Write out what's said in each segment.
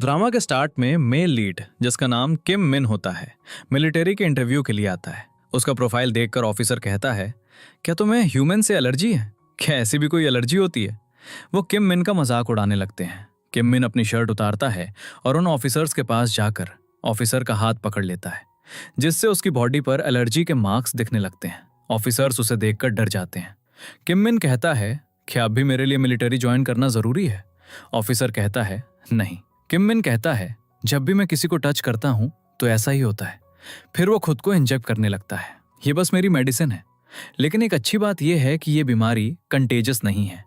Drama के start में male lead जिसका नाम किम मिन होता है मिलिट्री के इंटरव्यू के लिए आता है। उसका प्रोफाइल देखकर ऑफिसर कहता है, क्या तुम्हें ह्यूमन से एलर्जी है? क्या ऐसी भी कोई एलर्जी होती है? वो किम मिन का मजाक उड़ाने लगते हैं। किम मिन अपनी शर्ट उतारता है और उन ऑफिसर्स के पास जाकर ऑफिसर का हाथ पकड़ लेता है, जिससे उसकी बॉडी पर एलर्जी के मार्क्स दिखने लगते हैं। ऑफिसर्स उसे देखकर डर जाते हैं। किम मिन कहता है, क्या अब भी मेरे लिए मिलिट्री ज्वाइन करना जरूरी है? ऑफिसर कहता है, नहीं। किम मिन कहता है, जब भी मैं किसी को टच करता हूं तो ऐसा ही होता है। फिर वो खुद को इंजेक्ट करने लगता है। ये बस मेरी मेडिसिन है। लेकिन एक अच्छी बात यह है कि ये बीमारी कंटेजियस नहीं है।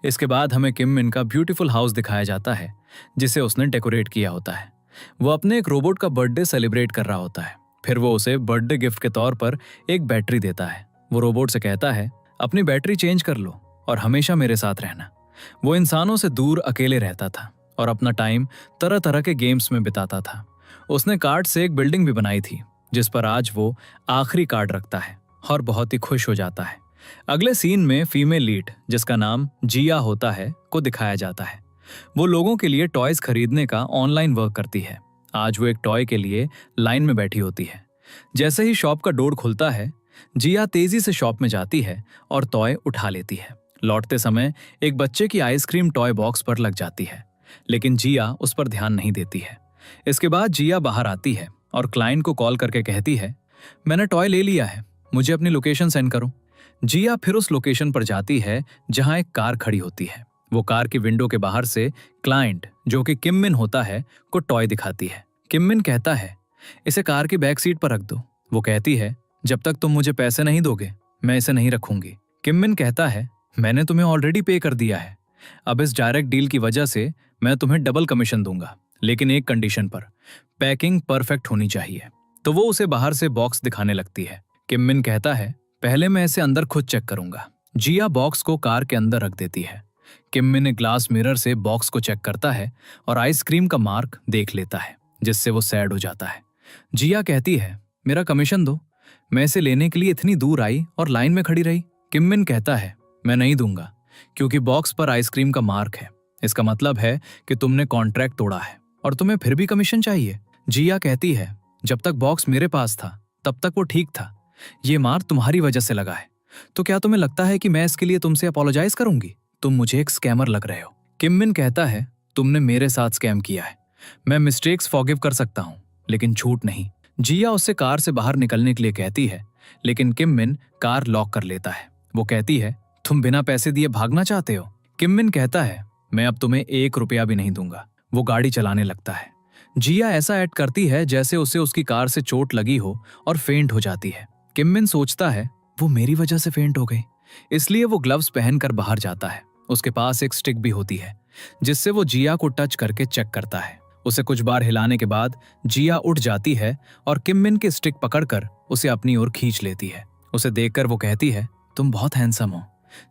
इसके बाद हमें किम मिन का ब्यूटीफुल हाउस दिखाया जाता है, जिसे उसने डेकोरेट किया होता है। वो अपने एक रोबोट का बर्थडे सेलिब्रेट कर रहा होता है। फिर वो उसे बर्थडे गिफ्ट के तौर पर एक बैटरी देता है। वो रोबोट से कहता है, अपनी बैटरी चेंज कर लो और हमेशा मेरे साथ रहना। वो इंसानों से दूर अकेले रहता था और अपना टाइम तरह तरह के गेम्स में बिताता था। उसने कार्ड से एक बिल्डिंग भी बनाई थी, जिस पर आज वो आखिरी कार्ड रखता है और बहुत ही खुश हो जाता है। अगले सीन में फीमेल लीड जिसका नाम जिया होता है को दिखाया जाता है। वो लोगों के लिए टॉयज खरीदने का ऑनलाइन वर्क करती है। आज वो एक टॉय के लिए लाइन में बैठी होती है। जैसे ही शॉप का डोर खुलता है, जिया तेजी से शॉप में जाती है और टॉय उठा लेती है। लौटते समय एक बच्चे की आइसक्रीम टॉय बॉक्स पर लग जाती है, लेकिन जिया उस पर ध्यान नहीं देती है। इसके बाद जिया बाहर आती है और क्लाइंट को कॉल करके कहती है, मैंने टॉय ले लिया है, मुझे अपनी लोकेशन सेंड करो। जिया फिर उस लोकेशन पर जाती है जहां एक कार खड़ी होती है। वो कार की विंडो के बाहर से क्लाइंट, जो कि किम मिन होता है, को टॉय दिखाती है। किम मिन कहता है, इसे कार की बैक सीट पर रख दो। वो कहती है, जब तक तुम मुझे पैसे नहीं दोगे मैं इसे नहीं रखूंगी। किम मिन कहता है, मैंने तुम्हें ऑलरेडी पे कर दिया है। अब इस डायरेक्ट डील की वजह से मैं तुम्हें डबल कमीशन दूंगा, लेकिन एक कंडीशन पर, पैकिंग परफेक्ट होनी चाहिए। तो वो उसे बाहर से बॉक्स दिखाने लगती है। किम मिन कहता है, पहले मैं इसे अंदर खुद चेक करूंगा। जिया बॉक्स को कार के अंदर रख देती है। किम मिन एक ग्लास मिरर से बॉक्स को चेक करता है और आइसक्रीम का मार्क देख लेता है, जिससे वो सैड हो जाता है। जिया कहती है, मेरा कमीशन दो, मैं इसे लेने के लिए इतनी दूर आई और लाइन में खड़ी रही। किम मिन कहता है, मैं नहीं दूंगा, क्योंकि बॉक्स पर आइसक्रीम का मार्क है। इसका मतलब है कि तुमने कॉन्ट्रैक्ट तोड़ा है और तुम्हें फिर भी कमीशन चाहिए। जिया कहती है, जब तक बॉक्स मेरे पास था तब तक वो ठीक था। ये मार तुम्हारी वजह से लगा है, तो क्या तुम्हें लगता है कि मैं इसके लिए तुमसे अपोलोजाइज करूंगी? तुम मुझे एक स्कैमर लग रहे हो। किम मिन कहता है, तुमने मेरे साथ स्कैम किया है। मैं मिस्टेक्स फॉरगिव कर सकता हूं, लेकिन झूठ नहीं। जिया उससे कार से बाहर निकलने के लिए कहती है, लेकिन किम मिन कार लॉक कर लेता है। वो कहती है, तुम बिना पैसे दिए भागना चाहते हो? किम मिन कहता है, मैं अब तुम्हें 1 रुपया भी नहीं दूंगा। वो गाड़ी चलाने लगता है। जिया ऐसा एक्ट करती है जैसे उसे उसकी कार से चोट लगी हो और फेंट हो जाती है। किम मिन सोचता है, वो मेरी वजह से फेंट हो गई, इसलिए वो ग्लव्स पहनकर बाहर जाता है। उसके पास एक स्टिक भी होती है, जिससे वो जिया को टच करके चेक करता है। उसे कुछ बार हिलाने के बाद जिया उठ जाती है और किम मिन की स्टिक पकड़कर उसे अपनी ओर खींच लेती है। उसे देखकर वो कहती है, तुम बहुत हैंडसम हो।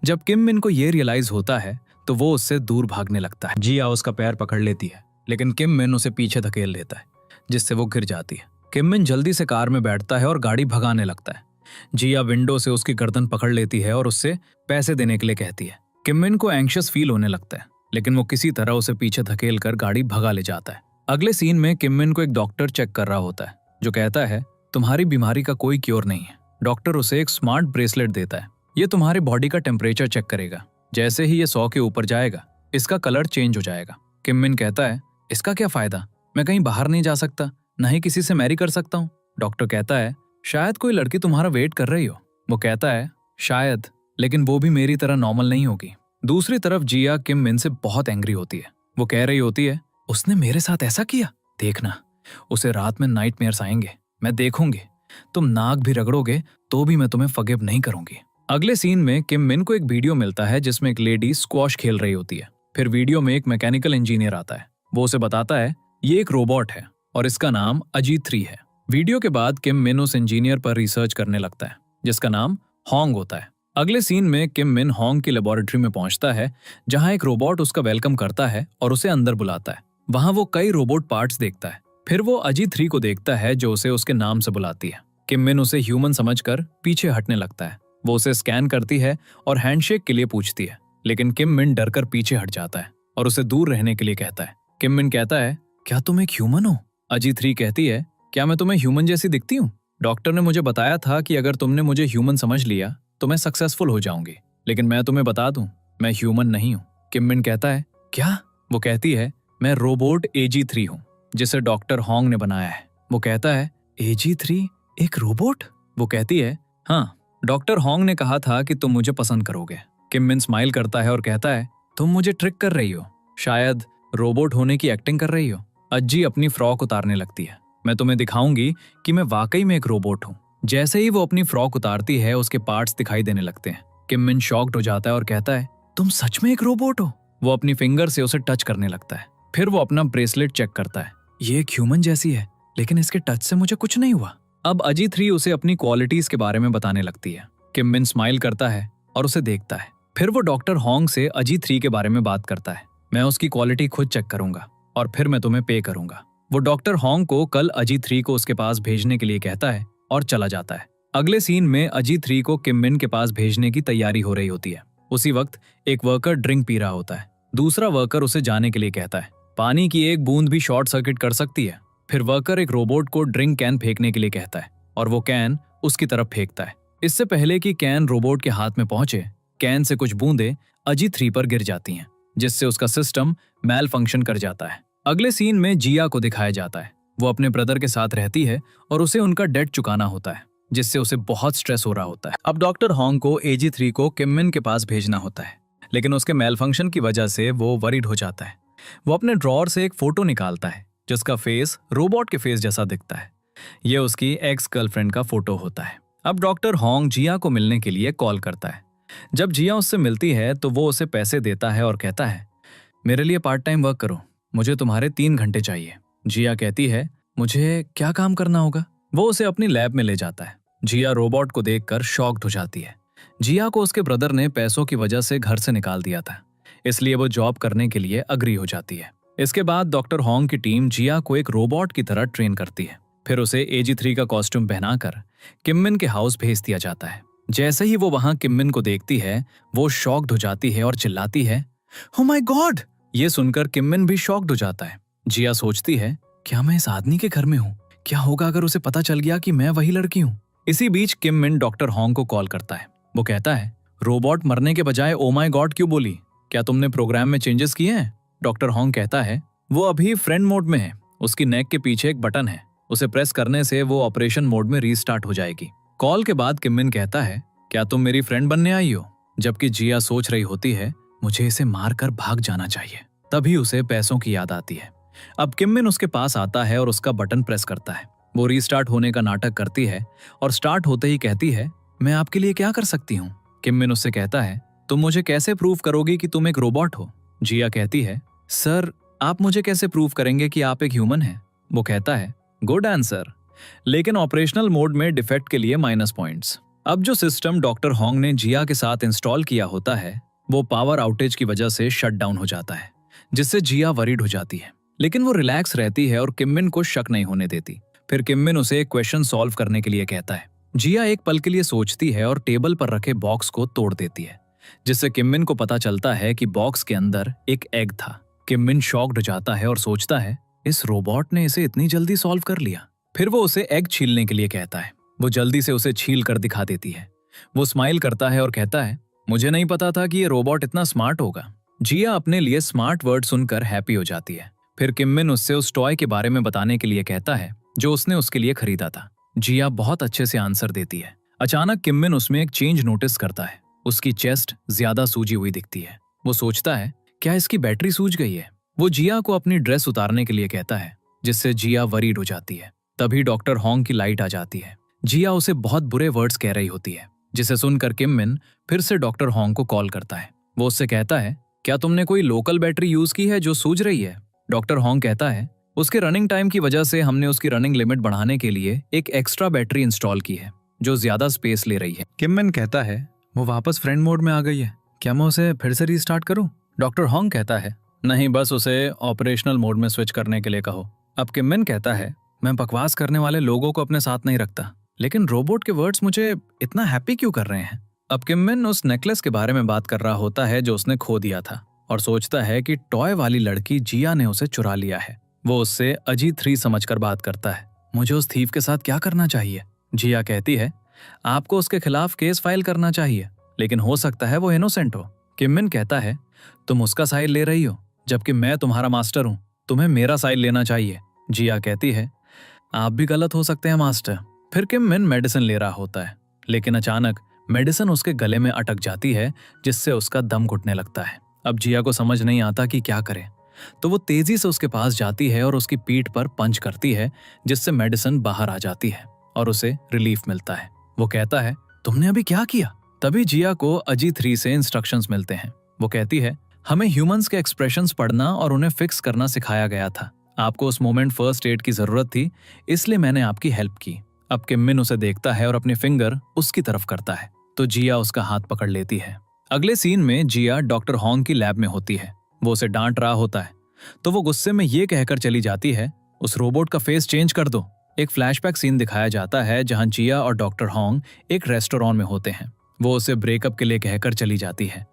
जब किम मिन को ये रियलाइज होता है तो वो उससे दूर भागने लगता है। जिया उसका पैर पकड़ लेती है, लेकिन किम मिन उसे पीछे धकेल देता है, जिससे वो गिर जाती है। किम मिन जल्दी से कार में बैठता है और गाड़ी भगाने लगता है। जिया विंडो से उसकी गर्दन पकड़ लेती है और उससे पैसे देने के लिए कहती है। किम मिन को एंग्शियस फील होने लगता है, लेकिन वो किसी तरह उसे पीछे धकेल कर गाड़ी भगा ले जाता है। अगले सीन में किम मिन को एक डॉक्टर चेक कर रहा होता है, जो कहता है, तुम्हारी बीमारी का कोई क्योर नहीं है। डॉक्टर उसे एक स्मार्ट ब्रेसलेट देता है। ये तुम्हारी बॉडी का टेम्परेचर चेक करेगा। जैसे ही ये 100 के ऊपर जाएगा, इसका कलर चेंज हो जाएगा। किम मिन कहता है, इसका क्या फायदा? मैं कहीं बाहर नहीं जा सकता, न ही किसी से मैरी कर सकता हूँ। डॉक्टर कहता है, शायद कोई लड़की तुम्हारा वेट कर रही हो। वो कहता है, शायद, लेकिन वो भी मेरी तरह नॉर्मल नहीं होगी। दूसरी तरफ जिया किम मिन से बहुत एंग्री होती है। वो कह रही होती है, उसने मेरे साथ ऐसा किया, देखना उसे रात में नाइटमेयर्स आएंगे, मैं देखूंगी। तुम नाक भी रगड़ोगे तो भी मैं तुम्हें फॉरगिव नहीं करूंगी। अगले सीन में किम मिन को एक वीडियो मिलता है जिसमें एक लेडी स्क्वॉश खेल रही होती है। फिर वीडियो में एक मैकेनिकल इंजीनियर आता है। वो उसे बताता है, ये एक रोबोट है और इसका नाम अजीत 3 है। वीडियो के बाद किम मिन उस इंजीनियर पर रिसर्च करने लगता है, जिसका नाम होंग होता है। अगले सीन में किम मिन होंग की लेबोरेटरी में पहुंचता है, जहां एक रोबोट उसका वेलकम करता है और उसे अंदर बुलाता है। वहां वो कई रोबोट पार्ट्स देखता है। फिर वो अजीत 3 को देखता है, जो उसे उसके नाम से बुलाती है। किम मिन उसे ह्यूमन समझकर पीछे हटने लगता है। वो उसे स्कैन करती है और हैंडशेक के लिए पूछती है, लेकिन किम मिन डरकर पीछे हट जाता है और उसे दूर रहने के लिए कहता है। किम मिन कहता है, क्या तुम एक ह्यूमन हो? अजी 3 कहती है, क्या मैं तुम्हें ह्यूमन जैसी दिखती हूँ? डॉक्टर ने मुझे बताया था कि अगर तुमने मुझे ह्यूमन समझ लिया तो मैं सक्सेसफुल हो जाऊंगी, लेकिन मैं तुम्हें बता दूं, मैं ह्यूमन नहीं हूँ। किम मिन कहता है, क्या? वो कहती है, मैं रोबोट AG3 हूँ, जिसे डॉक्टर होंग ने बनाया है। वो कहता है, AG3 एक रोबोट? वो कहती है, हाँ, डॉक्टर होंग ने कहा था कि तुम मुझे पसंद करोगे। किम मिन स्माइल करता है और कहता है, तुम मुझे ट्रिक कर रही हो, शायद रोबोट होने की एक्टिंग कर रही हो। अज्जी अपनी फ्रॉक उतारने लगती है। मैं तुम्हें दिखाऊंगी कि मैं वाकई में एक रोबोट हूँ। जैसे ही वो अपनी फ्रॉक उतारती है, उसके पार्ट्स दिखाई देने लगते हैं। किम मिन शॉक्ड हो जाता है और कहता है, तुम सच में एक रोबोट हो? वो अपनी फिंगर से उसे टच करने लगता है। फिर वो अपना ब्रेसलेट चेक करता है। ये एक ह्यूमन जैसी है, लेकिन इसके टच से मुझे कुछ नहीं हुआ। अब अजी 3 उसे अपनी क्वालिटीज के बारे में बताने लगती है। किम मिन स्माइल करता है और उसे देखता है। फिर वो डॉक्टर होंग से अजी 3 के बारे में बात करता है। मैं उसकी क्वालिटी खुद चेक करूंगा और फिर मैं तुम्हें पे करूंगा। वो डॉक्टर होंग को कल अजी 3 को उसके पास भेजने के लिए कहता है और चला जाता है। अगले सीन में अजी 3 को किम मिन के पास भेजने की तैयारी हो रही होती है। उसी वक्त एक वर्कर ड्रिंक पी रहा होता है। दूसरा वर्कर उसे जाने के लिए कहता है। पानी की एक बूंद भी शॉर्ट सर्किट कर सकती है। फिर वर्कर एक रोबोट को ड्रिंक कैन फेंकने के लिए कहता है और वो कैन उसकी तरफ फेंकता है। इससे पहले कि कैन रोबोट के हाथ में पहुंचे, कैन से कुछ बूंदें अजी 3 पर गिर जाती हैं, जिससे उसका सिस्टम मैल फंक्शन कर जाता है। अगले सीन में जिया को दिखाया जाता है। वो अपने ब्रदर के साथ रहती है और उसे उनका डेट चुकाना होता है, जिससे उसे बहुत स्ट्रेस हो रहा होता है। अब डॉक्टर होंग को AG3 को किम मिन के पास भेजना होता है, लेकिन उसके मेल फंक्शन की वजह से वो वरीड हो जाता है। वो अपने ड्रॉअर से एक फोटो निकालता है जिसका फेस रोबोट के फेस जैसा दिखता है। ये उसकी एक्स गर्लफ्रेंड का फोटो होता है। अब डॉक्टर होंग जिया को मिलने के लिए कॉल करता है। जब जिया उससे मिलती है तो वो उसे पैसे देता है और कहता है, मेरे लिए पार्ट टाइम वर्क करो, मुझे तुम्हारे 3 घंटे चाहिए। जिया कहती है, मुझे क्या काम करना होगा? वो उसे अपनी लैब में ले जाता है। जिया रोबोट को देखकर शॉक्ड हो जाती है। जिया को उसके ब्रदर ने पैसों की वजह से घर से निकाल दिया था, इसलिए वो जॉब करने के लिए अग्री हो जाती है। इसके बाद डॉक्टर होंग की टीम जिया को एक रोबोट की तरह ट्रेन करती है। फिर उसे AG3 का कॉस्ट्यूम पहनाकर किम मिन के हाउस भेज दिया जाता है। जैसे ही वो वहां किम मिन को देखती है, वो शॉक्ड हो जाती है और चिल्लाती है, ओह माय गॉड! ये सुनकर किम मिन भी शॉक्ड हो जाता है। जिया सोचती है, क्या मैं इस आदमी के घर में हूँ? क्या होगा अगर उसे पता चल गया कि मैं वही लड़की हूँ? इसी बीच किम मिन डॉक्टर होंग को कॉल करता है। वो कहता है, रोबोट मरने के बजाय ओ माय गॉड क्यों बोली? क्या तुमने प्रोग्राम में चेंजेस किए हैं? डॉक्टर होंग कहता है, वो अभी फ्रेंड मोड में है। उसकी नेक के पीछे एक बटन है, उसे प्रेस करने से वो ऑपरेशन मोड में रीस्टार्ट हो जाएगी। कॉल के बाद किम मिन कहता है, क्या तुम मेरी फ्रेंड बनने आई हो? जबकि जिया सोच रही होती है, मुझे इसे मारकर भाग जाना चाहिए। तभी उसे पैसों की याद आती है। अब किम मिन उसके पास आता है और उसका बटन प्रेस करता है। वो रीस्टार्ट होने का नाटक करती है और स्टार्ट होते ही कहती है, मैं आपके लिए क्या कर सकती हूँ? किम मिन उससे कहता है, तुम मुझे कैसे प्रूव करोगी कि तुम एक रोबोट हो? जिया कहती है, सर, आप मुझे कैसे प्रूव करेंगे कि आप एक ह्यूमन हैं? वो कहता है, गुड आंसर, लेकिन ऑपरेशनल मोड में डिफेक्ट के लिए माइनस पॉइंट्स। अब जो सिस्टम डॉक्टर होंग ने जिया के साथ इंस्टॉल किया होता है, वो पावर आउटेज की वजह से शट डाउन हो जाता है, जिससे जिया वरीड हो जाती है। लेकिन वो रिलैक्स रहती है और किम मिन को शक नहीं होने देती। फिर किम मिन उसे एक क्वेश्चन सॉल्व करने के लिए कहता है। जिया एक पल के लिए सोचती है और टेबल पर रखे बॉक्स को तोड़ देती है, जिससे किम मिन को पता चलता है कि बॉक्स के अंदर एक एग था। किम मिन शॉक्ड हो जाता है और सोचता है, इस रोबोट ने इसे इतनी जल्दी सॉल्व कर लिया। फिर वो उसे एग छीलने के लिए कहता है। वो जल्दी से उसे छील कर दिखा देती है। वो स्माइल करता है और कहता है, मुझे नहीं पता था कि ये रोबोट इतना स्मार्ट होगा। जिया अपने लिए स्मार्ट वर्ड सुनकर हैप्पी हो जाती है। फिर किम मिन उससे उस टॉय के बारे में बताने के लिए कहता है जो उसने उसके लिए खरीदा था। जिया बहुत अच्छे से आंसर देती है। अचानक किम मिन उसमें एक चेंज नोटिस करता है। उसकी चेस्ट ज्यादा सूजी हुई दिखती है। वो सोचता है, क्या इसकी बैटरी सूज गई है? वो जिया को अपनी ड्रेस उतारने के लिए कहता है, जिससे जिया वरीड हो जाती है। तभी डॉक्टर होंग की लाइट आ जाती है। जिया उसे बहुत बुरे वर्ड्स कह रही होती है, जिसे सुनकर किम मिन फिर से डॉक्टर होंग को कॉल करता है। वो उससे कहता है, क्या तुमने कोई लोकल बैटरी यूज की है जो सूज रही है? डॉक्टर होंग कहता है, उसके रनिंग टाइम की वजह से हमने उसकी रनिंग लिमिट बढ़ाने के लिए एक एक्स्ट्रा बैटरी इंस्टॉल की है जो ज्यादा स्पेस ले रही है। किम मिन कहता है, वो वापस फ्रेंड मोड में आ गई है, क्या मैं उसे फिर से रीस्टार्ट करूं? डॉक्टर होंग कहता है, नहीं, बस उसे ऑपरेशनल मोड में स्विच करने के लिए कहो। अब किम मिन कहता है, मैं बकवास करने वाले लोगों को अपने साथ नहीं रखता, लेकिन रोबोट के वर्ड्स मुझे इतना हैप्पी क्यों कर रहे हैं? अब किम मिन उस नेकलेस के बारे में बात कर रहा होता है जो उसने खो दिया था और सोचता है कि टॉय वाली लड़की जिया ने उसे चुरा लिया है। वो उससे अजी 3 समझकर बात करता है। मुझे उस थीफ के साथ क्या करना चाहिए? जिया कहती है, आपको उसके खिलाफ केस फाइल करना चाहिए, लेकिन हो सकता है वो इनोसेंट हो। किम मिन कहता है, तुम उसका साइड ले रही हो, जबकि मैं तुम्हारा मास्टर हूं, तुम्हें मेरा साइड लेना चाहिए। जिया कहती है, आप भी गलत हो सकते हैं मास्टर। फिर किम मिन मेडिसिन ले रहा होता है, लेकिन अचानक मेडिसिन उसके गले में अटक जाती है, जिससे उसका दम घुटने लगता है। अब जिया को समझ नहीं आता कि क्या करे, तो वो तेजी से उसके पास जाती है और उसकी पीठ पर पंच करती है, जिससे मेडिसिन बाहर आ जाती है और उसे रिलीफ मिलता है। वो कहता है, तुमने अभी क्या किया? तभी जिया को अजी 3 से इंस्ट्रक्शंस मिलते हैं। वो कहती है, हमें ह्यूमंस के एक्सप्रेशंस पढ़ना और उन्हें फिक्स करना सिखाया गया था। आपको उस मोमेंट फर्स्ट एड की जरूरत थी, इसलिए मैंने आपकी हेल्प की। अब किम मिन उसे देखता है और अपनी फिंगर उसकी तरफ करता है, तो जिया उसका हाथ पकड़ लेती है। अगले सीन में जिया डॉक्टर हॉन्ग की लैब में होती है। वो उसे डांट रहा होता है, तो वो गुस्से में ये कहकर चली जाती है, उस रोबोट का फेस चेंज कर दो। एक फ्लैशबैक सीन दिखाया जाता है जहां जिया और डॉक्टर हॉन्ग एक रेस्टोरेंट में होते हैं। वो उसे ब्रेकअप के लिए कहकर चली जाती है।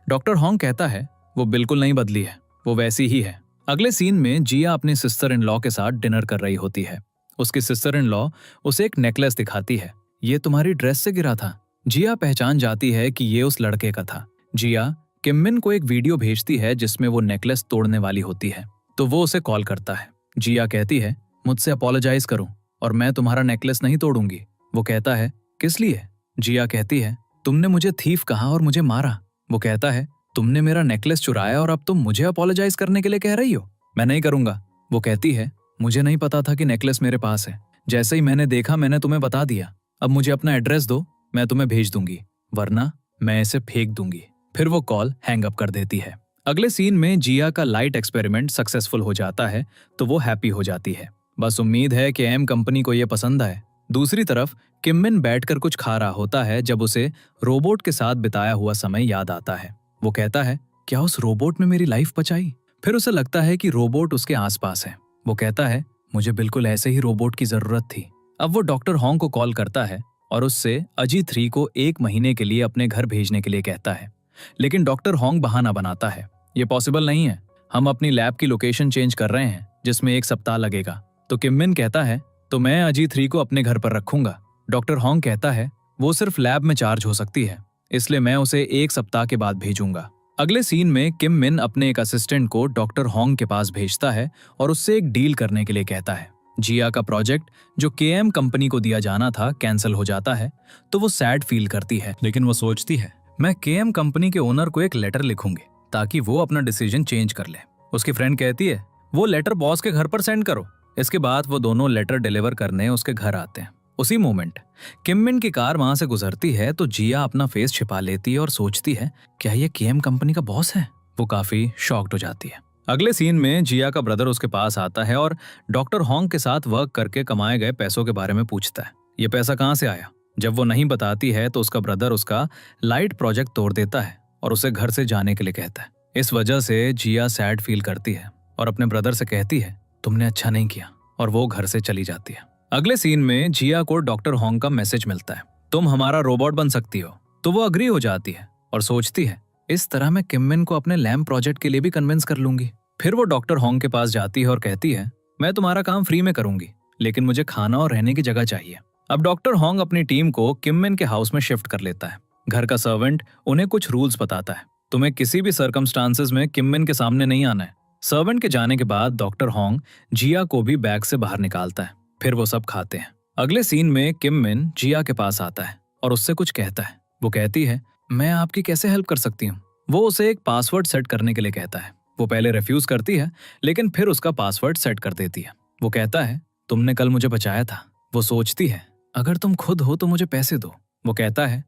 डॉक्टर हॉन्ग कहता है, वो बिल्कुल नहीं बदली है, वो वैसी ही है। अगले सीन में जिया अपनी सिस्टर इन लॉ के साथ डिनर कर रही होती है। उसकी सिस्टर इन लॉ उसे एक नेकलेस दिखाती है। ये तुम्हारी ड्रेस से गिरा था। जिया पहचान जाती है कि ये उस लड़के का था। जिया किम मिन को एक वीडियो भेजती है जिसमें वो नेकलेस तोड़ने वाली होती है, तो वो उसे कॉल करता है। जिया कहती है, मुझसे अपोलोजाइज करो और मैं तुम्हारा नेकलेस नहीं तोड़ूंगी। वो कहता है, किस लिए? जिया कहती है, तुमने मुझे थीफ कहा और मुझे मारा। वो कहता है, तुमने मेरा नेकलेस चुराया और अब तुम मुझे अपोलोजाइज करने के लिए कह रही हो? मैं नहीं करूंगा। वो कहती है, मुझे नहीं पता था कि नेकलेस मेरे पास है। जैसे ही मैंने देखा मैंने तुम्हें बता दिया। अब मुझे अपना एड्रेस दो, मैं तुम्हें भेज दूंगी, वरना मैं इसे फेंक दूंगी। फिर वो कॉल हैंग अप कर देती है। अगले सीन में जिया का लाइट एक्सपेरिमेंट सक्सेसफुल हो जाता है, तो वो हैप्पी हो जाती है। बस उम्मीद है कि एम कंपनी को ये पसंद आए। दूसरी तरफ किम मिन बैठकर कुछ खा रहा होता है जब उसे रोबोट के साथ बिताया हुआ समय याद आता है। वो कहता है, क्या उस रोबोट ने मेरी लाइफ बचाई? फिर उसे लगता है कि रोबोट उसके आसपास है। वो कहता है, मुझे बिल्कुल ऐसे ही रोबोट की जरूरत थी। अब वो डॉक्टर हॉन्ग को कॉल करता है और उससे अजी 3 को 1 महीने के लिए अपने घर भेजने के लिए कहता है, लेकिन डॉक्टर हॉन्ग बहाना बनाता है, ये पॉसिबल नहीं है, हम अपनी लैब की लोकेशन चेंज कर रहे हैं जिसमें 1 सप्ताह लगेगा। तो किम मिन कहता है, तो मैं अजी 3 को अपने घर पर रखूंगा। डॉक्टर हॉन्ग कहता है, वो सिर्फ लैब में चार्ज हो सकती है, इसलिए मैं उसे 1 सप्ताह के बाद भेजूंगा। अगले सीन में किम मिन अपने एक असिस्टेंट को डॉक्टर हॉन्ग के पास भेजता है और उससे एक डील करने के लिए कहता है। जिया का प्रोजेक्ट जो केएम कंपनी को दिया जाना था कैंसिल हो जाता है, तो वो सैड फील करती है, लेकिन वो सोचती है, मैं केएम कंपनी के ओनर को एक लेटर लिखूंगी ताकि वो अपना डिसीजन चेंज कर ले। उसकी फ्रेंड कहती है, वो लेटर बॉस के घर पर सेंड करो। इसके बाद वो दोनों लेटर डिलीवर करने उसके घर आते हैं। उसी मोमेंट किम मिन की कार वहां से गुजरती है, तो जिया अपना फेस छिपा लेती है और सोचती है, क्या ये केएम कंपनी का बॉस है? वो काफी शॉक्ड हो जाती है। अगले सीन में जिया का ब्रदर उसके पास आता है और डॉक्टर हॉन्ग के साथ वर्क करके कमाए गए पैसों के बारे में पूछता है, ये पैसा कहाँ से आया? जब वो नहीं बताती है तो उसका ब्रदर उसका लाइट प्रोजेक्ट तोड़ देता है और उसे घर से जाने के लिए कहता है। इस वजह से जिया सैड फील करती है और अपने ब्रदर से कहती है, तुमने अच्छा नहीं किया, और वो घर से चली जाती है। अगले सीन में जिया को डॉक्टर हॉन्ग का मैसेज मिलता है, तुम हमारा रोबोट बन सकती हो। तो वो अग्री हो जाती है और सोचती है, इस तरह मैं किम मिन को अपने लैम्प प्रोजेक्ट के लिए भी कन्विंस कर लूंगी। फिर वो डॉक्टर हॉन्ग के पास जाती है और कहती है, मैं तुम्हारा काम फ्री में करूंगी, लेकिन मुझे खाना और रहने की जगह चाहिए। अब डॉक्टर हॉन्ग अपनी टीम को किम मिन के हाउस में शिफ्ट कर लेता है। घर का सर्वेंट उन्हें कुछ रूल्स बताता है, तुम्हें किसी भी सर्कमस्टांसेस में किम मिन के सामने नहीं आना है। सर्वेंट के जाने के बाद डॉक्टर हॉन्ग जिया को भी बैग से बाहर निकालता है। फिर वो सब खाते हैं। अगले सीन में किम मिन जिया के पास आता है और उससे कुछ कहता है। वो कहती है, मैं आपकी कैसे हेल्प कर सकती हूँ? वो उसे एक पासवर्ड सेट करने के लिए कहता है। वो पहले रिफ्यूज करती है, लेकिन फिर उसका पासवर्ड सेट कर देती है। वो कहता है, तुमने कल मुझे बचाया था। वो सोचती है, अगर तुम खुद हो तो मुझे पैसे दो। वो कहता है,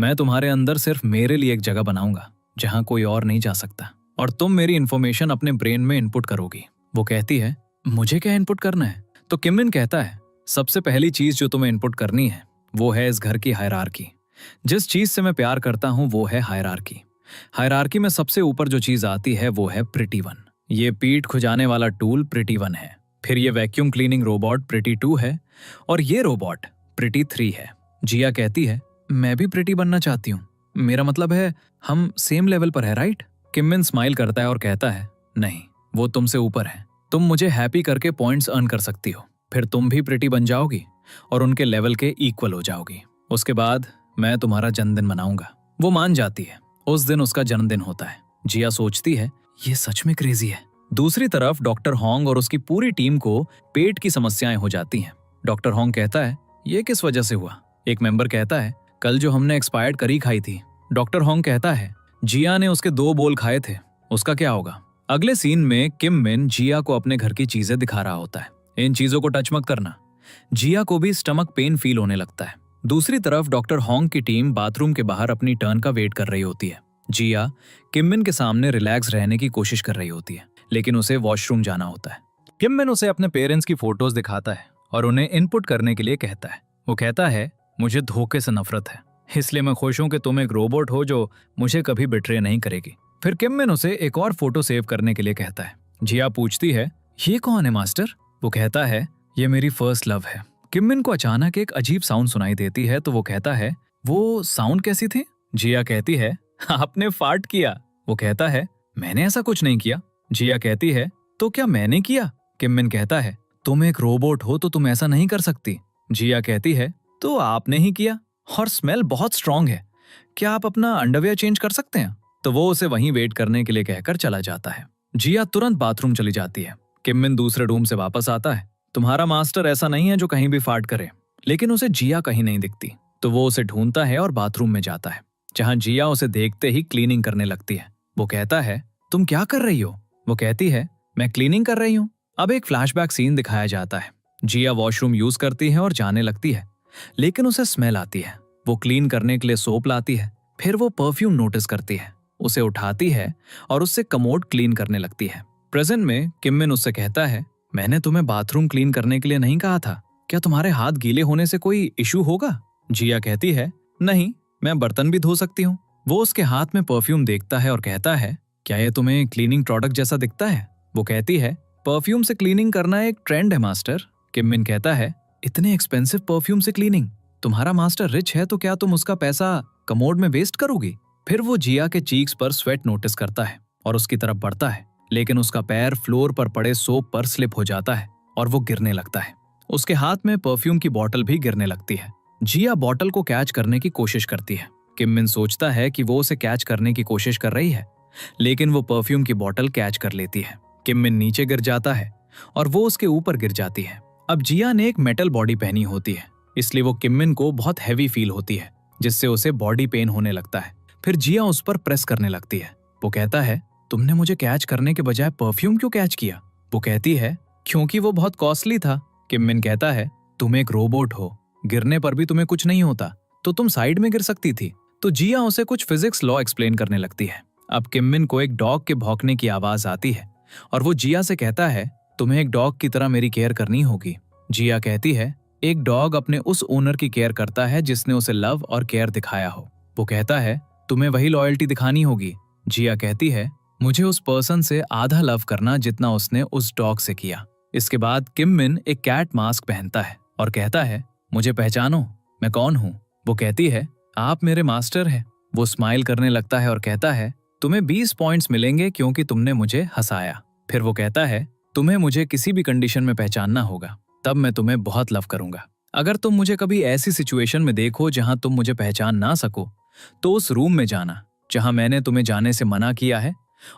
मैं तुम्हारे अंदर सिर्फ मेरे लिए एक जगह बनाऊंगा जहां कोई और नहीं जा सकता, और तुम मेरी इन्फॉर्मेशन अपने ब्रेन में इनपुट करोगी। वो कहती है, मुझे क्या इनपुट करना है? तो किम मिन कहता है, सबसे पहली चीज जो तुम्हें इनपुट करनी है वो है इस घर की हायरार्की। जिस चीज से मैं प्यार करता हूं वो है हायरार्की। हायरार्की में सबसे ऊपर जो चीज आती है वो है प्रिटी वन। ये पीठ खुजाने वाला टूल प्रिटी वन है। फिर ये वैक्यूम क्लीनिंग रोबोट प्रिटी 2 है, और ये रोबोट प्रिटी 3 है। जिया कहती है, मैं भी प्रिटी बनना चाहती हूँ। मेरा मतलब है हम सेम लेवल पर है, राइट? किम मिन स्माइल करता है और कहता है, नहीं, वो तुमसे ऊपर है। तुम मुझे हैप्पी करके पॉइंट्स अर्न कर सकती हो, फिर तुम भी प्रिटी बन जाओगी और उनके लेवल के इक्वल हो जाओगी। उसके बाद मैं तुम्हारा जन्मदिन मनाऊंगा। वो मान जाती है। उस दिन उसका जन्मदिन होता है। जिया सोचती है ये सच में क्रेजी है। दूसरी तरफ डॉक्टर होंग और उसकी पूरी टीम को पेट की समस्याएं हो जाती हैं। डॉक्टर होंग कहता है ये किस वजह से हुआ? एक मेंबर कहता है कल जो हमने एक्सपायर्ड करी खाई थी। डॉक्टर होंग कहता है जिया ने उसके 2 बोल खाए थे, उसका क्या होगा? अगले सीन में किम मिन जिया को अपने घर की चीजें दिखा रहा होता है। इन चीजों को टच मत करना। जिया को भी स्टमक पेन फील होने लगता है। दूसरी तरफ डॉक्टर होंग की टीम बाथरूम के बाहर अपनी टर्न का वेट कर रही होती है। जिया किम मिन के सामने रिलैक्स रहने की कोशिश कर रही होती है, लेकिन उसे वॉशरूम जाना होता है। किम मिन उसे अपने पेरेंट्स की फोटोज दिखाता है और उन्हें इनपुट करने के लिए कहता है। वो कहता है मुझे धोखे से नफरत है, इसलिए मैं खुश हूं कि तुम एक रोबोट हो जो मुझे कभी बिट्रे नहीं करेगी। फिर किम मिन उसे एक और फोटो सेव करने के लिए कहता है। जिया पूछती है ये कौन है मास्टर? वो कहता है ये मेरी फर्स्ट लव है। किम मिन को अचानक एक अजीब साउंड सुनाई देती है, तो वो कहता है वो साउंड कैसी थी? जिया कहती है आपने फार्ट किया। वो कहता है मैंने ऐसा कुछ नहीं किया। जिया कहती है तो क्या मैंने किया? किम मिन कहता है तुम एक रोबोट हो तो तुम ऐसा नहीं कर सकती। जिया कहती है तो आपने ही किया, और स्मेल बहुत स्ट्रांग है, क्या आप अपना अंडरवियर चेंज कर सकते हैं? तो वो उसे वहीं वेट करने के लिए कहकर चला जाता है। जिया तुरंत बाथरूम चली जाती है। किम मिन दूसरे रूम से वापस आता है। तुम्हारा मास्टर ऐसा नहीं है जो कहीं भी फार्ट करे। लेकिन उसे जिया कहीं नहीं दिखती, तो वो उसे ढूंढता है और बाथरूम में जाता है, जहां जिया उसे देखते ही क्लीनिंग करने लगती है। वो कहता है तुम क्या कर रही हो? वो कहती है मैं क्लीनिंग कर रही हूँ। अब एक फ्लैशबैक सीन दिखाया जाता है। जिया वॉशरूम यूज करती है और जाने लगती है, लेकिन उसे स्मेल आती है। वो क्लीन करने के लिए सोप लाती है। फिर वो परफ्यूम नोटिस करती है, उसे उठाती है और उससे कमोड क्लीन करने लगती है। प्रेजेंट में किम मिन उससे कहता है मैंने तुम्हें बाथरूम क्लीन करने के लिए नहीं कहा था, क्या तुम्हारे हाथ गीले होने से कोई इशू होगा? जिया कहती है नहीं, मैं बर्तन भी धो सकती हूँ। वो उसके हाथ में परफ्यूम देखता है और कहता है क्या ये तुम्हें क्लीनिंग प्रोडक्ट जैसा दिखता है? वो कहती है परफ्यूम से क्लीनिंग करना एक ट्रेंड है मास्टर। किम मिन कहता है इतने एक्सपेंसिव परफ्यूम से क्लीनिंग? तुम्हारा मास्टर रिच है तो क्या तुम उसका पैसा कमोड में वेस्ट करोगी? फिर वो जिया के चीक्स पर स्वेट नोटिस करता है और उसकी तरफ बढ़ता है, लेकिन उसका पैर फ्लोर पर पड़े सोप पर स्लिप हो जाता है और वो गिरने लगता है। उसके हाथ में परफ्यूम की बोतल भी गिरने लगती है। जिया बोतल को कैच करने की कोशिश करती है। किम मिन सोचता है कि वो उसे कैच करने की कोशिश कर रही है, लेकिन वो परफ्यूम की बोतल कैच कर लेती है। किम मिन नीचे गिर जाता है और वो उसके ऊपर गिर जाती है। अब जिया ने एक मेटल बॉडी पहनी होती है, इसलिए वो किम मिन को बहुत हैवी फील होती है, जिससे उसे बॉडी पेन होने लगता है। फिर जिया उस पर प्रेस करने लगती है। वो कहता है तुमने मुझे कैच करने के बजाय परफ्यूम क्यों कैच किया? वो कहती है क्योंकि वो बहुत कॉस्टली था। किम मिन कहता है तुम एक रोबोट हो, गिरने पर भी तुम्हें कुछ नहीं होता, तो तुम साइड में गिर सकती थी। तो जिया उसे कुछ फिजिक्स लॉ एक्सप्लेन करने लगती है। अब किम मिन को एक डॉग के भौंकने की आवाज आती है और वो जिया से कहता है तुम्हें एक डॉग की तरह मेरी केयर करनी होगी। जिया कहती है एक डॉग अपने उस ओनर की केयर करता है जिसने उसे लव और केयर दिखाया हो। वो कहता है तुम्हें वही लॉयल्टी दिखानी होगी। जिया कहती है मुझे उस पर्सन से आधा लव करना जितना उसने उस डॉग से किया। इसके बाद किम मिन एक कैट मास्क पहनता है और कहता है मुझे पहचानो, मैं कौन हूँ? वो कहती है आप मेरे मास्टर हैं। वो स्माइल करने लगता है और कहता है तुम्हें 20 पॉइंट्स मिलेंगे क्योंकि तुमने मुझे हंसाया। फिर वो कहता है तुम्हें मुझे किसी भी कंडीशन में पहचानना होगा, तब मैं तुम्हें बहुत लव करूंगा। अगर तुम मुझे कभी ऐसी सिचुएशन में देखो जहां तुम मुझे पहचान ना सको, तो उस रूम में जाना जहां मैंने तुम्हें जाने से मना किया है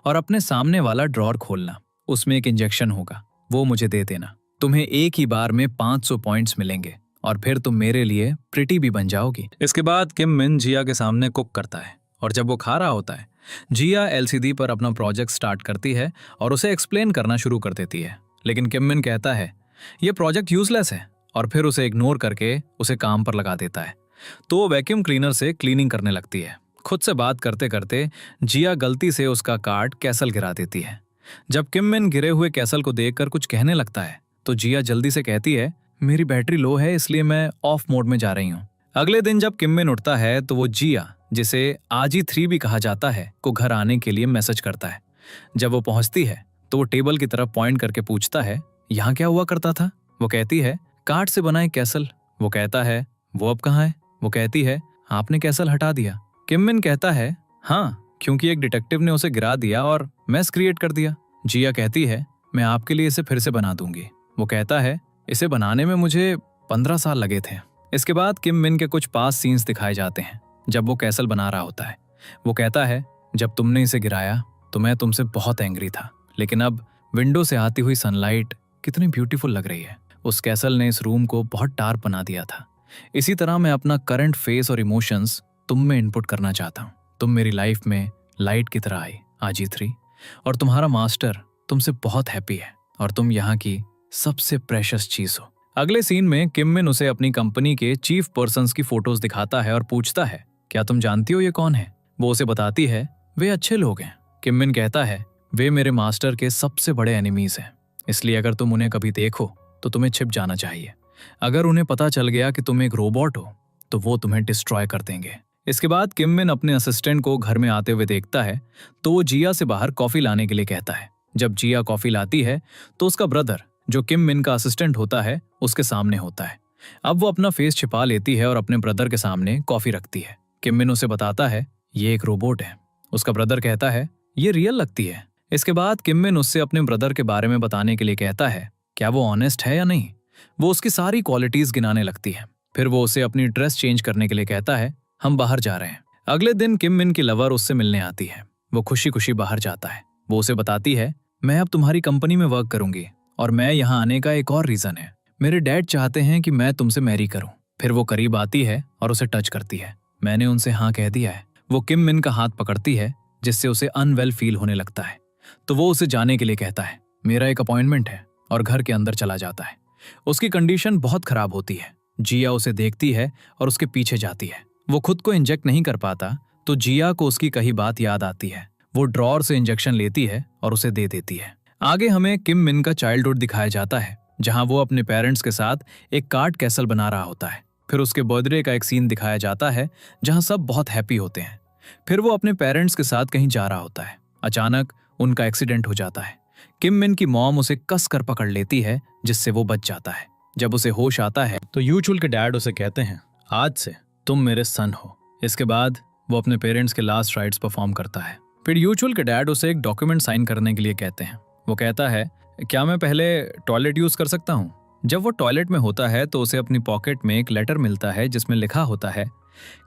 और अपने सामने वाला ड्रॉर खोलना। उसमें एक इंजेक्शन होगा, वो मुझे दे देना। तुम्हें एक ही बार में 500 पॉइंट्स मिलेंगे और फिर तुम मेरे लिए प्रिटी भी बन जाओगी। इसके बाद किम मिन जिया के सामने कुक करता है और जब वो खा रहा होता है, जिया एलसीडी पर अपना प्रोजेक्ट स्टार्ट करती है और उसे एक्सप्लेन करना शुरू कर देती है। लेकिन किम मिन कहता है ये प्रोजेक्ट यूजलेस है और फिर उसे इग्नोर करके उसे काम पर लगा देता है। तो वो वैक्यूम क्लीनर से क्लीनिंग करने लगती है। खुद से बात करते करते जिया गलती से उसका कार्ड कैसल गिरा देती है। जब किम मिन गिरे हुए कैसल को देखकर कुछ कहने लगता है तो जिया जल्दी से कहती है मेरी बैटरी लो है इसलिए मैं ऑफ मोड में जा रही हूँ। अगले दिन जब किम मिन उठता है तो वो जिया, जिसे आजी 3 भी कहा जाता है, को घर आने के लिए मैसेज करता है। जब वो पहुंचती है तो वो टेबल की तरफ पॉइंट करके पूछता है यहाँ क्या हुआ करता था? वो कहती है काठ से बना एक कैसल। वो कहता है वो अब कहाँ है? वो कहती है आपने कैसल हटा दिया। किम मिन कहता है हाँ, क्योंकि एक डिटेक्टिव ने उसे गिरा दिया और मैस क्रिएट कर दिया। जिया कहती है मैं आपके लिए इसे फिर से बना दूंगी। वो कहता है, इसे बनाने में मुझे 15 साल लगे थे। इसके बाद किम मिन के कुछ पास सीन्स दिखाए जाते हैं जब वो कैसल बना रहा होता है। वो कहता है, जब तुमने इसे गिराया तो मैं तुमसे बहुत एंग्री था, लेकिन अब विंडो से आती हुई सनलाइट कितनी ब्यूटीफुल लग रही है। उस कैसल ने इस रूम को बहुत डार्क बना दिया था। इसी तरह मैं अपना करंट फेस और इमोशंस तुम में इनपुट करना चाहता हूँ। तुम मेरी लाइफ में लाइट की तरह आई आजी3, और तुम्हारा मास्टर तुमसे बहुत हैप्पी है और तुम यहाँ की सबसे प्रेशियस चीज हो। अगले सीन में किम मिन उसे अपनी कंपनी के चीफ पर्सन्स की फोटोज दिखाता है और पूछता है, क्या तुम जानती हो ये कौन है? वो उसे बताती है, वे अच्छे लोग हैं। किम मिन कहता है, वे मेरे मास्टर के सबसे बड़े एनिमीज हैं, इसलिए अगर तुम उन्हें कभी देखो तो तुम्हें छिप जाना चाहिए। अगर उन्हें पता चल गया कि तुम एक रोबोट हो तो वो तुम्हें डिस्ट्रॉय कर देंगे। इसके बाद किम मिन अपने असिस्टेंट को घर में आते हुए देखता है तो वो जिया से बाहर कॉफी लाने के लिए कहता है। जब जिया कॉफी लाती है तो उसका ब्रदर, जो किम मिन का असिस्टेंट होता है, उसके सामने होता है। अब वो अपना फेस छिपा लेती है और अपने ब्रदर के सामने कॉफी रखती है। किम मिन उसे बताता है, ये एक रोबोट है। उसका ब्रदर कहता है, ये रियल लगती है। इसके बाद किम मिन उससे अपने ब्रदर के बारे में बताने के लिए कहता है, क्या वो ऑनेस्ट है या नहीं। वो उसकी सारी क्वालिटीज गिनाने लगती है। फिर वो उसे अपनी ड्रेस चेंज करने के लिए कहता है, हम बाहर जा रहे हैं। अगले दिन किम मिन की लवर उससे मिलने आती है। वो खुशी खुशी बाहर जाता है। वो उसे बताती है, मैं अब तुम्हारी कंपनी में वर्क करूंगी और मैं यहाँ आने का एक और रीजन है, मेरे डैड चाहते हैं कि मैं तुमसे मैरी करूं। फिर वो करीब आती है और उसे टच करती है। मैंने उनसे हाँ कह दिया है। वो किम मिन का हाथ पकड़ती है जिससे उसे अनवेल फील होने लगता है, तो वो उसे जाने के लिए कहता है, मेरा एक अपॉइंटमेंट है, और घर के अंदर चला जाता है। उसकी कंडीशन बहुत खराब होती है। जिया उसे देखती है और उसके पीछे जाती है। वो खुद को इंजेक्ट नहीं कर पाता तो जिया को उसकी कही बात याद आती है। वो ड्रॉर से इंजेक्शन लेती है और उसे दे देती है। आगे हमें किम मिन का चाइल्डहुड दिखाया जाता है जहां वो अपने पेरेंट्स के साथ एक कार्ड कैसल बना रहा होता है। फिर उसके बर्थडे का एक सीन दिखाया जाता है जहां सब बहुत हैप्पी होते हैं। फिर वो अपने पेरेंट्स के साथ कहीं जा रहा होता है। अचानक उनका एक्सीडेंट हो जाता है। किम मिन की मॉम उसे कस कर पकड़ लेती है जिससे वो बच जाता है। जब उसे होश आता है तो यूचुल के डैड उसे कहते हैं, आज से तुम मेरे सन हो। इसके बाद वो अपने पेरेंट्स के लास्ट राइट्स परफॉर्म करता है। फिर यूचुल के डैड उसे एक डॉक्यूमेंट साइन करने के लिए कहते हैं। वो कहता है, क्या मैं पहले टॉयलेट यूज कर सकता हूँ? जब वो टॉयलेट में होता है तो उसे अपनी पॉकेट में एक लेटर मिलता है जिसमें लिखा होता है,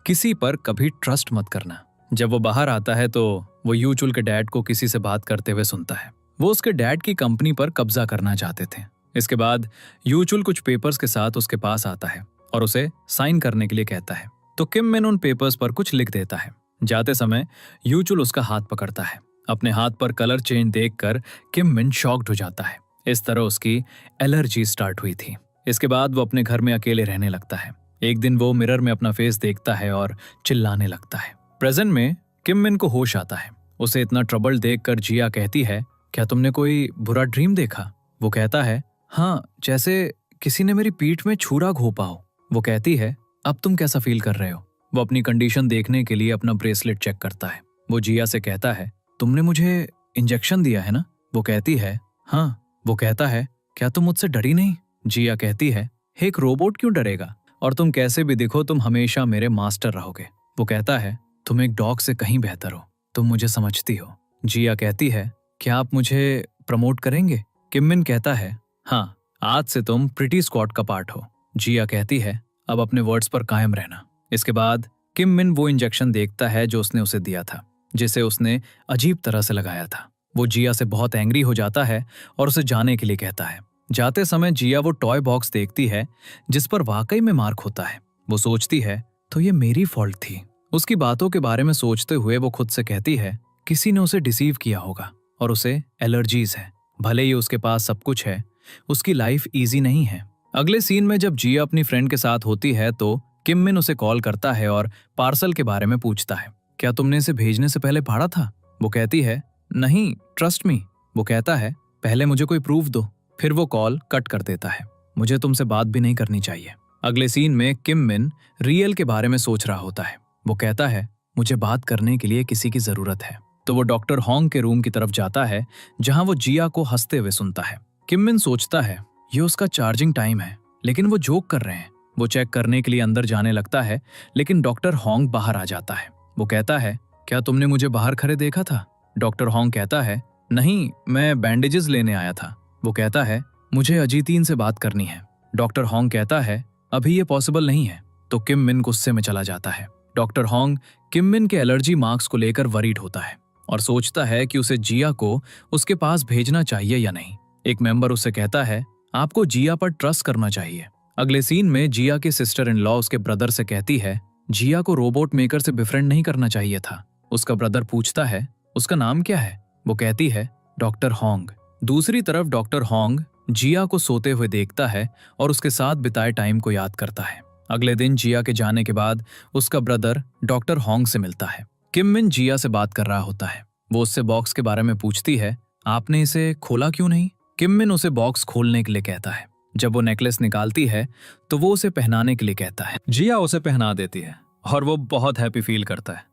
किसी पर कभी ट्रस्ट मत करना। जब वो बाहर आता है तो वो यूचुल के डैड को किसी से बात करते हुए सुनता है। वो उसके डैड की कंपनी पर कब्जा करना चाहते थे। इसके बाद यूचुल कुछ पेपर्स के साथ उसके पास आता है और उसे साइन करने के लिए कहता है, तो किम मिन उन पेपर्स पर कुछ लिख देता है। जाते समय यूचुल उसका हाथ पकड़ता है। अपने हाथ पर कलर चेंज देखकर किम मिन शॉक्ड हो जाता है। इस तरह उसकी एलर्जी स्टार्ट हुई थी। इसके बाद वो अपने घर में अकेले रहने लगता है। एक दिन वो मिरर में अपना फेस देखता है और चिल्लाने लगता है। प्रेजेंट में किम मिन को होश आता है। उसे इतना ट्रबल देखकर जिया कहती है, क्या तुमने कोई बुरा ड्रीम देखा? वो कहता है, हाँ, जैसे किसी ने मेरी पीठ में छुरा घोंपा हो। वो कहती है, अब तुम कैसा फील कर रहे हो? वो अपनी कंडीशन देखने के लिए अपना ब्रेसलेट चेक करता है। वो जिया से कहता है, तुमने मुझे इंजेक्शन दिया है ना? वो कहती है, हाँ। वो कहता है, क्या तुम मुझसे डरी नहीं? जिया कहती है, एक रोबोट क्यों डरेगा? और तुम कैसे भी दिखो तुम हमेशा मेरे मास्टर रहोगे। वो कहता है, तुम एक डॉग से कहीं बेहतर हो, तुम मुझे समझती हो। जिया कहती है, क्या आप मुझे प्रमोट करेंगे? किम मिन कहता है, हाँ, आज से तुम प्रिटी स्क्वाड का पार्ट हो। जिया कहती है, अब अपने वर्ड्स पर कायम रहना। इसके बाद किम मिन वो इंजेक्शन देखता है जो उसने उसे दिया था, जिसे उसने अजीब तरह से लगाया था। वो जिया से बहुत एंग्री हो जाता है और उसे जाने के लिए कहता है। जाते समय जिया वो टॉय बॉक्स देखती है जिस पर वाकई में मार्क होता है। वो सोचती है, तो ये मेरी फॉल्ट थी। उसकी बातों के बारे में सोचते हुए वो खुद से कहती है, किसी ने उसे डिसीव किया होगा और उसे एलर्जीज है। भले ही उसके पास सब कुछ है, उसकी लाइफ इजी नहीं है। अगले सीन में जब जिया अपनी फ्रेंड के साथ होती है तो किम मिन उसे कॉल करता है और पार्सल के बारे में पूछता है, क्या तुमने इसे भेजने से पहले पढ़ा था? वो कहती है, नहीं, ट्रस्ट मी। वो कहता है, पहले मुझे कोई प्रूफ दो। फिर वो कॉल कट कर देता है। मुझे तुमसे बात भी नहीं करनी चाहिए। अगले सीन में किम मिन रियल के बारे में सोच रहा होता है। वो कहता है, मुझे बात करने के लिए किसी की जरूरत है। तो वो डॉक्टर हॉन्ग के रूम की तरफ जाता है जहां वो जिया को हंसते हुए सुनता है। किम मिन सोचता है, ये उसका चार्जिंग टाइम है, लेकिन वो जोक कर रहे हैं। वो चेक करने के लिए अंदर जाने लगता है, लेकिन डॉक्टर हॉन्ग बाहर आ जाता है। वो कहता है, क्या तुमने मुझे बाहर खड़े देखा था? डॉक्टर हॉन्ग कहता है, नहीं, मैं बैंडेजेस लेने आया था। वो कहता है, मुझे अजीतीन से बात करनी है। डॉक्टर होंग कहता है, अभी ये पॉसिबल नहीं है। तो किम मिन गुस्से में चला जाता है। डॉक्टर होंग किम मिन के एलर्जी मार्क्स को लेकर वरीड होता है और सोचता है कि उसे जिया को उसके पास भेजना चाहिए या नहीं। एक मेंबर उससे कहता है, आपको जिया पर ट्रस्ट करना चाहिए। अगले सीन में जिया की सिस्टर इन लॉ उसके ब्रदर से कहती है, जिया को रोबोट मेकर से बिफ्रेंड नहीं करना चाहिए था। उसका ब्रदर पूछता है, उसका नाम क्या है? वो कहती है, डॉक्टर होंग। दूसरी तरफ डॉक्टर होंग जिया को सोते हुए देखता है और उसके साथ बिताए टाइम को याद करता है। अगले दिन जिया के जाने के बाद उसका ब्रदर डॉक्टर होंग से मिलता है। किम मिन जिया से बात कर रहा होता है। वो उससे बॉक्स के बारे में पूछती है, आपने इसे खोला क्यों नहीं? किम मिन उसे बॉक्स खोलने के लिए कहता है। जब वो नेकलेस निकालती है तो वो उसे पहनाने के लिए कहता है। जिया उसे पहना देती है और वो बहुत हैप्पी फील करता है।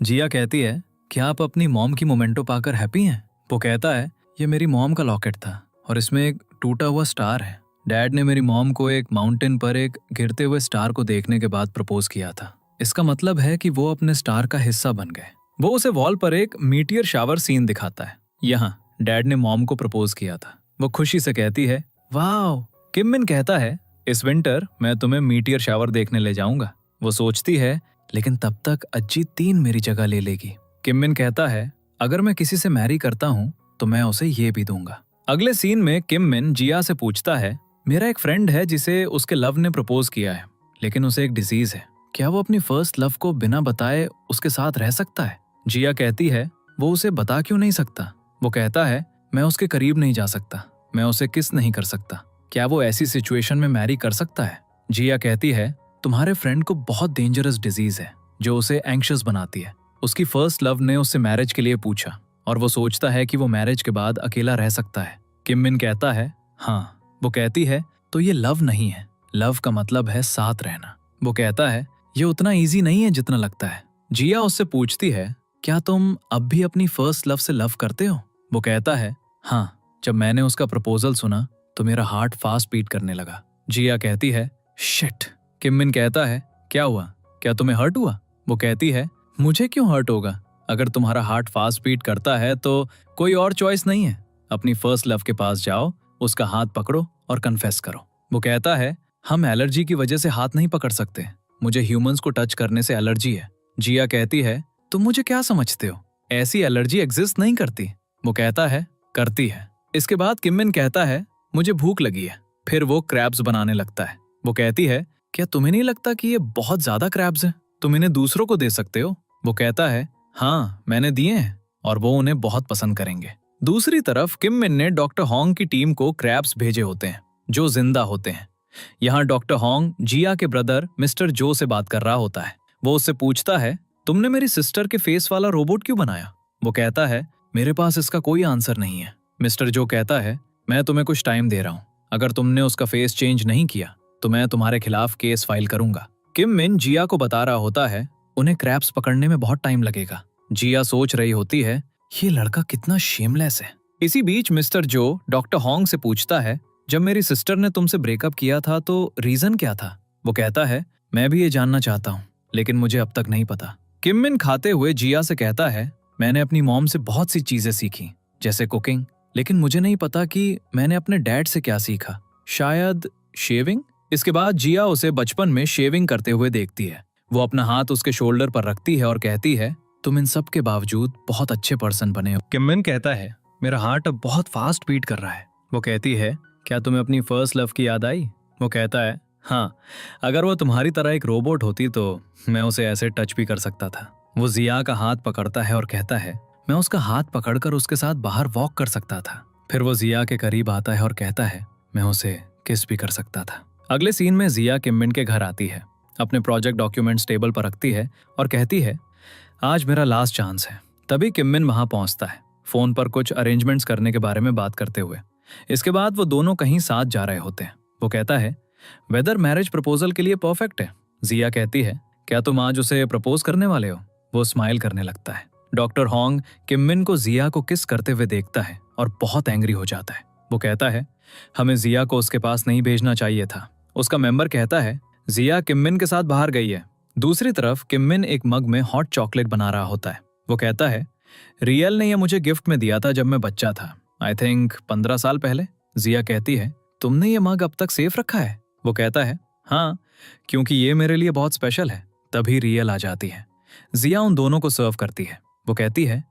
जिया कहती है, क्या आप अपनी मॉम की मोमेंटो पाकर हैप्पी हैं? वो कहता है, ये मेरी मॉम का लॉकेट था और इसमें एक टूटा हुआ स्टार है। डैड ने मेरी मॉम को एक माउंटेन पर एक गिरते हुए स्टार को देखने के बाद प्रपोज किया था। इसका मतलब है कि वो अपने स्टार का हिस्सा बन गए। वो उसे वॉल पर एक मीटियर शावर सीन दिखाता है। यहाँ डैड ने मॉम को प्रपोज किया था। वो खुशी से कहती है, वाह। किम मिन कहता है, इस विंटर मैं तुम्हें मीटियर शावर देखने ले जाऊंगा। वो सोचती है, लेकिन तब तक अज्जी तीन मेरी जगह ले लेगी। किम मिन कहता है, अगर मैं किसी से मैरी करता हूँ तो मैं उसे ये भी दूंगा। अगले सीन में किम मिन जिया से पूछता है, मेरा एक फ्रेंड है जिसे उसके लव ने प्रपोज किया है, लेकिन उसे एक डिजीज है। क्या वो अपनी फर्स्ट लव को बिना बताए उसके साथ रह सकता है? जिया कहती है, वो उसे बता क्यों नहीं सकता? वो कहता है, मैं उसके करीब नहीं जा सकता, मैं उसे किस नहीं कर सकता। क्या वो ऐसी सिचुएशन में मैरी कर सकता है? जिया कहती है, तुम्हारे फ्रेंड को बहुत डेंजरस डिजीज है जो उसे एंग्शियस बनाती है। उसकी फर्स्ट लव ने उससे मैरिज के लिए पूछा और वो सोचता है कि वो मैरिज के बाद अकेला रह सकता है। किम मिन कहता है, हाँ। वो कहती है, तो ये लव नहीं है, लव का मतलब है साथ रहना। वो कहता है, ये उतना इजी नहीं है जितना लगता है। जिया उससे पूछती है, क्या तुम अब भी अपनी फर्स्ट लव से लव करते हो? वो कहता है, हाँ। जब मैंने उसका प्रपोजल सुना तो मेरा हार्ट फास्ट बीट करने लगा। जिया कहती है, शिट। किम मिन कहता है, क्या हुआ? क्या तुम्हें हर्ट हुआ? वो कहती है, मुझे क्यों हर्ट होगा? अगर तुम्हारा हार्ट फास्ट बीट करता है तो कोई और चॉइस नहीं है। अपनी फर्स्ट लव के पास जाओ, उसका हाथ पकड़ो और कन्फेस करो। वो कहता है, हम एलर्जी की वजह से हाथ नहीं पकड़ सकते, मुझे ह्यूमंस को टच करने से एलर्जी है। जिया कहती है, तुम मुझे क्या समझते हो? ऐसी एलर्जी एग्जिस्ट नहीं करती। वो कहता है, करती है। इसके बाद किम मिन कहता है, मुझे भूख लगी है। फिर वो क्रैब्स बनाने लगता है। वो कहती है, क्या तुम्हें नहीं लगता कि ये बहुत ज्यादा क्रैब्स हैं? तुम इन्हें दूसरों को दे सकते हो? वो कहता है, हाँ, मैंने दिए हैं और वो उन्हें बहुत पसंद करेंगे। दूसरी तरफ किम मिन ने डॉक्टर होंग की टीम को क्रैब्स भेजे होते हैं जो जिंदा होते हैं। यहाँ डॉक्टर होंग जिया के ब्रदर मिस्टर जो से बात कर रहा होता है। वो उससे पूछता है, तुमने मेरी सिस्टर के फेस वाला रोबोट क्यों बनाया? वो कहता है, मेरे पास इसका कोई आंसर नहीं है। मिस्टर जो कहता है, मैं तुम्हें कुछ टाइम दे रहा हूँ, अगर तुमने उसका फेस चेंज नहीं किया तो मैं तुम्हारे खिलाफ केस फाइल करूंगा। किम मिन जिया को बता रहा होता है, उन्हें क्रैब्स पकड़ने में बहुत टाइम लगेगा। जिया सोच रही होती है, ये लड़का कितना शेमलेस है। इसी बीच मिस्टर जो डॉक्टर होंग से पूछता है, जब मेरी सिस्टर ने तुमसे ब्रेकअप किया था तो रीजन क्या था? वो कहता है, मैं भी ये जानना चाहता हूँ, लेकिन मुझे अब तक नहीं पता। किम मिन खाते हुए जिया से कहता है, मैंने अपनी मॉम से बहुत सी चीजें सीखी, जैसे कुकिंग, लेकिन मुझे नहीं पता कि मैंने अपने डैड से क्या सीखा। शायद शेविंग। इसके बाद जिया उसे बचपन में शेविंग करते हुए देखती है। वो अपना हाथ उसके शोल्डर पर रखती है और कहती है, तुम इन सब के बावजूद बहुत अच्छे पर्सन बने हो। किम मिन कहता है, मेरा हार्ट अब बहुत फास्ट बीट कर रहा है। वो कहती है, क्या तुम्हें अपनी फर्स्ट लव की याद आई? वो कहता है, हाँ, अगर वो तुम्हारी तरह एक रोबोट होती तो मैं उसे ऐसे टच भी कर सकता था। वो जिया का हाथ पकड़ता है और कहता है, मैं उसका हाथ पकड़कर उसके साथ बाहर वॉक कर सकता था। फिर वो जिया के करीब आता है और कहता है, मैं उसे किस भी कर सकता था। अगले सीन में जिया किम मिन के घर आती है, अपने प्रोजेक्ट डॉक्यूमेंट्स टेबल पर रखती है और कहती है, आज मेरा लास्ट चांस है। तभी किम मिन वहां पहुंचता है, फोन पर कुछ अरेंजमेंट्स करने के बारे में बात करते हुए। इसके बाद वो दोनों कहीं साथ जा रहे होते हैं। वो कहता है, वेदर मैरिज प्रपोजल के लिए परफेक्ट है। जिया कहती है, क्या तुम आज उसे प्रपोज करने वाले हो? वो स्माइल करने लगता है। डॉक्टर होंग किम मिन को जिया को किस करते हुए देखता है और बहुत एंग्री हो जाता है। वो कहता है, हमें जिया को उसके पास नहीं भेजना चाहिए था। उसका मेंबर कहता है, जिया किम मिन के साथ बाहर गई है। दूसरी तरफ किम मिन एक मग में हॉट चॉकलेट बना रहा होता है। वो कहता है, रियल ने ये मुझे गिफ्ट में दिया था जब मैं बच्चा था, आई थिंक 15 साल पहले। जिया कहती है, तुमने ये मग अब तक सेफ रखा है? वो कहता है, हाँ, क्योंकि ये मेरे लिए बहुत स्पेशल है। तभी रियल आ जाती है। जिया उन दोनों को सर्व करती है। वो कहती है,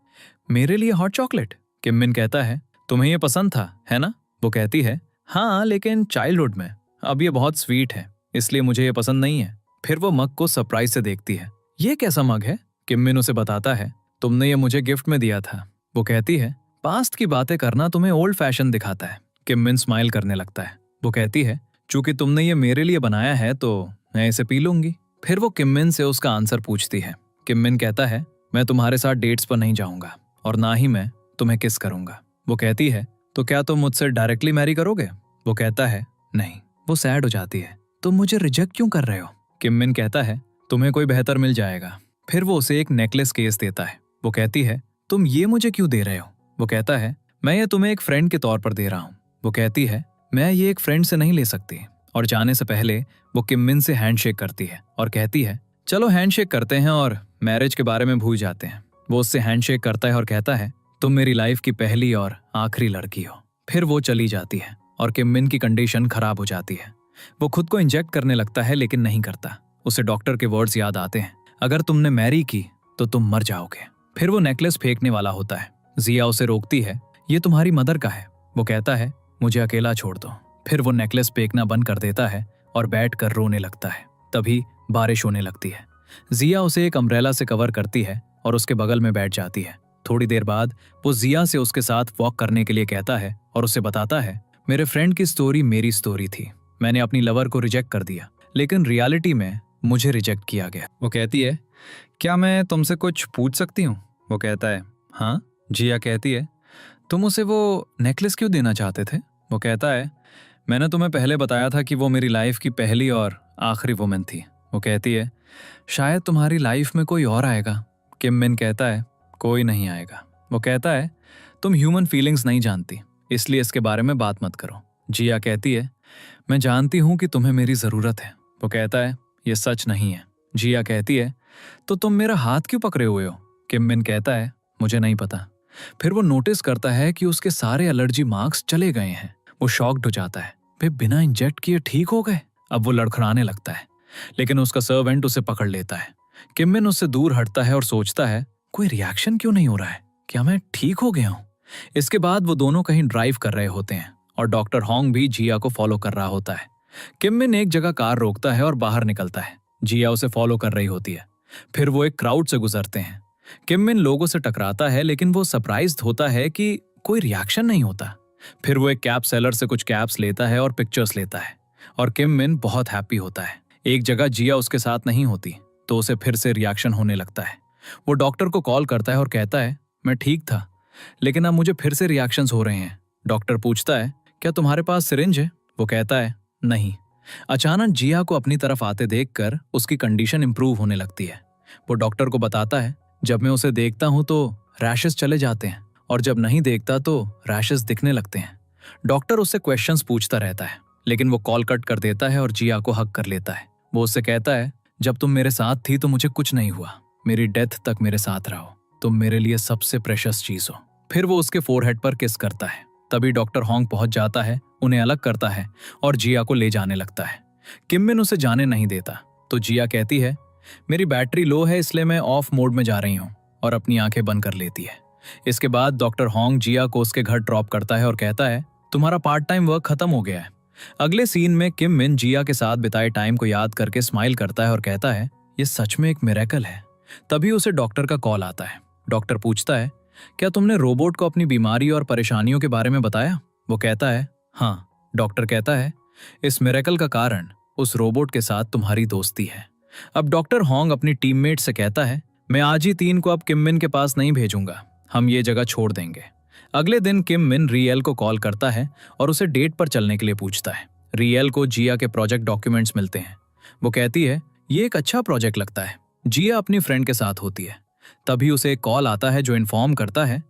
मेरे लिए हॉट चॉकलेट। किम मिन कहता है, तुम्हें ये पसंद था, है ना? वो कहती है, हाँ, लेकिन चाइल्डहुड में। अब ये बहुत स्वीट है, इसलिए मुझे ये पसंद नहीं है। फिर वो मग को सरप्राइज से देखती है। ये कैसा मग है? किम मिन उसे बताता है, तुमने ये मुझे गिफ्ट में दिया था। वो कहती है, पास्ट की बातें करना तुम्हें ओल्ड फैशन दिखाता है। किम मिन स्माइल करने लगता है। वो कहती है, चूंकि तुमने ये मेरे लिए बनाया है तो मैं इसे पी लूंगी। फिर वो किम मिन से उसका आंसर पूछती है। किम मिन कहता है, मैं तुम्हारे साथ डेट्स पर नहीं जाऊंगा और ना ही मैं तुम्हें किस करूंगा। वो कहती है, तो क्या तुम मुझसे डायरेक्टली मैरी करोगे? वो कहता है, नहीं। वो सैड हो जाती है, तुम मुझे रिजेक्ट क्यों कर रहे हो? किम मिन कहता है, तुम्हें कोई बेहतर मिल जाएगा। फिर वो उसे एक नेकलेस केस देता है। वो कहती है, तुम ये मुझे क्यों दे रहे हो? वो कहता है, मैं ये तुम्हें एक फ्रेंड के तौर पर दे रहा हूँ। वो कहती है, मैं ये एक फ्रेंड से नहीं ले सकती। और जाने से पहले वो किम मिन से हैंडशेक करती है और कहती है, चलो हैंडशेक करते हैं और मैरिज के बारे में भूल जाते हैं। वो उससे हैंडशेक करता है और कहता है, तुम मेरी लाइफ की पहली और आखिरी लड़की हो। फिर वो चली जाती है और किम मिन की कंडीशन खराब हो जाती है। वो खुद को इंजेक्ट करने लगता है लेकिन नहीं करता। उसे डॉक्टर के वर्ड्स याद आते हैं, अगर तुमने मैरी की तो तुम मर जाओगे। फिर वो नेकलेस फेंकने वाला होता है। जिया उसे रोकती है, ये तुम्हारी मदर का है। वो कहता है, मुझे अकेला छोड़ दो। फिर वो नेकलेस फेंकना बंद कर देता है और बैठ कर रोने लगता है। तभी बारिश होने लगती है। जिया उसे एक अम्ब्रेला से कवर करती है और उसके बगल में बैठ जाती है। थोड़ी देर बाद वो जिया से उसके साथ वॉक करने के लिए कहता है और उसे बताता है, मेरे फ्रेंड की स्टोरी मेरी स्टोरी थी। मैंने अपनी लवर को रिजेक्ट कर दिया, लेकिन रियलिटी में मुझे रिजेक्ट किया गया। वो कहती है, क्या मैं तुमसे कुछ पूछ सकती हूँ? वो कहता है, हाँ। जिया कहती है, तुम उसे वो नेकलेस क्यों देना चाहते थे? वो कहता है, मैंने तुम्हें पहले बताया था कि वो मेरी लाइफ की पहली और आखिरी वुमेन थी। वो कहती है, शायद तुम्हारी लाइफ में कोई और आएगा। किम मिन कहता है, कोई नहीं आएगा। वो कहता है, तुम ह्यूमन फीलिंग्स नहीं जानती, इसलिए इसके बारे में बात मत करो। जिया कहती है, मैं जानती हूँ कि तुम्हें मेरी जरूरत है। वो कहता है, ये सच नहीं है। जिया कहती है, तो तुम मेरा हाथ क्यों पकड़े हुए हो? किम मिन कहता है, मुझे नहीं पता। फिर वो नोटिस करता है कि उसके सारे एलर्जी मार्क्स चले गए हैं। वो शॉक्ड हो जाता है, वे बिना इंजेक्ट किए ठीक हो गए। अब वो लड़खड़ाने लगता है, लेकिन उसका सर्वेंट उसे पकड़ लेता है। किम मिन उससे दूर हटता है और सोचता है, कोई रिएक्शन क्यों नहीं हो रहा है? क्या मैं ठीक हो गया हूँ? इसके बाद वो दोनों कहीं ड्राइव कर रहे होते हैं और डॉक्टर होंग भी जिया को फॉलो कर रहा होता है। किम मिन एक जगह कार रोकता है और बाहर निकलता है। जिया उसे फॉलो कर रही होती है। फिर वो एक क्राउड से गुजरते हैं। किम मिन लोगों से टकराता है, लेकिन वो सरप्राइज्ड होता है कि कोई रिएक्शन नहीं होता। फिर वो एक कैप सेलर से कुछ कैप्स लेता है और पिक्चर्स लेता है और किम मिन बहुत हैप्पी होता है। एक जगह जिया उसके साथ नहीं होती तो उसे फिर से रिएक्शन होने लगता है। वो डॉक्टर को कॉल करता है और कहता है, मैं ठीक था, लेकिन अब मुझे फिर से रिएक्शंस हो रहे हैं। डॉक्टर पूछता है, क्या तुम्हारे पास सिरिंज है? वो कहता है, नहीं। अचानक जिया को अपनी तरफ आते देखकर उसकी कंडीशन इंप्रूव होने लगती है। वो डॉक्टर को बताता है, जब मैं उसे देखता हूं तो रैशेस चले जाते हैं और जब नहीं देखता तो रैशेस दिखने लगते हैं। डॉक्टर उससे क्वेश्चंस पूछता रहता है, लेकिन वो कॉल कट कर देता है और जिया को हक कर लेता है। वो उससे कहता है, जब तुम मेरे साथ थी तो मुझे कुछ नहीं हुआ, मेरी डेथ तक मेरे साथ रहो, तुम मेरे लिए सबसे प्रेशियस चीज हो। फिर वो उसके फोरहेड पर किस करता है। तभी डॉक्टर होंग पहुंच जाता है, उन्हें अलग करता है और जिया को ले जाने लगता है। किम मिन उसे जाने नहीं देता तो जिया कहती है, मेरी बैटरी लो है इसलिए मैं ऑफ मोड में जा रही हूँ, और अपनी आंखें बंद कर लेती है। इसके बाद डॉक्टर होंग जिया को उसके घर ड्रॉप करता है और कहता है, तुम्हारा पार्ट टाइम वर्क खत्म हो गया है। अगले सीन में किम मिन जिया के साथ बिताए टाइम को याद करके स्माइल करता है और कहता है, ये सच में एक मिरेकल है। तभी उसे डॉक्टर का कॉल आता है। डॉक्टर पूछता है, क्या तुमने रोबोट को अपनी बीमारी और परेशानियों के बारे में बताया? वो कहता है, हाँ। डॉक्टर कहता है, इस मिरेकल का कारण उस रोबोट के साथ तुम्हारी दोस्ती है। अब डॉक्टर होंग अपनी टीममेट से कहता है, मैं आज ही 3 को अब किम मिन के पास नहीं भेजूंगा, हम ये जगह छोड़ देंगे। अगले दिन किम मिन रियल को कॉल करता है और उसे डेट पर चलने के लिए पूछता है। रियल को जिया के प्रोजेक्ट डॉक्यूमेंट्स मिलते हैं। वो कहती है, ये एक अच्छा प्रोजेक्ट लगता है। जिया अपनी फ्रेंड के साथ होती है। तभी उसे एक कॉल आता है जो इन्फॉर्म करता है,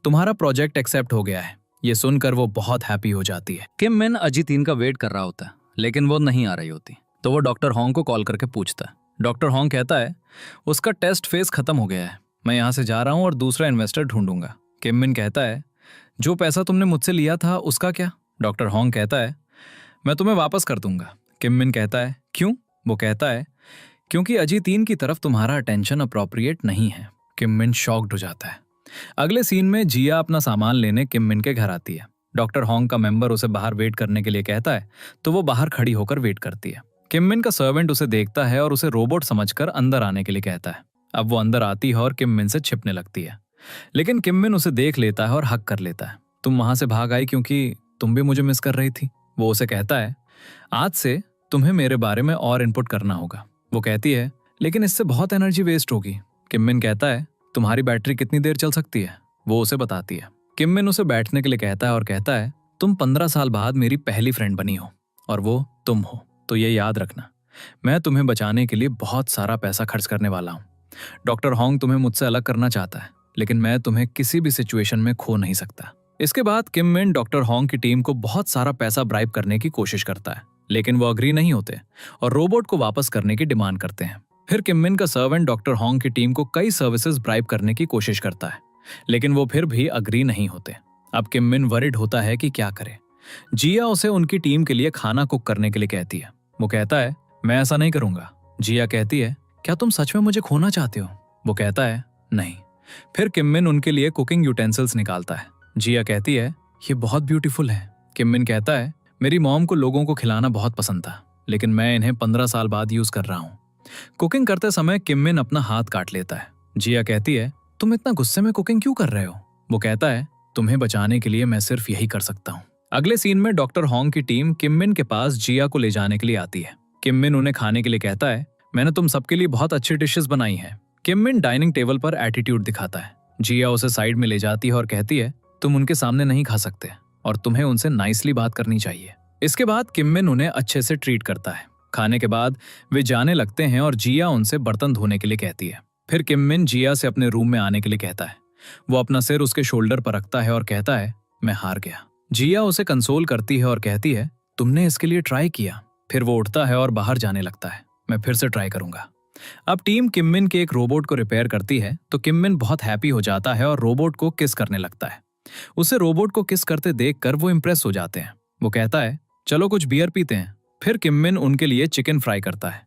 तुम्हारा प्रोजेक्ट एक्सेप्ट हो गया है। ये सुनकर वो बहुत हैप्पी हो जाती है। किम मिन अजी 3 का वेट कर रहा होता है, लेकिन वो नहीं आ रही होती तो वो डॉक्टर होंग को कॉल करके पूछता है। डॉक्टर होंग कहता है, उसका टेस्ट फेज खत्म हो गया है, मैं यहाँ से जा रहा हूँ और दूसरा इन्वेस्टर ढूंढूंगा। किम मिन कहता है, जो पैसा तुमने मुझसे लिया था उसका क्या? डॉक्टर हॉन्ग कहता है, मैं तुम्हें वापस कर दूंगा। किम मिन कहता है, क्यों? वो कहता है, क्योंकि अजी 3 की तरफ तुम्हारा अटेंशन अप्रोप्रिएट नहीं है। किम मिन शॉक्ड हो जाता है। अगले सीन में जिया अपना सामान लेने किम मिन के घर आती है। डॉक्टर हॉन्ग का मेंबर उसे बाहर वेट करने के लिए कहता है, तो वो बाहर खड़ी होकर वेट करती है। किम मिन का सर्वेंट उसे देखता है और उसे रोबोट समझकर अंदर आने के लिए कहता है। अब वो अंदर आती है और किम मिन से छिपने लगती है, लेकिन किम मिन उसे देख लेता है और हक कर लेता है। तुम वहां से भाग आई क्योंकि तुम भी मुझे मिस कर रही थी। वो उसे कहता है, आज से तुम्हें मेरे बारे में और इनपुट करना होगा। वो कहती है, लेकिन इससे बहुत एनर्जी वेस्ट होगी। किम मिन कहता है, तुम्हारी बैटरी कितनी देर चल सकती है? वो उसे बताती है। किम मिन उसे बैठने के लिए कहता है और कहता है, तुम 15 साल बाद मेरी पहली फ्रेंड बनी हो और वो तुम हो, तो ये याद रखना, मैं तुम्हें बचाने के लिए बहुत सारा पैसा खर्च करने वाला हूँ। डॉक्टर हॉन्ग तुम्हें मुझसे अलग करना चाहता है, लेकिन मैं तुम्हें किसी भी सिचुएशन में खो नहीं सकता। इसके बाद किम मिन डॉक्टर हॉन्ग की टीम को बहुत सारा पैसा ब्राइब करने की कोशिश करता है, लेकिन वो अग्री नहीं होते और रोबोट को वापस करने की डिमांड करते हैं। फिर किम मिन का सर्वेंट डॉक्टर हॉन्ग की टीम को कई सर्विसेज ब्राइब करने की कोशिश करता है, लेकिन वो फिर भी अग्री नहीं होते। अब किम मिन वरिड होता है कि क्या करे। जिया उसे उनकी टीम के लिए खाना कुक करने के लिए कहती है। वो कहता है, मैं ऐसा नहीं करूंगा। जिया कहती है, क्या तुम सच में मुझे खोना चाहते हो? वो कहता है, नहीं। फिर किम मिन उनके लिए कुकिंग यूटेंसिल्स निकालता है। जिया कहती है, ये बहुत ब्यूटीफुल है। किम मिन कहता है, मेरी मॉम को लोगों को खिलाना बहुत पसंद था, लेकिन मैं इन्हें 15 साल बाद यूज कर रहा हूँ। कुकिंग करते समय किम मिन अपना हाथ काट लेता है। जिया कहती है, तुम इतना गुस्से में कुकिंग क्यों कर रहे हो? वो कहता है, तुम्हें बचाने के लिए मैं सिर्फ यही कर सकता हूँ। अगले सीन में डॉक्टर हॉन्ग की टीम किम मिन के पास जिया को ले जाने के लिए आती है। किम मिन उन्हें खाने के लिए कहता है, मैंने तुम सबके लिए बहुत अच्छी डिशेस बनाई हैं। किम मिन डाइनिंग टेबल पर एटीट्यूड दिखाता है। जिया उसे साइड में ले जाती है और कहती है, तुम उनके सामने नहीं खा सकते और तुम्हें उनसे नाइसली बात करनी चाहिए। इसके बाद किम मिन उन्हें अच्छे से ट्रीट करता है। खाने के बाद वे जाने लगते हैं और जिया उनसे बर्तन धोने के लिए कहती है। फिर किम मिन जिया से अपने रूम में आने के लिए कहता है। वो अपना सिर उसके शोल्डर पर रखता है और कहता है, मैं हार गया। जिया उसे कंसोल करती है और कहती है, तुमने इसके लिए ट्राई किया। फिर वो उठता है और बाहर जाने लगता है। मैं फिर से ट्राई करूंगा। अब टीम किम मिन के एक रोबोट को रिपेयर करती है, तो किम मिन बहुत हैप्पी हो जाता है और रोबोट को किस करने लगता है। उसे रोबोट को किस करते देखकर वो इम्प्रेस हो जाते हैं। वो कहता है, चलो कुछ बियर पीते हैं। फिर किम मिन उनके लिए चिकन फ्राई करता है।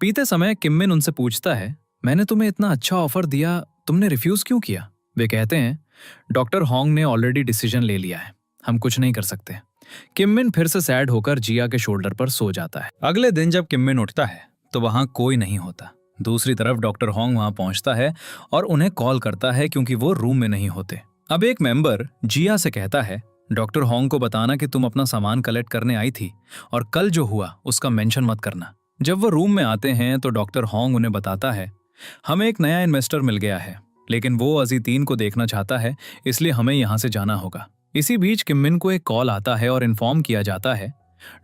पीते समय किम मिन उनसे पूछता है, मैंने तुम्हें इतना अच्छा ऑफर दिया, तुमने रिफ्यूज क्यों किया? वे कहते हैं, डॉक्टर हॉन्ग ने ऑलरेडी डिसीजन ले लिया है, हम कुछ नहीं कर सकते। किम मिन फिर से सैड होकर जिया के शोल्डर पर सो जाता है। अगले दिन जब किम मिन उठता है तो वहां कोई नहीं होता। दूसरी तरफ डॉक्टर हॉन्ग वहां पहुंचता है और उन्हें कॉल करता है क्योंकि वो रूम में नहीं होते। अब एक मेंबर जिया से कहता है, डॉक्टर हॉन्ग को बताना कि तुम अपना सामान कलेक्ट करने आई थी और कल जो हुआ उसका मेंशन मत करना। जब वो रूम में आते हैं तो डॉक्टर हॉन्ग उन्हें बताता है, हमें एक नया इन्वेस्टर मिल गया है, लेकिन वो अजी 3 को देखना चाहता है, इसलिए हमें यहाँ से जाना होगा। इसी बीच किम मिन को एक कॉल आता है और इन्फॉर्म किया जाता है,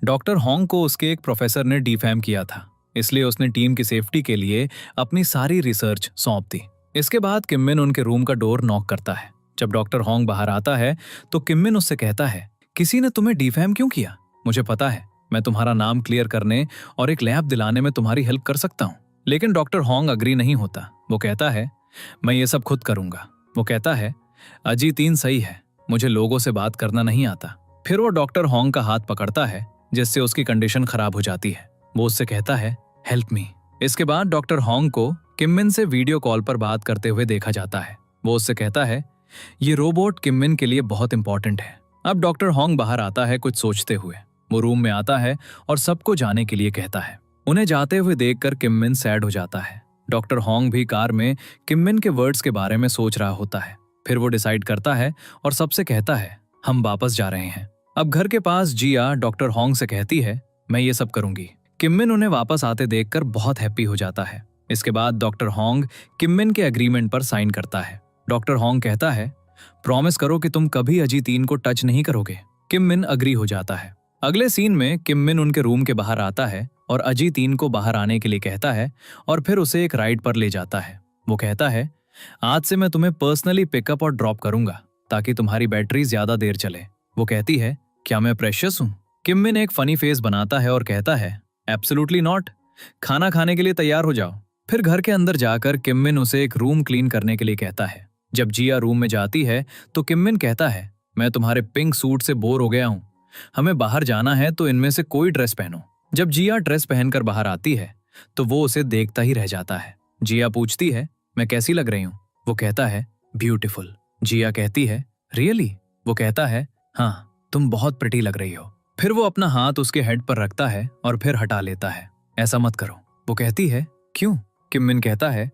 डॉक्टर हॉन्ग को उसके एक प्रोफेसर ने डिफेम किया था, इसलिए उसने टीम की सेफ्टी के लिए अपनी सारी रिसर्च सौंप दी। इसके बाद किम मिन उनके रूम का डोर नॉक करता है। जब डॉक्टर हॉन्ग बाहर आता है तो किम मिन उससे कहता है, किसी ने तुम्हें डिफेम क्यों किया? मुझे पता है, मैं तुम्हारा नाम क्लियर करने और एक लैब दिलाने में तुम्हारी हेल्प कर सकता हूँ। लेकिन डॉक्टर हॉन्ग अग्री नहीं होता। वो कहता है, मैं ये सब खुद करूंगा। वो कहता है, अजी 3 सही है, मुझे लोगों से बात करना नहीं आता। फिर वो डॉक्टर हॉन्ग का हाथ पकड़ता है, जिससे उसकी कंडीशन खराब हो जाती है। वो उससे कहता है, हेल्प मी। इसके बाद डॉक्टर हॉन्ग को किम मिन से वीडियो कॉल पर बात करते हुए देखा जाता है। वो उससे कहता है, ये रोबोट किम मिन के लिए बहुत इंपॉर्टेंट है। अब डॉक्टर हॉन्ग बाहर आता है कुछ सोचते हुए। वो रूम में आता है और सबको जाने के लिए कहता है। उन्हें जाते हुए देखकर किम मिन सैड हो जाता है। डॉक्टर हॉन्ग भी कार में किम मिन के वर्ड्स के बारे में सोच रहा होता है। फिर वो डिसाइड करता है और सबसे कहता है, हम वापस जा रहे हैं। अब घर के पास जिया डॉक्टर हॉन्ग से कहती है, मैं ये सब करूंगी। किम मिन उन्हें वापस आते देखकर बहुत हैप्पी हो जाता है। इसके बाद डॉक्टर हॉन्ग किम मिन के एग्रीमेंट पर साइन करता है। डॉक्टर हॉन्ग कहता है, प्रॉमिस करो कि तुम कभी अजी 3 को टच नहीं करोगे। किम मिन अग्री हो जाता है। अगले सीन में किम मिन उनके रूम के बाहर आता है और अजी 3 को बाहर आने के लिए कहता है और फिर उसे एक राइड पर ले जाता है। वो कहता है, आज से मैं तुम्हें पर्सनली पिकअप और ड्रॉप करूंगा ताकि तुम्हारी बैटरी ज्यादा देर चले। वो कहती है, क्या मैं प्रेशियस हूँ? किम मिन एक फनी फेस बनाता है और कहता है, एब्सोल्युटली नॉट। खाना खाने के लिए तैयार हो जाओ। फिर घर के अंदर जाकर किम मिन उसे एक रूम क्लीन करने के लिए कहता है। जब जिया रूम में जाती है तो किम मिन कहता है, मैं तुम्हारे पिंक सूट से बोर हो गया हूँ, हमें बाहर जाना है तो इनमें से कोई ड्रेस पहनो। जब जिया ड्रेस पहनकर बाहर आती है तो वो उसे देखता ही रह जाता है। जिया पूछती है, मैं कैसी लग रही हूँ? वो कहता है, ब्यूटीफुल। जिया कहती है, रियली? वो कहता है, हाँ, तुम बहुत प्रिटी लग रही हो। फिर वो अपना हाथ उसके हेड पर रखता है और फिर हटा लेता है। ऐसा मत करो। वो कहती है, क्यों? किम मिन कहता है,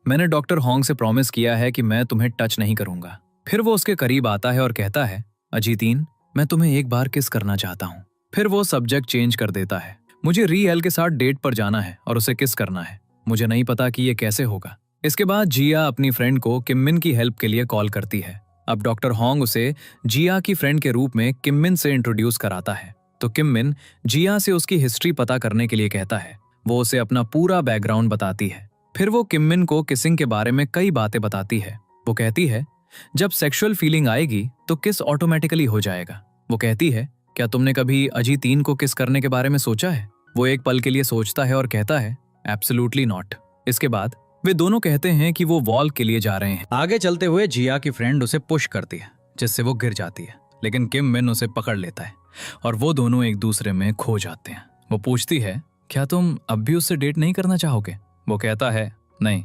मैंने डॉक्टर होंग से प्रॉमिस किया है कि मैं तुम्हें टच नहीं करूंगा। फिर वो उसके करीब आता है और कहता है, अजीतीन, मैं तुम्हें एक बार किस करना चाहता हूँ। फिर वो सब्जेक्ट चेंज कर देता है। मुझे री एल के साथ डेट पर जाना है और उसे किस करना है। मुझे नहीं पता कि ये कैसे होगा। इसके बाद जिया अपनी फ्रेंड को किम मिन की हेल्प के लिए कॉल करती है। अब डॉक्टर होंग उसे जिया की फ्रेंड के रूप में किम मिन से इंट्रोड्यूस कराता है। तो किम मिन जिया से उसकी हिस्ट्री पता करने के लिए कहता है। वो उसे अपना पूरा बैकग्राउंड बताती है। फिर वो किम मिन को किसिंग के बारे में कई बातें बताती है। वो कहती है, जब सेक्सुअल फीलिंग आएगी तो किस ऑटोमेटिकली हो जाएगा। वो कहती है, क्या तुमने कभी अजीतीन को किस करने के बारे में सोचा है? वो एक पल के लिए सोचता है और कहता है, एब्सोल्युटली नॉट। इसके बाद वे दोनों कहते हैं कि वो वॉल के लिए जा रहे हैं। आगे चलते हुए जिया की फ्रेंड उसे पुश करती है जिससे वो गिर जाती है, लेकिन किम मिन उसे पकड़ लेता है और वो दोनों एक दूसरे में खो जाते हैं। वो पूछती है, क्या तुम अब भी उससे डेट नहीं करना चाहोगे? वो कहता है, नहीं,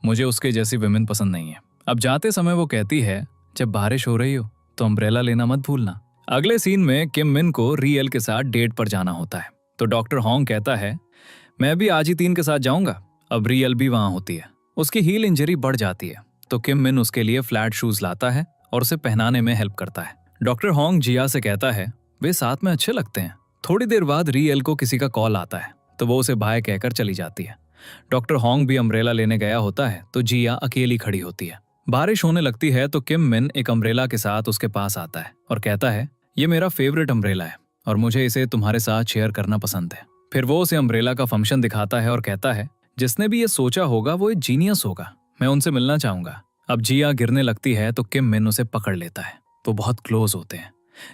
मुझे उसके जैसी विमेन पसंद नहीं है। अब जाते समय वो कहती है, जब बारिश हो रही हो तो अम्ब्रेला लेना मत भूलना। अगले सीन में किम मिन को रियल के साथ डेट पर जाना होता है तो डॉक्टर होंग कहता है, मैं भी अजीतीन के साथ जाऊंगा। अब रियल भी वहां होती है। उसकी हील इंजरी बढ़ जाती है तो किम मिन उसके लिए फ्लैट शूज लाता है और उसे पहनाने में हेल्प करता है। डॉक्टर होंग जिया से कहता है, वे साथ में अच्छे लगते हैं। थोड़ी देर बाद रियल को किसी का कॉल आता है तो वो उसे बाय कहकर चली जाती है। डॉक्टर होंग भी अम्ब्रेला लेने गया होता है तो जिया अकेली खड़ी होती है। बारिश होने लगती है तो किम मिन एक अम्ब्रेला के साथ उसके पास आता है और कहता है, ये मेरा फेवरेट अम्ब्रेला है और मुझे इसे तुम्हारे साथ शेयर करना पसंद है। फिर वो उसे अम्ब्रेला का फंक्शन दिखाता है और कहता है, जिसने भी ये सोचा होगा वो एक जीनियस होगा, मैं उनसे मिलना चाहूंगा। अब जिया गिरने लगती है तो किम मिन उसे पकड़ लेता है। वो बहुत क्लोज होते हैं।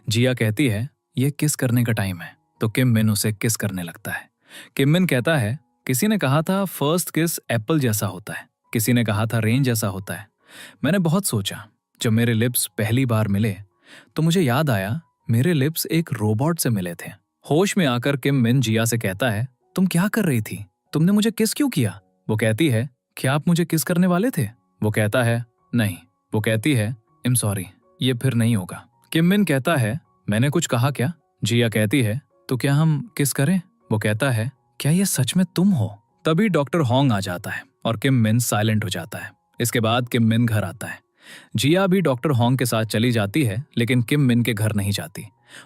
जिया कहती है, ये किस करने का टाइम है, तो किम मिन उसे किस करने लगता है। किम मिन कहता है, किसी ने कहा था फर्स्ट किस एप्पल जैसा होता है, किसी ने कहा था रेन जैसा होता है। मैंने बहुत सोचा। जब मेरे लिप्स पहली बार मिले तो मुझे याद आया मेरे लिप्स एक रोबोट से मिले थे। होश में आकर किम मिन जिया से कहता है, तुम क्या कर रही थी? तुमने मुझे किस क्यों किया? वो कहती है, क्या आप मुझे किस करने वाले थे? वो कहता है, नहीं। वो कहती है, आई एम सॉरी, ये फिर नहीं होगा। किम मिन कहता है, मैंने कुछ कहा क्या? जिया कहती है, तो क्या हम किस करें? वो कहता है, क्या ये सच में तुम हो? तभी डॉक्टर होंग आ जाता है और किम मिन साइलेंट हो जाता है। इसके बाद किम मिन घर आता है। जिया भी डॉक्टर होंग के साथ चली जाती है लेकिन किम मिन के घर नहीं जाती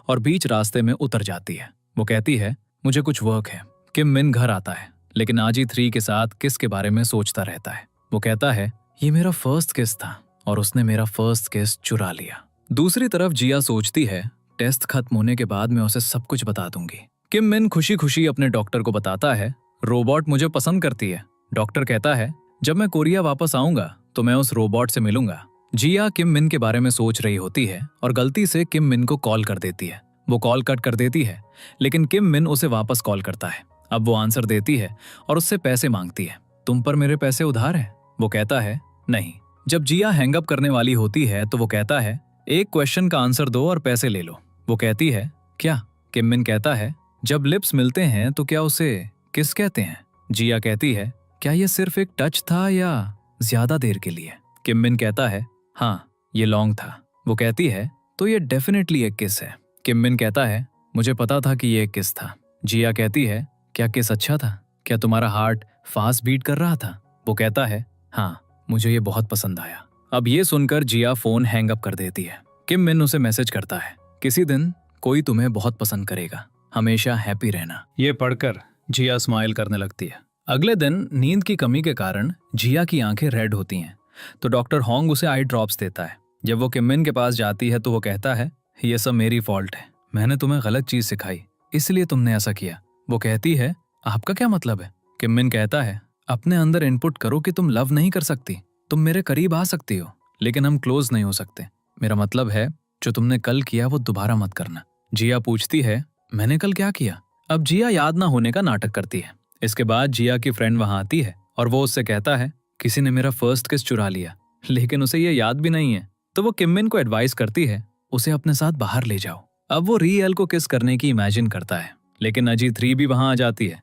और बीच रास्ते में उतर जाती है। वो कहती है, मुझे कुछ वर्क है। किम मिन घर आता है लेकिन आजी 3 के साथ किस के बारे में सोचता रहता है। वो कहता है, ये मेरा फर्स्ट किस था और उसने मेरा फर्स्ट किस चुरा लिया। दूसरी तरफ जिया सोचती है, टेस्ट खत्म होने के बाद मैं उसे सब कुछ बता दूंगी। किम मिन खुशी खुशी अपने डॉक्टर को बताता है, रोबोट मुझे पसंद करती है। डॉक्टर कहता है, जब मैं कोरिया वापस आऊंगा तो मैं उस रोबोट से मिलूंगा। जिया किम मिन के बारे में सोच रही होती है और गलती से किम मिन को कॉल कर देती है। वो कॉल कट कर देती है लेकिन किम मिन उसे वापस कॉल करता है। अब वो आंसर देती है और उससे पैसे मांगती है। तुम पर मेरे पैसे उधार है? वो कहता है, नहीं। जब जिया हैंगअप करने वाली होती है तो वो कहता है, एक क्वेश्चन का आंसर दो और पैसे ले लो। वो कहती है, क्या? किम मिन कहता है, जब लिप्स मिलते हैं तो क्या उसे किस कहते हैं? जिया कहती है, क्या ये सिर्फ एक टच था या ज्यादा देर के लिए? किम मिन कहता है, हाँ, ये लॉन्ग था। वो कहती है, तो ये डेफिनेटली एक किस है। किम मिन कहता है, मुझे पता था कि ये एक किस था। जिया कहती है, क्या किस अच्छा था? क्या तुम्हारा हार्ट फास्ट बीट कर रहा था? वो कहता है, हाँ, मुझे ये बहुत पसंद आया। अब ये सुनकर जिया फोन हैंग अप कर देती है। किम मिन उसे मैसेज करता है, किसी दिन कोई तुम्हें बहुत पसंद करेगा, हमेशा हैप्पी रहना। ये पढ़कर जिया स्माइल करने लगती है। अगले दिन नींद की कमी के कारण जिया की आंखें रेड होती हैं तो डॉक्टर होंग उसे आई ड्रॉप्स देता है। जब वो किम मिन के पास जाती है तो वो कहता है, ये सब मेरी फॉल्ट है, मैंने तुम्हें गलत चीज सिखाई इसलिए तुमने ऐसा किया। वो कहती है, आपका क्या मतलब है? किम मिन कहता है, अपने अंदर इनपुट करो कि तुम लव नहीं कर सकती। तुम मेरे करीब आ सकती हो लेकिन हम क्लोज नहीं हो सकते। मेरा मतलब है, जो तुमने कल किया वो दोबारा मत करना। जिया पूछती है, मैंने कल क्या किया? अब जिया याद ना होने का नाटक करती है। इसके बाद जिया की फ्रेंड वहां आती है और वो उससे कहता है किसी ने मेरा फर्स्ट किस चुरा लिया, लेकिन उसे ये याद भी नहीं है। तो वो किम मिन को एडवाइस करती है उसे अपने साथ बाहर ले जाओ। अब वो री एल को किस करने की इमेजिन करता है, लेकिन अजी 3 भी वहां आ जाती है।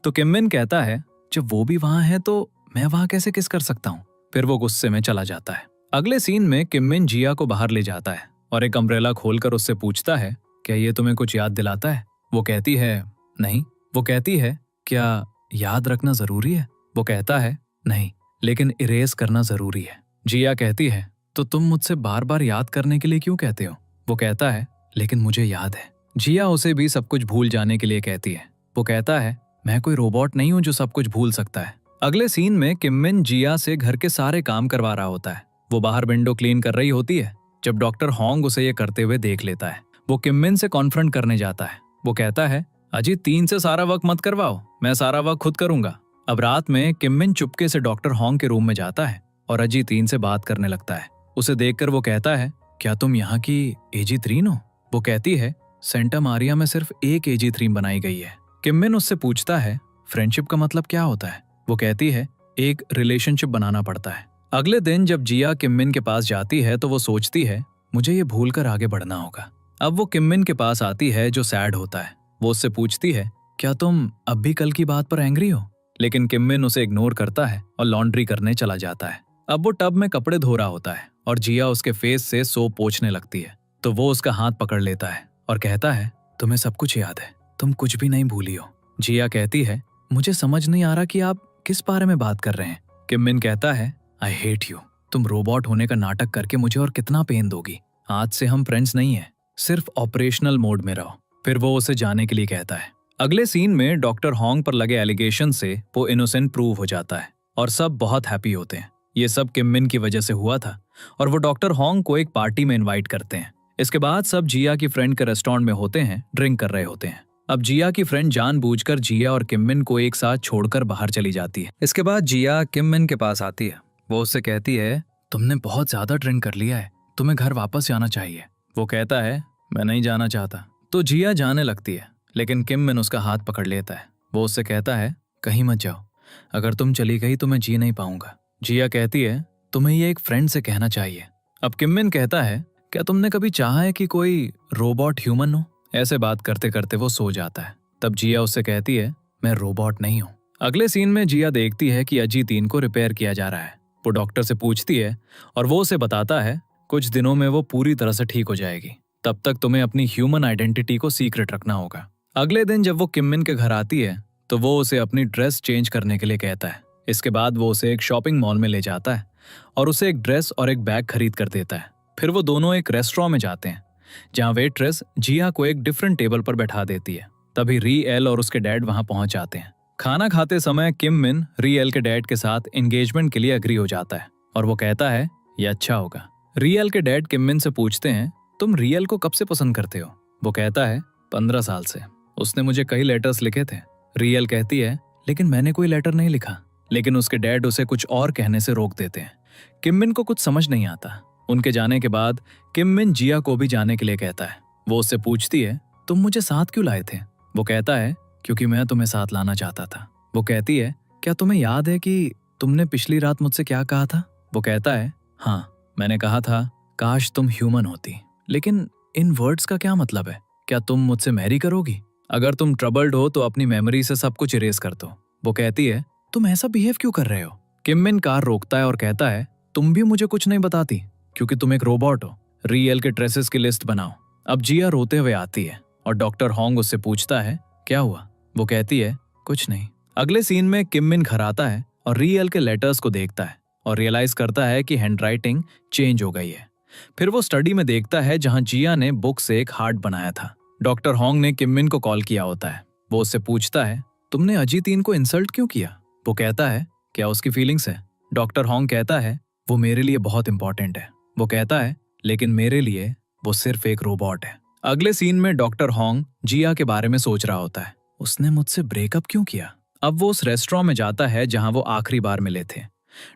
तो किम मिन कहता है जब वो भी वहां है तो मैं वहां कैसे किस कर सकता हूँ। फिर वो गुस्से में चला जाता है। अगले सीन में किम मिन जिया को बाहर ले जाता है और एक अम्ब्रेला खोलकर उससे पूछता है क्या ये तुम्हें कुछ याद दिलाता है। वो कहती है नहीं। वो कहती है क्या याद रखना जरूरी है। वो कहता है नहीं, लेकिन इरेज करना जरूरी है। जिया कहती है तो तुम मुझसे बार बार याद करने के लिए क्यों कहते हो। वो कहता है लेकिन मुझे याद है। जिया उसे भी सब कुछ भूल जाने के लिए कहती है। वो कहता है मैं कोई रोबोट नहीं हूं जो सब कुछ भूल सकता है। अगले सीन में किम मिन जिया से घर के सारे काम करवा रहा होता है। वो बाहर विंडो क्लीन कर रही होती है जब डॉक्टर होंग उसे ये करते हुए देख लेता है। वो किम मिन से कॉन्फ्रंट करने जाता है। वो कहता है अजी 3 से सारा वर्क मत करवाओ, मैं सारा वर्क खुद करूंगा। अब रात में किम मिन चुपके से डॉक्टर होंग के रूम में जाता है और अजी 3 से बात करने लगता है। उसे देखकर वो कहता है क्या तुम यहाँ की एजी 3 हो। वो कहती है सेंटा मारिया में सिर्फ एक एजी 3 बनाई गई है। किम मिन उससे पूछता है फ्रेंडशिप का मतलब क्या होता है। वो कहती है एक रिलेशनशिप बनाना पड़ता है। अगले दिन जब जिया किम मिन के पास जाती है तो वो सोचती है मुझे ये भूलकर आगे बढ़ना होगा। अब वो किम मिन के पास आती है जो सैड होता है। वो उससे पूछती है क्या तुम अब भी कल की बात पर एंग्री हो। लेकिन किम मिन उसे इग्नोर करता है और लॉन्ड्री करने चला जाता है। अब वो टब में कपड़े धो रहा होता है और जिया उसके फेस से सोप पोंछने लगती है। तो वो उसका हाथ पकड़ लेता है और कहता है तुम्हें सब कुछ याद है, तुम कुछ भी नहीं भूली हो। जिया कहती है मुझे समझ नहीं आ रहा कि आप किस बारे में बात कर रहे हैं। किम मिन कहता है आई हेट यू, तुम रोबोट होने का नाटक करके मुझे और कितना पेन दोगी। आज से हम फ्रेंड्स नहीं है, सिर्फ ऑपरेशनल मोड में रहो। फिर वो उसे जाने के लिए कहता है। अगले सीन में डॉक्टर होंग पर लगे एलिगेशन से वो इनोसेंट प्रूव हो जाता है और सब बहुत हैप्पी होते हैं। ये सब किम मिन की वजह से हुआ था और वो डॉक्टर होंग को एक पार्टी में इनवाइट करते हैं। इसके बाद सब जिया की फ्रेंड के रेस्टोरेंट में होते हैं, ड्रिंक कर रहे होते हैं। अब जिया की फ्रेंड जानबूझकर जिया और किम मिन को एक साथ छोड़कर बाहर चली जाती है। इसके बाद जिया किम मिन के पास आती है। वो उससे कहती है तुमने बहुत ज्यादा ड्रिंक कर लिया है, तुम्हें घर वापस जाना चाहिए। वो कहता है मैं नहीं जाना चाहता। तो जिया जाने लगती है, लेकिन किम मिन उसका हाथ पकड़ लेता है। वो उससे कहता है कहीं मत जाओ, अगर तुम चली गई तो मैं जी नहीं पाऊंगा। जिया कहती है तुम्हें ये एक फ्रेंड से कहना चाहिए। अब किम मिन कहता है क्या तुमने कभी चाहा है कि कोई रोबोट ह्यूमन हो। ऐसे बात करते करते वो सो जाता है। तब जिया उससे कहती है मैं रोबोट नहीं हूँ। अगले सीन में जिया देखती है कि अजी 3 को रिपेयर किया जा रहा है। वो डॉक्टर से पूछती है और वो उसे बताता है कुछ दिनों में वो पूरी तरह से ठीक हो जाएगी, तब तक तुम्हें अपनी ह्यूमन आइडेंटिटी को सीक्रेट रखना होगा। अगले दिन जब वो किम मिन के घर आती है तो वो उसे अपनी ड्रेस चेंज करने के लिए कहता है। इसके बाद वो उसे एक शॉपिंग मॉल में ले जाता है और उसे एक ड्रेस और एक बैग खरीद कर देता है। फिर वो दोनों एक रेस्टोरेंट में जाते हैं जहाँ वेट्रेस जिया को एक डिफरेंट टेबल पर बैठा देती है। तभी री एल और उसके डैड वहां पहुंच जाते हैं। खाना खाते समय किम मिन री एल के डैड के साथ एंगेजमेंट के लिए अग्री हो जाता है और वो कहता है ये अच्छा होगा। री एल के डैड किम मिन से पूछते हैं तुम री एल को कब से पसंद करते हो। वो कहता है 15 साल से, उसने मुझे कई लेटर्स लिखे थे। री एल कहती है लेकिन मैंने कोई लेटर नहीं लिखा। लेकिन उसके डैड उसे कुछ और कहने से रोक देते हैं। किम मिन को कुछ समझ नहीं आता। उनके जाने के बाद किम मिन जिया को भी जाने के लिए कहता है। वो उससे पूछती है तुम मुझे साथ क्यों लाए थे। वो कहता है क्योंकि मैं तुम्हें साथ लाना चाहता था। वो कहती है क्या तुम्हें याद है कि तुमने पिछली रात मुझसे क्या कहा था। वो कहता है हाँ, मैंने कहा था काश तुम ह्यूमन होती। लेकिन इन वर्ड्स का क्या मतलब है। क्या तुम मुझसे मैरी करोगी। अगर तुम ट्रबल्ड हो तो अपनी मेमोरी से सब कुछ इरेज कर दो। वो कहती है तुम ऐसा बिहेव क्यों कर रहे हो। किम मिन कार रोकता है और कहता है तुम भी मुझे कुछ नहीं बताती क्योंकि तुम एक रोबोट हो। री एल के ड्रेसेस की लिस्ट बनाओ। अब जिया रोते हुए आती है और डॉक्टर होंग उससे पूछता है क्या हुआ। वो कहती है कुछ नहीं। अगले सीन में किम मिन घर आता है और री एल के लेटर्स को देखता है और रियलाइज करता है कि हैंडराइटिंग चेंज हो गई है। फिर वो स्टडी में देखता है जहां जिया ने बुक से एक हार्ट बनाया था। डॉक्टर होंग ने किम मिन को कॉल किया होता है। वो उससे पूछता है तुमने अजी 3 को इंसल्ट क्यों किया। वो कहता है क्या उसकी फीलिंग्स है। डॉक्टर होंग कहता है वो मेरे लिए बहुत इंपॉर्टेंट है। वो कहता है लेकिन मेरे लिए वो सिर्फ एक रोबोट है। अगले सीन में डॉक्टर होंग जिया के बारे में सोच रहा होता है। उसने मुझसे ब्रेकअप क्यों किया। अब वो उस रेस्टोरेंट में जाता है जहां वो आखिरी बार मिले थे।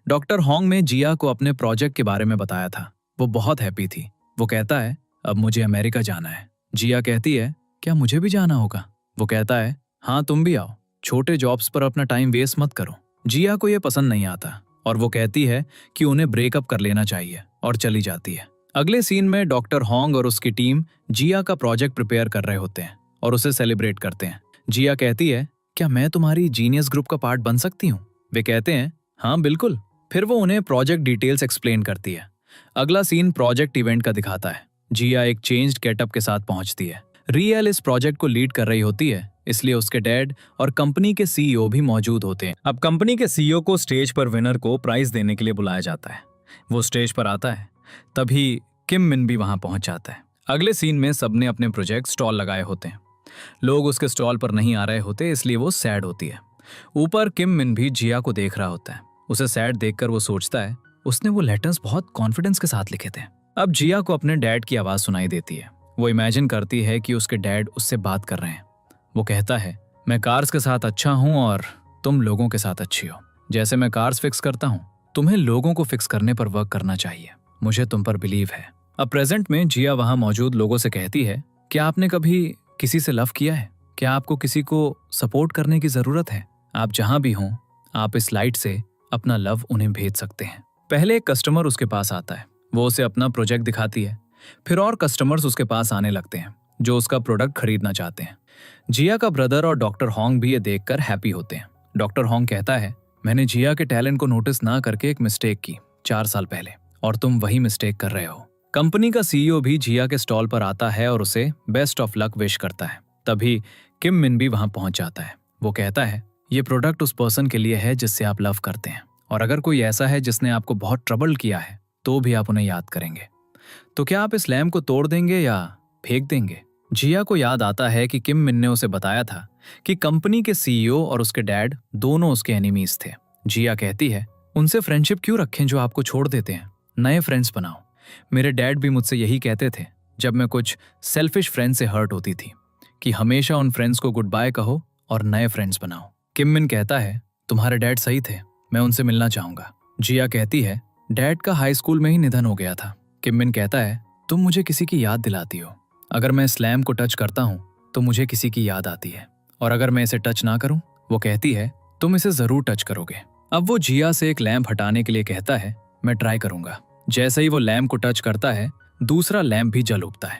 डॉक्टर होंग ने जिया को अपने प्रोजेक्ट के बारे में बताया था। वो बहुत हैप्पी थी। वो कहता है अब मुझे अमेरिका जाना है। जिया कहती है क्या मुझे भी जाना होगा। वो कहता है हाँ, तुम भी आओ, छोटे जॉब्स पर अपना टाइम वेस्ट मत करो। जिया को ये पसंद नहीं आता और वो कहती है कि उन्हें ब्रेकअप कर लेना चाहिए और चली जाती है। अगले सीन में डॉक्टर होंग और उसकी टीम जिया का प्रोजेक्ट प्रिपेयर कर रहे होते हैं और उसे सेलिब्रेट करते हैं। जिया कहती है, क्या मैं तुम्हारी जीनियस ग्रुप का पार्ट बन सकती हूँ? वे कहते हैं, हाँ बिल्कुल। फिर वो उन्हें प्रोजेक्ट डिटेल्स एक्सप्लेन करती है। अगला सीन प्रोजेक्ट इवेंट का दिखाता है। जिया एक चेंज्ड गेटअप के साथ पहुंचती है। रियल इस प्रोजेक्ट को लीड कर रही होती है, इसलिए उसके डैड और कंपनी के सीईओ भी मौजूद होते हैं। अब कंपनी के सीईओ को स्टेज पर विनर को प्राइज देने के लिए बुलाया जाता है। वो स्टेज पर आता है, तभी किम मिन भी वहां पहुंच जाता है। अगले सीन में सबने अपने प्रोजेक्ट स्टॉल लगाए होते हैं। लोग उसके स्टॉल पर नहीं आ रहे होते, इसलिए वो सैड होती है। ऊपर किम मिन भी जिया को देख रहा होता है। उसे सैड देखकर वो सोचता है, उसने वो लेटर्स बहुत कॉन्फिडेंस के साथ लिखे थे। अब जिया को अपने डैड की आवाज सुनाई देती है। वो इमेजिन करती है कि उसके डैड उससे बात कर रहे हैं। वो कहता है, मैं कार्स के साथ अच्छा हूं और तुम लोगों के साथ अच्छी हो। जैसे मैं कार्स फिक्स करता हूं, तुम्हें लोगों को फिक्स करने पर वर्क करना चाहिए। मुझे तुम पर बिलीव है। अब प्रेजेंट में जिया वहां मौजूद लोगों से कहती है, क्या आपने कभी किसी से लव किया है? क्या आपको किसी को सपोर्ट करने की जरूरत है? आप जहां भी हों, आप इस लाइट से अपना लव उन्हें भेज सकते हैं। पहले एक कस्टमर उसके पास आता है। वो उसे अपना प्रोजेक्ट दिखाती है। फिर और कस्टमर्स उसके पास आने लगते हैं जो उसका प्रोडक्ट खरीदना चाहते हैं। जिया का ब्रदर और डॉक्टर होंग भी ये देखकर हैप्पी होते हैं। डॉक्टर होंग कहता है, मैंने जिया के टैलेंट को नोटिस ना करके एक मिस्टेक की 4 साल पहले, और तुम वही मिस्टेक कर रहे हो। कंपनी का सीईओ भी जिया के स्टॉल पर आता है और उसे बेस्ट ऑफ लक विश करता है। तभी किम मिन भी वहां पहुंच जाता है। वो कहता है, ये प्रोडक्ट उस पर्सन के लिए है जिससे आप लव करते हैं, और अगर कोई ऐसा है जिसने आपको बहुत ट्रबल किया है तो भी आप उन्हें याद करेंगे। तो क्या आप इस लैम्प को तोड़ देंगे या फेंक देंगे? जिया को याद आता है कि किम मिन ने उसे बताया था कि कंपनी के सीईओ और उसके डैड दोनों उसके एनिमीज थे। जिया कहती है, उनसे फ्रेंडशिप क्यों रखें जो आपको छोड़ देते हैं? नए फ्रेंड्स बनाओ। मेरे डैड भी मुझसे यही कहते थे जब मैं कुछ सेल्फिश फ्रेंड से हर्ट होती थी, कि हमेशा उन फ्रेंड्स को गुड बाय कहो और नए फ्रेंड्स बनाओ। किम मिन कहता है, तुम्हारे डैड सही थे, मैं उनसे मिलना चाहूंगा। जिया कहती है, डैड का हाई स्कूल में ही निधन हो गया था। किम मिन कहता है, तुम मुझे किसी की याद दिलाती हो। अगर मैं इस लैम्प को टच करता हूँ तो मुझे किसी की याद आती है, और अगर मैं इसे टच ना करूँ, वो कहती है, तुम इसे जरूर टच करोगे। अब वो जिया से एक लैम्प हटाने के लिए कहता है, मैं ट्राई करूंगा। जैसे ही वो लैम्प को टच करता है, दूसरा लैम्प भी जल उठता है।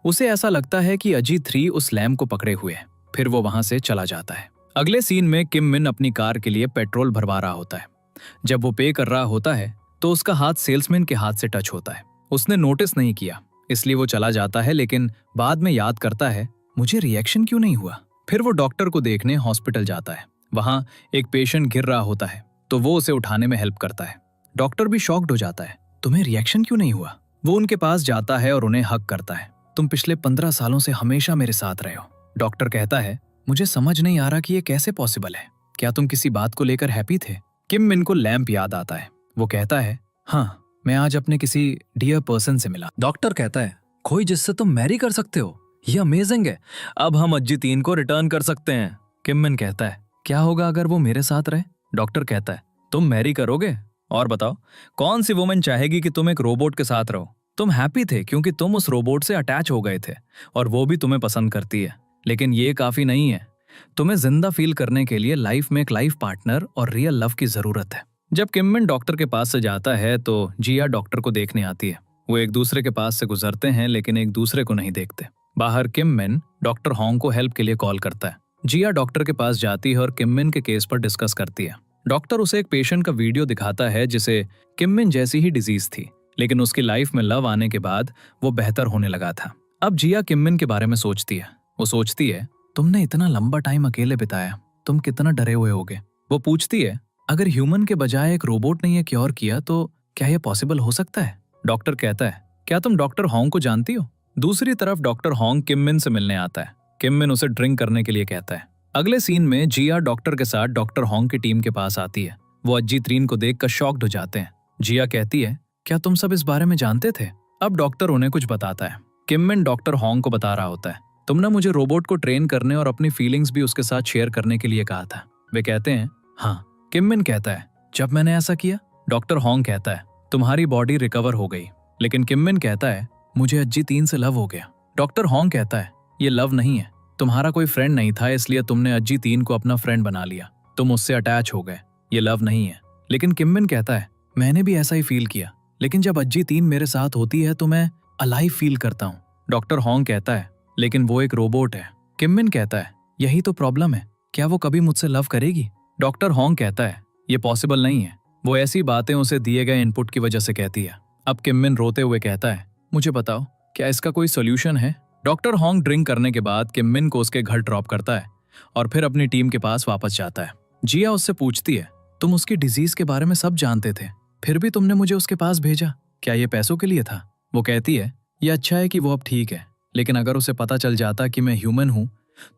उसे ऐसा लगता है कि अजीत 3 उस लैम्प को पकड़े हुए है। फिर वो वहां से चला जाता है। अगले सीन में किम मिन अपनी कार के लिए पेट्रोल भरवा रहा होता है। जब वो पे कर रहा होता है तो उसका हाथ सेल्समैन के हाथ से टच होता है। उसने नोटिस नहीं किया, इसलिए वो चला जाता है, लेकिन बाद में याद करता है, मुझे रिएक्शन क्यों नहीं हुआ। फिर वो डॉक्टर को देखने हॉस्पिटल जाता है। वहां एक पेशेंट गिर रहा होता है तो वो उसे उठाने में हेल्प करता है। डॉक्टर भी शॉक्ड हो जाता है, तुम्हें रिएक्शन क्यों नहीं हुआ? वो उनके पास जाता है और उन्हें हक करता है। तुम पिछले 15 सालों से हमेशा मेरे साथ रहे हो। डॉक्टर कहता है, मुझे समझ नहीं आ रहा कि ये कैसे पॉसिबल है। क्या तुम किसी बात को लेकर हैप्पी थे? किम मिन को लैम्प याद आता है। वो कहता है, हाँ, मैं आज अपने किसी डियर पर्सन से मिला। डॉक्टर कहता है, कोई जिससे तुम मैरी कर सकते हो? ये अमेजिंग है। अब हम अज्जी 3 को रिटर्न कर सकते हैं। किम मिन कहता है, क्या होगा अगर वो मेरे साथ रहे? डॉक्टर कहता है, तुम मैरी करोगे? और बताओ, कौन सी वुमन चाहेगी कि तुम एक रोबोट के साथ रहो? तुम हैप्पी थे क्योंकि तुम उस रोबोट से अटैच हो गए थे और वो भी तुम्हें पसंद करती है। लेकिन ये काफी नहीं है। तुम्हें जिंदा फील करने के लिए लाइफ में एक लाइफ पार्टनर और रियल लव की जरूरत है। जब किम मिन डॉक्टर के पास से जाता है तो जिया डॉक्टर को देखने आती है। वो एक दूसरे के पास से गुजरते हैं लेकिन एक दूसरे को नहीं देखते। बाहर किम मिन डॉक्टर होंग को हेल्प के लिए कॉल करता है। जिया डॉक्टर के पास जाती है और किम मिन के केस पर डिस्कस करती है। डॉक्टर उसे एक पेशेंट का वीडियो दिखाता है जिसे किम मिन जैसी ही डिजीज थी, लेकिन उसकी लाइफ में लव आने के बाद वो बेहतर होने लगा था। अब जिया किम मिन के बारे में सोचती है। वो सोचती है, तुमने इतना लंबा टाइम अकेले बिताया, तुम कितना डरे हुए होगे। वो पूछती है, अगर ह्यूमन के बजाय एक रोबोट ने यह क्योर किया तो क्या यह पॉसिबल हो सकता है? डॉक्टर कहता है, क्या तुम डॉक्टर होंग को जानती हो? दूसरी तरफ डॉक्टर होंग किम मिन से मिलने आता है। किम मिन उसे ड्रिंक करने के लिए कहता है। अगले सीन में जिया डॉक्टर के साथ डॉक्टर होंग की टीम के पास आती है। वो अज्जी 3 को देखकर शॉक्ड हो जाते हैं। जिया कहती है, क्या तुम सब इस बारे में जानते थे? अब डॉक्टर उन्हें कुछ बताता है। किम मिन डॉक्टर होंग को बता रहा होता है, तुमने मुझे रोबोट को ट्रेन करने और अपनी फीलिंग्स भी उसके साथ शेयर करने के लिए कहा था। वे कहते हैं, हाँ। किम मिन कहता है, जब मैंने ऐसा किया? डॉक्टर होंग कहता है, तुम्हारी बॉडी रिकवर हो गई। लेकिन किम मिन कहता है, मुझे अज्जी 3 से लव हो गया। डॉक्टर होंग कहता है, ये लव नहीं है, तुम्हारा कोई फ्रेंड नहीं था इसलिए तुमने अज्जी 3 को अपना फ्रेंड बना लिया। तुम उससे अटैच हो गए। ये लव नहीं है। लेकिन किम मिन कहता है, मैंने भी ऐसा ही फील किया, लेकिन जब अज्जी 3 मेरे साथ होती है तो मैं अलाइव फील करता हूँ। डॉक्टर हॉन्ग कहता है, लेकिन वो एक रोबोट है। किम मिन कहता है, यही तो प्रॉब्लम है, क्या वो कभी मुझसे लव करेगी? डॉक्टर हॉन्ग कहता है, ये पॉसिबल नहीं है, वो ऐसी बातें उसे दिए गए इनपुट की वजह से कहती है। अब किम मिन रोते हुए कहता है, मुझे बताओ, क्या इसका कोई सोल्यूशन है? डॉक्टर हॉन्ग ड्रिंक करने के बाद किम मिन को उसके घर ड्रॉप करता है और फिर अपनी टीम के पास वापस जाता है। जिया उससे पूछती है, तुम उसकी डिजीज के बारे में सब जानते थे, फिर भी तुमने मुझे उसके पास भेजा, क्या ये पैसों के लिए था? वो कहती है, ये अच्छा है कि वो अब ठीक है, लेकिन अगर उसे पता चल जाता कि मैं ह्यूमन हूँ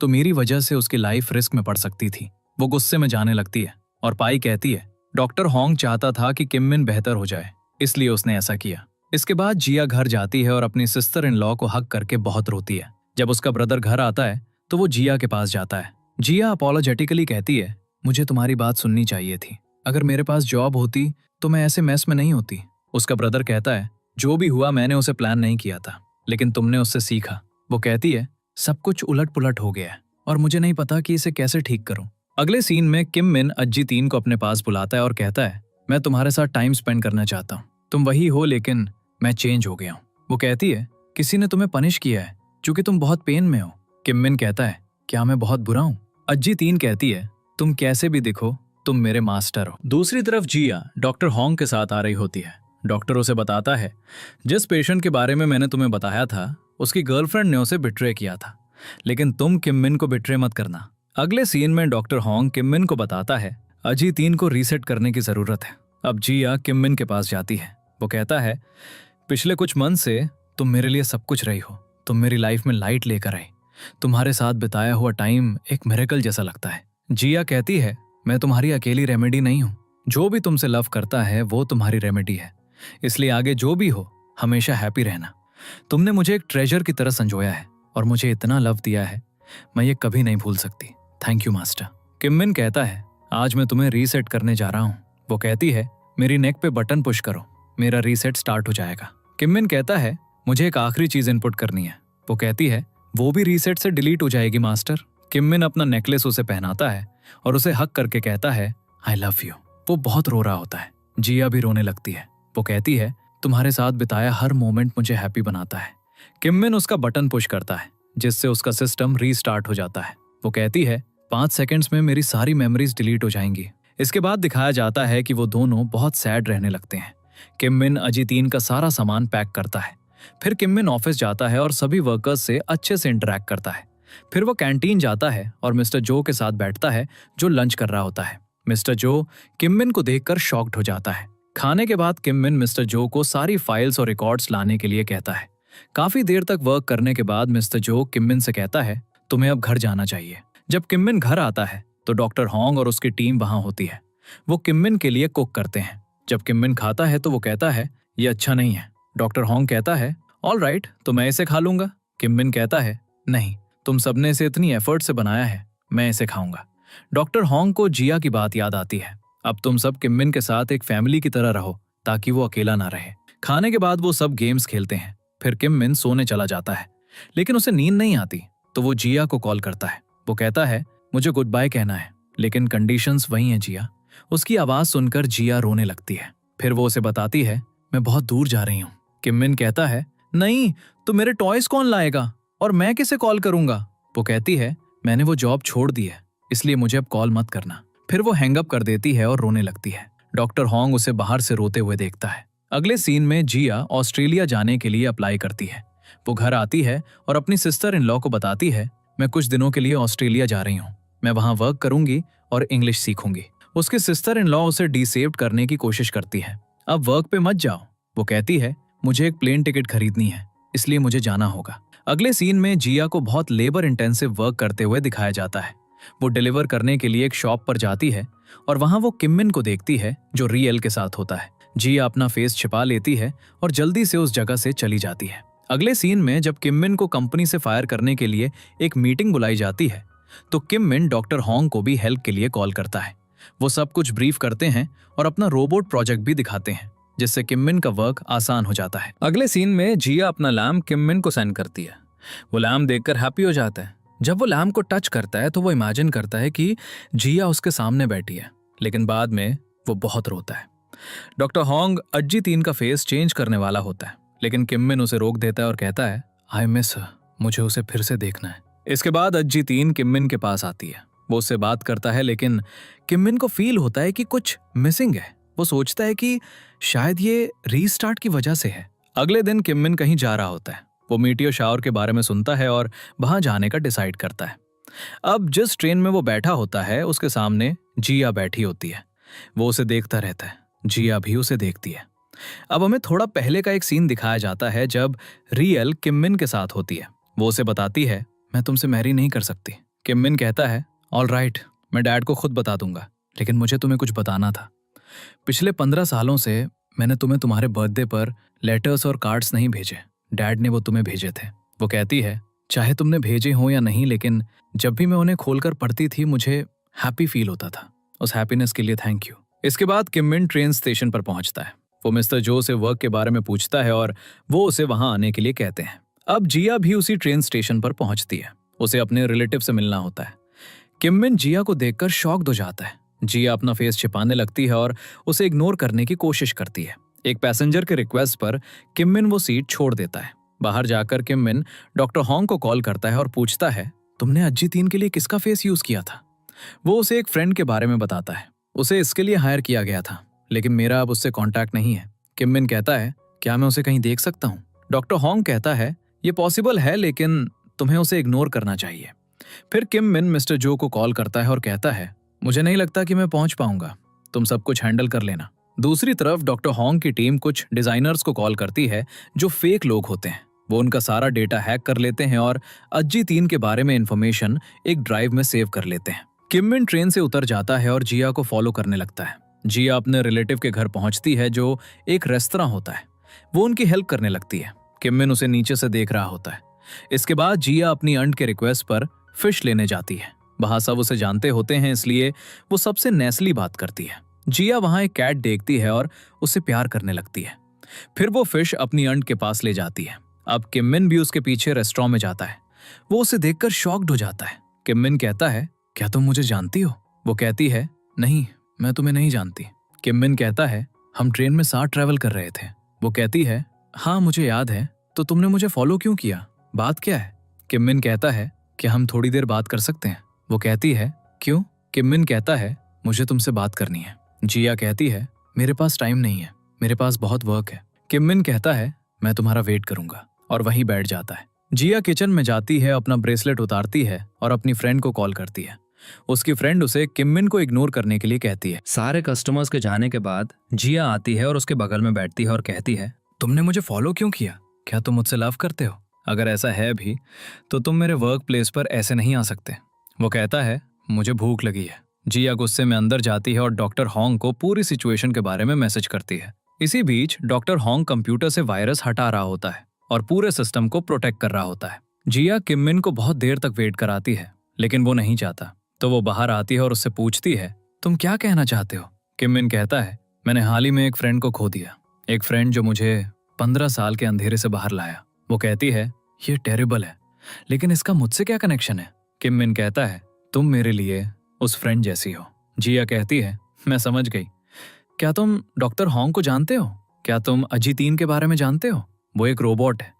तो मेरी वजह से उसकी लाइफ रिस्क में पड़ सकती थी। वो गुस्से में जाने लगती है और पाई कहती है, डॉक्टर हॉन्ग चाहता था कि किम मिन बेहतर हो जाए, इसलिए उसने ऐसा किया। इसके बाद जिया घर जाती है और अपनी सिस्टर इन लॉ को हक करके बहुत रोती है। जब उसका ब्रदर घर आता है तो वो जिया के पास जाता है। जिया अपोलोजेटिकली कहती है, मुझे तुम्हारी बात सुननी चाहिए थी, अगर मेरे पास जॉब होती तो मैं ऐसे मैस में नहीं होती। उसका ब्रदर कहता है, जो भी हुआ मैंने उसे प्लान नहीं किया था, लेकिन तुमने उससे सीखा। वो कहती है, सब कुछ उलट पुलट हो गया है और मुझे नहीं पता कि इसे कैसे ठीक करूं। अगले सीन में किम मिन अज्जी 3 को अपने पास बुलाता है और कहता है, मैं तुम्हारे साथ टाइम स्पेंड करना चाहता हूँ, तुम वही हो लेकिन मैं चेंज हो गया हूँ। वो कहती है, किसी ने तुम्हें पनिश किया है क्योंकि तुम बहुत पेन में हो। किम मिन कहता है, क्या मैं बहुत बुरा हूँ? अज्जी 3 कहती है, तुम कैसे भी दिखो तुम मेरे मास्टर हो। दूसरी तरफ जिया डॉक्टर हॉन्ग के साथ आ रही होती है। डॉक्टर उसे बताता है, जिस पेशेंट के बारे में मैंने तुम्हें बताया था उसकी गर्लफ्रेंड ने उसे बिट्रे किया था, लेकिन तुम किम मिन को बिट्रे मत करना। अगले सीन में डॉक्टर हॉन्ग किम मिन को बताता है, अजी 3 को रीसेट करने की जरूरत है। अब जिया किम मिन के पास जाती है। वो कहता है, पिछले कुछ मंथ से तुम मेरे लिए सब कुछ रही हो, तुम मेरी लाइफ में लाइट लेकर आई, तुम्हारे साथ बिताया हुआ टाइम एक मिरेकल जैसा लगता है। जिया कहती है, मैं तुम्हारी अकेली रेमेडी नहीं हूँ, जो भी तुमसे लव करता है वो तुम्हारी रेमेडी है, इसलिए आगे जो भी हो हमेशा हैप्पी रहना। तुमने मुझे एक ट्रेजर की तरह संजोया है और मुझे इतना लव दिया है, मैं ये कभी नहीं भूल सकती। Thank you master. Kim Min कहता है, आज मैं तुम्हें रीसेट करने जा रहा हूँ। वो कहती है, मेरी नेक पे बटन पुश करो, मेरा रीसेट स्टार्ट हो जाएगा। किम मिन कहता है, मुझे एक आखिरी चीज इनपुट करनी है। वो कहती है, वो भी रीसेट से डिलीट हो जाएगी मास्टर। किम मिन अपना नेकलेस उसे पहनाता है और उसे हक करके कहता है, आई लव यू। वो बहुत रो रहा होता है। जिया भी रोने लगती है। वो कहती है, तुम्हारे साथ बिताया हर मोमेंट मुझे हैप्पी बनाता है। किम मिन उसका बटन पुश करता है जिससे उसका सिस्टम रीस्टार्ट हो जाता है। वो कहती है, 5 सेकंड्स में मेरी सारी मेमोरीज डिलीट हो जाएंगी। इसके बाद दिखाया जाता है कि वो दोनों बहुत सैड रहने लगते हैं। किम मिन अजी 3 का सारा सामान पैक करता है। फिर किम मिन ऑफिस जाता है और सभी वर्कर्स से अच्छे से इंटरेक्ट करता है। फिर वो कैंटीन जाता है और मिस्टर जो के साथ बैठता है जो लंच कर रहा होता है। मिस्टर जो किम मिन को देखकर शॉक्ड हो जाता है। खाने के बाद किम मिन मिस्टर जो को सारी फाइल्स और रिकॉर्ड्स लाने के लिए कहता है। काफी देर तक वर्क करने के बाद मिस्टर जो किम मिन से कहता है, तुम्हें अब घर जाना चाहिए। जब किम मिन घर आता है तो डॉक्टर हॉन्ग और उसकी टीम वहां होती है। वो किम मिन के लिए कुक करते हैं। जब किम मिन खाता है तो वो कहता है, ये अच्छा नहीं है। डॉक्टर हॉन्ग कहता है, ऑल राइट, तो मैं इसे खा लूंगा। किम मिन कहता है, नहीं, तुम सबने इसे इतनी एफर्ट से बनाया है, मैं इसे खाऊंगा। डॉक्टर हॉन्ग को जिया की बात याद आती है। अब तुम सब किम मिन के साथ एक फैमिली की तरह रहो ताकि वो अकेला ना रहे। खाने के बाद वो सब गेम्स खेलते हैं। फिर किम मिन सोने चला जाता है, लेकिन उसे नींद नहीं आती तो वो जिया को कॉल करता है। वो कहता है, मुझे गुड बाय कहना है, लेकिन कंडीशंस वही हैं जिया। उसकी आवाज सुनकर जिया रोने लगती है। फिर वो उसे बताती है, मैं बहुत दूर जा रही हूँ। किम मिन कहता है, नहीं, तो मेरे टॉयज कौन लाएगा और मैं किसे कॉल करूंगा? वो कहती है, मैंने वो जॉब छोड़ दी है, इसलिए मुझे अब कॉल मत करना। फिर वो हैंग अप कर देती है और रोने लगती है। डॉक्टर हॉन्ग उसे बाहर से रोते हुए देखता है। अगले सीन में जिया ऑस्ट्रेलिया जाने के लिए अप्लाई करती है। वो घर आती है और अपनी सिस्टर इन लॉ को बताती है, मैं कुछ दिनों के लिए ऑस्ट्रेलिया जा रही हूँ, मैं वहां वर्क करूंगी और इंग्लिश सीखूंगी। उसकी सिस्टर इन लॉ उसे डिसेप्ट करने की कोशिश करती है, अब वर्क पे मत जाओ। वो कहती है, मुझे एक प्लेन टिकट खरीदनी है, इसलिए मुझे जाना होगा। अगले सीन में जिया को बहुत लेबर इंटेंसिव वर्क करते हुए दिखाया जाता है। वो डिलीवर करने के लिए एक शॉप पर जाती है और वहां वो किम मिन को देखती है जो रियल के साथ होता है। जिया अपना फेस छिपा लेती है और जल्दी से उस जगह से चली जाती है। अगले सीन में जब किम मिन को कंपनी से फायर करने के लिए एक मीटिंग बुलाई जाती है तो किम मिन डॉक्टर हॉन्ग को भी हेल्प के लिए कॉल करता है। वो सब कुछ ब्रीफ करते हैं और अपना रोबोट प्रोजेक्ट भी दिखाते हैं, जिससे किम मिन का वर्क आसान हो जाता है। अगले सीन में जिया अपना लैम्प किम मिन को सेंड करती है। वो लैम्प देखकर हैप्पी हो जाता है। जब वो लैम्प को टच करता है तो वो इमेजिन करता है कि जिया उसके सामने बैठी है। लेकिन बाद में वो बहुत रोता है। डॉक्टर होंग अज्जी तीन का फेस चेंज करने वाला होता है, लेकिन किम मिन उसे रोक देता है और कहता है, आई मिस हर, मुझे उसे फिर से देखना है। इसके बाद अज्जी तीन किम मिन के पास आती है। वो उससे बात करता है, लेकिन किम मिन को फील होता है कि कुछ मिसिंग है। वो सोचता है कि शायद ये रीस्टार्ट की वजह से है। अगले दिन किम मिन कहीं जा रहा होता है। वो मीटियो शावर के बारे में सुनता है और वहां जाने का डिसाइड करता है। अब जिस ट्रेन में वो बैठा होता है उसके सामने जिया बैठी होती है। वो उसे देखता रहता है, जिया भी उसे देखती है। अब हमें थोड़ा पहले का एक सीन दिखाया जाता है जब रियल किम मिन के साथ होती है। वो उसे बताती है, मैं तुमसे मैरी नहीं कर सकती। किम मिन कहता है, ऑल राइट, मैं डैड को खुद बता दूंगा, लेकिन मुझे तुम्हें कुछ बताना था। पिछले 15 सालों से मैंने तुम्हें तुम्हारे बर्थडे पर लेटर्स और कार्ड्स नहीं भेजे, डैड ने वो तुम्हें भेजे थे। वो कहती है, चाहे तुमने भेजे हो या नहीं, लेकिन जब भी मैं उन्हें खोलकर पढ़ती थी मुझे हैप्पी फील होता था। उस हैप्पीनेस के लिए थैंक यू। इसके बाद किम मिन ट्रेन स्टेशन पर पहुंचता है। वो मिस्टर जो से वर्क के बारे में पूछता है और वो उसे वहां आने के लिए कहते हैं। अब जिया भी उसी ट्रेन स्टेशन पर पहुंचती है। उसे अपने रिलेटिव से मिलना होता है। किम मिन जिया को देखकर शॉक्ड हो जाता है। जिया अपना फेस छिपाने लगती है और उसे इग्नोर करने की कोशिश करती है। एक पैसेंजर के रिक्वेस्ट पर किम मिन वो सीट छोड़ देता है। बाहर जाकर किम मिन डॉक्टर होंग को कॉल करता है और पूछता है, तुमने अज्जी तीन के लिए किसका फेस यूज किया था? वो उसे एक फ्रेंड के बारे में बताता है। उसे इसके लिए हायर किया गया था, लेकिन मेरा अब उससे कांटेक्ट नहीं है। किम मिन कहता है, क्या मैं उसे कहीं देख सकता हूँ? डॉक्टर होंग कहता है, ये पॉसिबल है, लेकिन तुम्हें उसे इग्नोर करना चाहिए। फिर किम मिन मिस्टर जो को कॉल करता है और कहता है, मुझे नहीं लगता कि मैं पहुंच पाऊंगा, तुम सब कुछ हैंडल कर लेना। दूसरी तरफ डॉक्टर होंग की टीम कुछ डिजाइनर्स को कॉल करती है जो फेक लोग होते हैं। वो उनका सारा डेटा हैक कर लेते हैं और अज्जी तीन के बारे में इंफॉर्मेशन एक ड्राइव में सेव कर लेते हैं। किम मिन ट्रेन से उतर जाता है और जिया को फॉलो करने लगता है। जिया अपने रिलेटिव के घर पहुंचती है जो एक रेस्तरां होता है। वो उनकी हेल्प करने लगती है। किम मिन उसे नीचे से देख रहा होता है। इसके बाद जिया अपनी आंट के रिक्वेस्ट पर फिश लेने जाती है। वहां सब उसे जानते होते हैं, इसलिए वो सबसे नेस्ली बात करती है। जिया वहां एक कैट देखती है और उससे प्यार करने लगती है। फिर वो फिश अपनी आंट के पास ले जाती है। अब किम मिन भी उसके पीछे रेस्टोरेंट में जाता है। वो उसे देखकर शॉक्ड हो जाता है। किम मिन कहता है, क्या तुम मुझे जानती हो? वो कहती है, नहीं, मैं तुम्हें नहीं जानती। किम मिन कहता है, हम ट्रेन में साथ ट्रैवल कर रहे थे। वो कहती है, हाँ मुझे याद है, तो तुमने मुझे फॉलो क्यों किया? बात क्या है? किम मिन कहता है, क्या हम थोड़ी देर बात कर सकते हैं? वो कहती है, क्यों? किम मिन कहता है, मुझे तुमसे बात करनी है। जिया कहती है, मेरे पास टाइम नहीं है, मेरे पास बहुत वर्क है। किम मिन कहता है, मैं तुम्हारा वेट करूंगा, और वहीं बैठ जाता है। जिया किचन में जाती है, अपना ब्रेसलेट उतारती है और अपनी फ्रेंड को कॉल करती है। उसकी फ्रेंड उसे किम मिन को इग्नोर करने के लिए कहती है। सारे कस्टमर्स के जाने के बाद जिया आती है और उसके बगल में बैठती है और कहती है, तुमने मुझे फॉलो क्यों किया? क्या तुम मुझसे लव करते हो? अगर ऐसा है भी तो तुम मेरे वर्क प्लेस पर ऐसे नहीं आ सकते। वो कहता है, मुझे भूख लगी है। जिया गुस्से में अंदर जाती है और डॉक्टर होंग को पूरी सिचुएशन के बारे में मैसेज करती है। इसी बीच डॉक्टर होंग कंप्यूटर से वायरस हटा रहा होता है और पूरे सिस्टम को प्रोटेक्ट कर रहा होता है। जिया किम मिन को बहुत देर तक वेट कराती है, लेकिन वो नहीं चाहता, तो वो बाहर आती है और उससे पूछती है, तुम क्या कहना चाहते हो? किम मिन कहता है, मैंने हाल ही में एक फ्रेंड को खो दिया, एक फ्रेंड जो मुझे 15 साल के अंधेरे से बाहर लाया। वो कहती है, ये टेरिबल है, लेकिन इसका मुझसे क्या कनेक्शन है? किम मिन कहता है, तुम मेरे लिए उस फ्रेंड जैसी हो। जिया कहती है, मैं समझ गई। क्या तुम डॉक्टर होंग को जानते हो? क्या तुम अजी तीन के बारे में जानते हो? वो एक रोबोट है।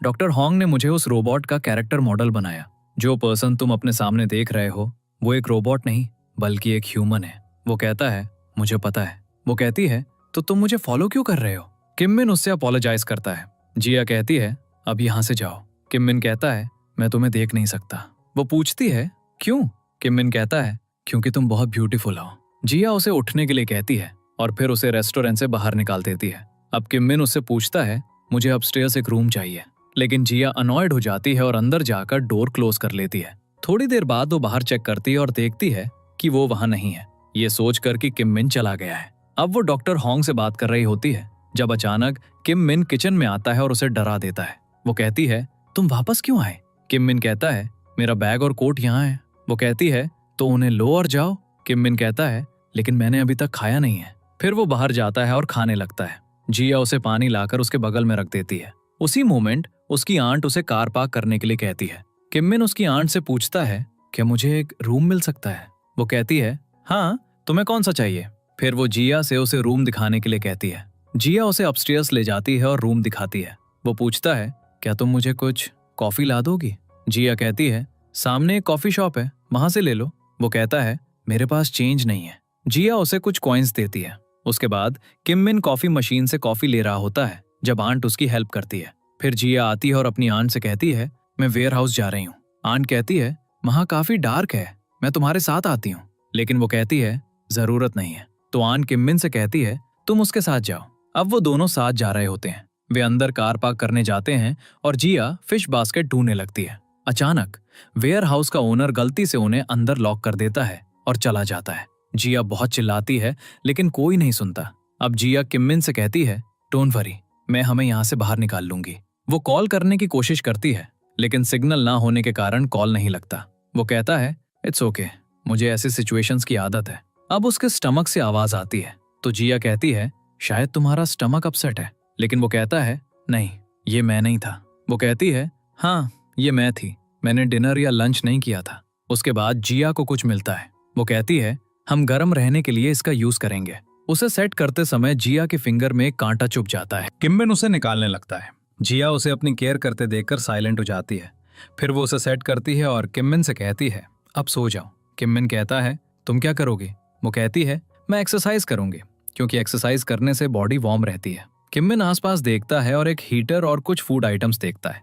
डॉक्टर होंग ने मुझे उस रोबोट का कैरेक्टर मॉडल बनाया। जो पर्सन तुम अपने सामने देख रहे हो वो एक रोबोट नहीं बल्कि एक ह्यूमन है। वो कहता है, मुझे पता है। वो कहती है, तो तुम मुझे फॉलो क्यों कर रहे हो? किम मिन उससे अपोलोजाइज करता है। जिया कहती है, अब यहाँ से जाओ। किम मिन कहता है, मैं तुम्हें देख नहीं सकता। वो पूछती है, क्यों? किम मिन कहता है, क्योंकि तुम बहुत ब्यूटीफुल हो। जिया उसे उठने के लिए कहती है और फिर उसे रेस्टोरेंट से बाहर निकाल देती है। अब किम मिन उससे पूछता है, मुझे अपस्टेयर्स एक रूम चाहिए, लेकिन जिया अनॉयड हो जाती है और अंदर जाकर डोर क्लोज कर लेती है। थोड़ी देर बाद वो बाहर चेक करती है और देखती है कि वो वहां नहीं है। ये सोचकर कि किम मिन चला गया है। अब वो डॉक्टर होंग से बात कर रही होती है जब अचानक किम मिन किचन में आता है और उसे डरा देता है। वो कहती है, तुम वापस क्यों आए? किम मिन कहता है, मेरा बैग और कोट यहाँ है। वो कहती है, तो उन्हें लो और जाओ। किम मिन कहता है, लेकिन मैंने अभी तक खाया नहीं है। फिर वो बाहर जाता है और खाने लगता है। जिया उसे पानी लाकर उसके बगल में रख देती है। उसी मोमेंट उसकी आंट उसे कार पार्क करने के लिए कहती है। किम मिन उसकी आंट से पूछता है, क्या मुझे एक रूम मिल सकता है? वो कहती है, हाँ, तुम्हें कौन सा चाहिए? फिर वो जिया से उसे रूम दिखाने के लिए कहती है। जिया उसे अपस्टेयर्स ले जाती है और रूम दिखाती है। वो पूछता है, क्या तुम मुझे कुछ कॉफी ला दोगी? जिया कहती है, सामने एक कॉफी शॉप है, वहां से ले लो। वो कहता है, मेरे पास चेंज नहीं है। जिया उसे कुछ कॉइन्स देती है। उसके बाद किम मिन कॉफी मशीन से कॉफी ले रहा होता है जब आंट उसकी हेल्प करती है। फिर जिया आती है और अपनी आंट से कहती है, मैं वेयर हाउस जा रही हूँ। आंट कहती है, वहां काफी डार्क है, मैं तुम्हारे साथ आती हूँ। लेकिन वो कहती है, जरूरत नहीं है। तो आंट किम मिन से कहती है, तुम उसके साथ जाओ। अब वो दोनों साथ जा रहे होते हैं। वे अंदर कार पार्क करने जाते हैं और जिया फिश बास्केट ढूंढने लगती है। अचानक वेयर हाउस का ओनर गलती से उन्हें अंदर लॉक कर देता है और चला जाता है। जिया बहुत चिल्लाती है लेकिन कोई नहीं सुनता। अब जिया किम मिन से कहती है, डोंट वरी, मैं हमें यहाँ से बाहर निकाल लूंगी। वो कॉल करने की कोशिश करती है लेकिन सिग्नल ना होने के कारण कॉल नहीं लगता। वो कहता है, इट्स ओके, मुझे ऐसी सिचुएशंस की आदत है। अब उसके स्टमक से आवाज आती है तो जिया कहती है, शायद तुम्हारा स्टमक अपसेट है। लेकिन वो कहता है, नहीं, ये मैं नहीं था। वो कहती है, हाँ, ये मैं थी, मैंने डिनर या लंच नहीं किया था। उसके बाद जिया को कुछ मिलता है। वो कहती है, हम गर्म रहने के लिए इसका यूज करेंगे। उसे सेट करते समय जिया के फिंगर में कांटा चुभ जाता है। किम मिन उसे निकालने लगता है। जिया उसे अपनी केयर करते देखकर साइलेंट हो जाती है। फिर वो उसे सेट करती है और किम मिन से कहती है, अब सो जाओ। किम मिन कहता है, तुम क्या करोगी? वो कहती है, मैं एक्सरसाइज करूंगी, क्योंकि एक्सरसाइज करने से बॉडी वार्म रहती है। किम मिन आसपास देखता है और एक हीटर और कुछ फूड आइटम्स देखता है।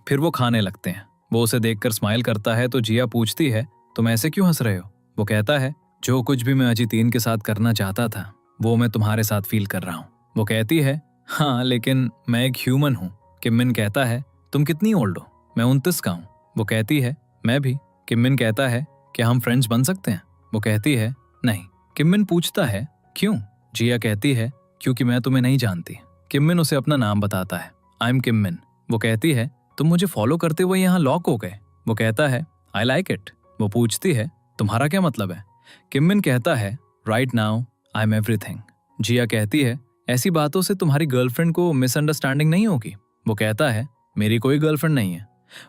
फिर वो खाने लगते हैं। वो उसे देखकर स्माइल करता है तो जिया पूछती है, तुम ऐसे क्यों हंस रहे हो? वो कहता है, जो कुछ भी मैं अजीतीन के साथ करना चाहता था वो मैं तुम्हारे साथ फील कर रहा हूँ। वो कहती है, हाँ, लेकिन मैं एक ह्यूमन हूँ। किम मिन कहता है, तुम कितनी ओल्ड हो? मैं 29 का हूँ। वो कहती है, मैं भी। किम मिन कहता है, क्या हम फ्रेंड्स बन सकते हैं? वो कहती है, नहीं। किम मिन पूछता है, क्यों? जिया कहती है, क्योंकि मैं तुम्हें नहीं जानती। किम मिन उसे अपना नाम बताता है, आई एम किम मिन। वो कहती है, तुम मुझे फॉलो करते हुए यहाँ लॉक हो गए। वो कहता है, आई लाइक इट। वो पूछती है, तुम्हारा क्या मतलब है? किम मिन कहता है, right now I am everything. Jia कहती है, ऐसी बातों से तुम्हारी गर्लफ्रेंड को मिसअंडरस्टैंडिंग नहीं होगी? वो कहता है, मेरी कोई गर्लफ्रेंड नहीं है।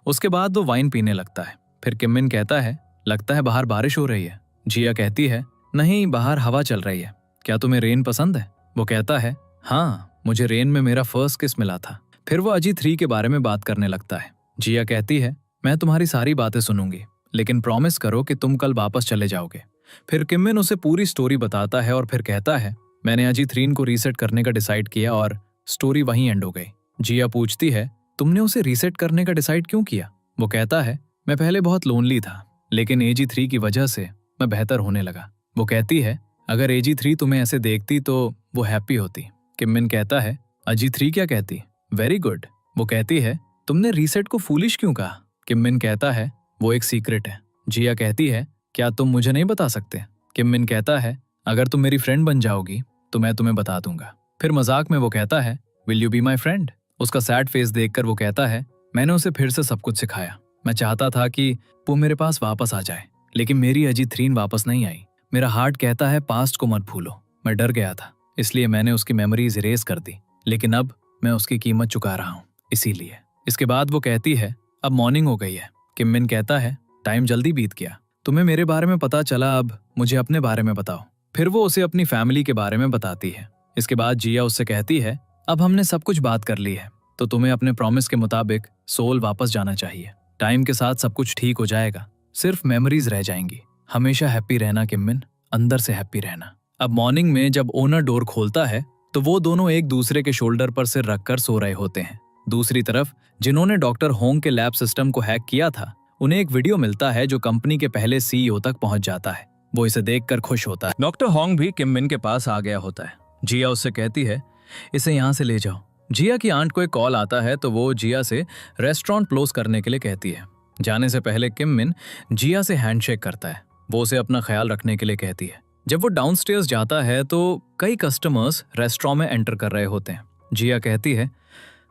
उसके बाद वो वाइन पीने लगता है। फिर किम मिन कहता है, लगता है बाहर बारिश हो रही है। जिया कहती है, नहीं, बाहर हवा चल रही है। क्या तुम्हें रेन पसंद है? वो कहता है, हाँ, मुझे रेन में मेरा फर्स्ट किस मिला था। फिर वो अजी 3 के बारे में बात करने लगता है। जिया कहती है, मैं तुम्हारी सारी बातें सुनूंगी, लेकिन प्रॉमिस करो कि तुम कल वापस चले जाओगे। फिर किम मिन उसे पूरी स्टोरी बताता है और फिर कहता है, मैंने अजी 3 को रीसेट करने का डिसाइड किया और स्टोरी वहीं एंड हो गई। जिया पूछती है, तुमने उसे रीसेट करने का डिसाइड क्यों किया? वो कहता है, मैं पहले बहुत लोनली था, लेकिन एजी 3 की वजह से मैं बेहतर होने लगा। वो कहती है, अगर एजी 3 तुम्हें ऐसे देखती तो वो हैप्पी होती। किम मिन कहता है, अजी 3 क्या कहती? Very good. वो कहती है, तुमने रीसेट को फूलिश क्यों कहा? किम मिन कहता है, वो एक सीक्रेट है। जिया कहती है, क्या तुम मुझे नहीं बता सकते? किम मिन कहता है, अगर तुम मेरी फ्रेंड बन जाओगी तो मैं तुम्हें बता दूंगा। फिर मजाक में वो कहता है, will you be my friend? उसका सैड फेस देखकर वो कहता है, मैंने उसे फिर से सब कुछ सिखाया। मैं चाहता था कि वो मेरे पास वापस आ जाए, लेकिन मेरी अजी 3 वापस नहीं आई। मेरा हार्ट कहता है, पास्ट को मत भूलो। मैं डर गया था, इसलिए मैंने उसकी मेमोरीज इरेज कर दी, लेकिन अब मैं उसकी कीमत चुका रहा हूँ, इसीलिए। इसके बाद वो कहती है, अब मॉर्निंग हो गई है। किम मिन कहता है, टाइम जल्दी बीत गया। तुम्हें मेरे बारे में पता चला, अब मुझे अपने बारे में बताओ। फिर वो उसे अपनी फैमिली के बारे में बताती है। इसके बाद जिया उससे कहती है, अब हमने सब कुछ बात कर ली है, तो तुम्हें अपने प्रॉमिस के मुताबिक सोल वापस जाना चाहिए। टाइम के साथ सब कुछ ठीक हो जाएगा, सिर्फ मेमोरीज रह जाएंगी। हमेशा हैप्पी रहना किम मिन, अंदर से हैप्पी रहना। अब मॉर्निंग में जब ओनर डोर खोलता है तो वो दोनों एक दूसरे के शोल्डर पर सिर रखकर सो रहे होते हैं। दूसरी तरफ जिन्होंने डॉक्टर होंग के लैब सिस्टम को हैक किया था, उन्हें एक वीडियो मिलता है जो कंपनी के पहले सीईओ तक पहुंच जाता है। वो इसे देखकर खुश होता है। डॉक्टर होंग भी किम मिन के पास आ गया होता है। जिया उससे कहती है, इसे यहाँ से ले जाओ। जिया की आंट को एक कॉल आता है तो वो जिया से रेस्टोरेंट क्लोज करने के लिए कहती है। जाने से पहले किम मिन जिया से हैंडशेक करता है। वो उसे अपना ख्याल रखने के लिए कहती है। जब वो डाउनस्टेयर्स जाता है तो कई कस्टमर्स रेस्टोरेंट में एंटर कर रहे होते हैं। जिया कहती है,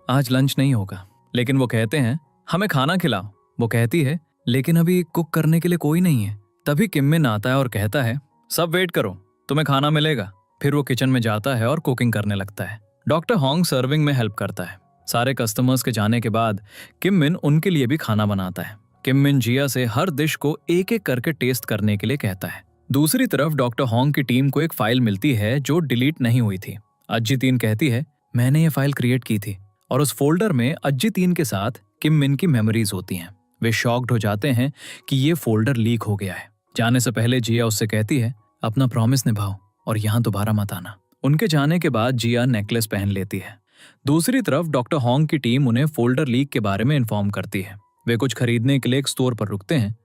आज लंच नहीं होगा, लेकिन वो कहते हैं, हमें खाना खिलाओ। वो कहती है, लेकिन अभी कुक करने के लिए कोई नहीं है। तभी किम मिन आता है और कहता है, सब वेट करो, तुम्हें खाना मिलेगा। फिर वो किचन में जाता है और कुकिंग करने लगता है। डॉक्टर होंग सर्विंग में हेल्प करता है। सारे कस्टमर्स के जाने के बाद किम मिन उनके लिए भी खाना बनाता है। किम मिन जिया से हर डिश को एक एक करके टेस्ट करने के लिए कहता है। दूसरी तरफ डॉक्टर होंग की टीम को एक फाइल मिलती है जो डिलीट नहीं हुई थी। अज्जी-3 कहती है, मैंने ये फाइल क्रिएट की थी, और उस फोल्डर में अज्जी-3 के साथ किम मिन की मेमोरीज होती हैं। वे शॉक्ड हो जाते हैं कि ये फोल्डर लीक हो गया है। जाने से पहले जिया उससे कहती है, अपना प्रॉमिस निभाओ और यहाँ दोबारा मत आना। उनके जाने के बाद जिया नेकलेस पहन लेती है। दूसरी तरफ डॉक्टर होंग की टीम उन्हें फोल्डर लीक के बारे में इन्फॉर्म करती है। वे कुछ खरीदने के लिए एक स्टोर पर रुकते हैं।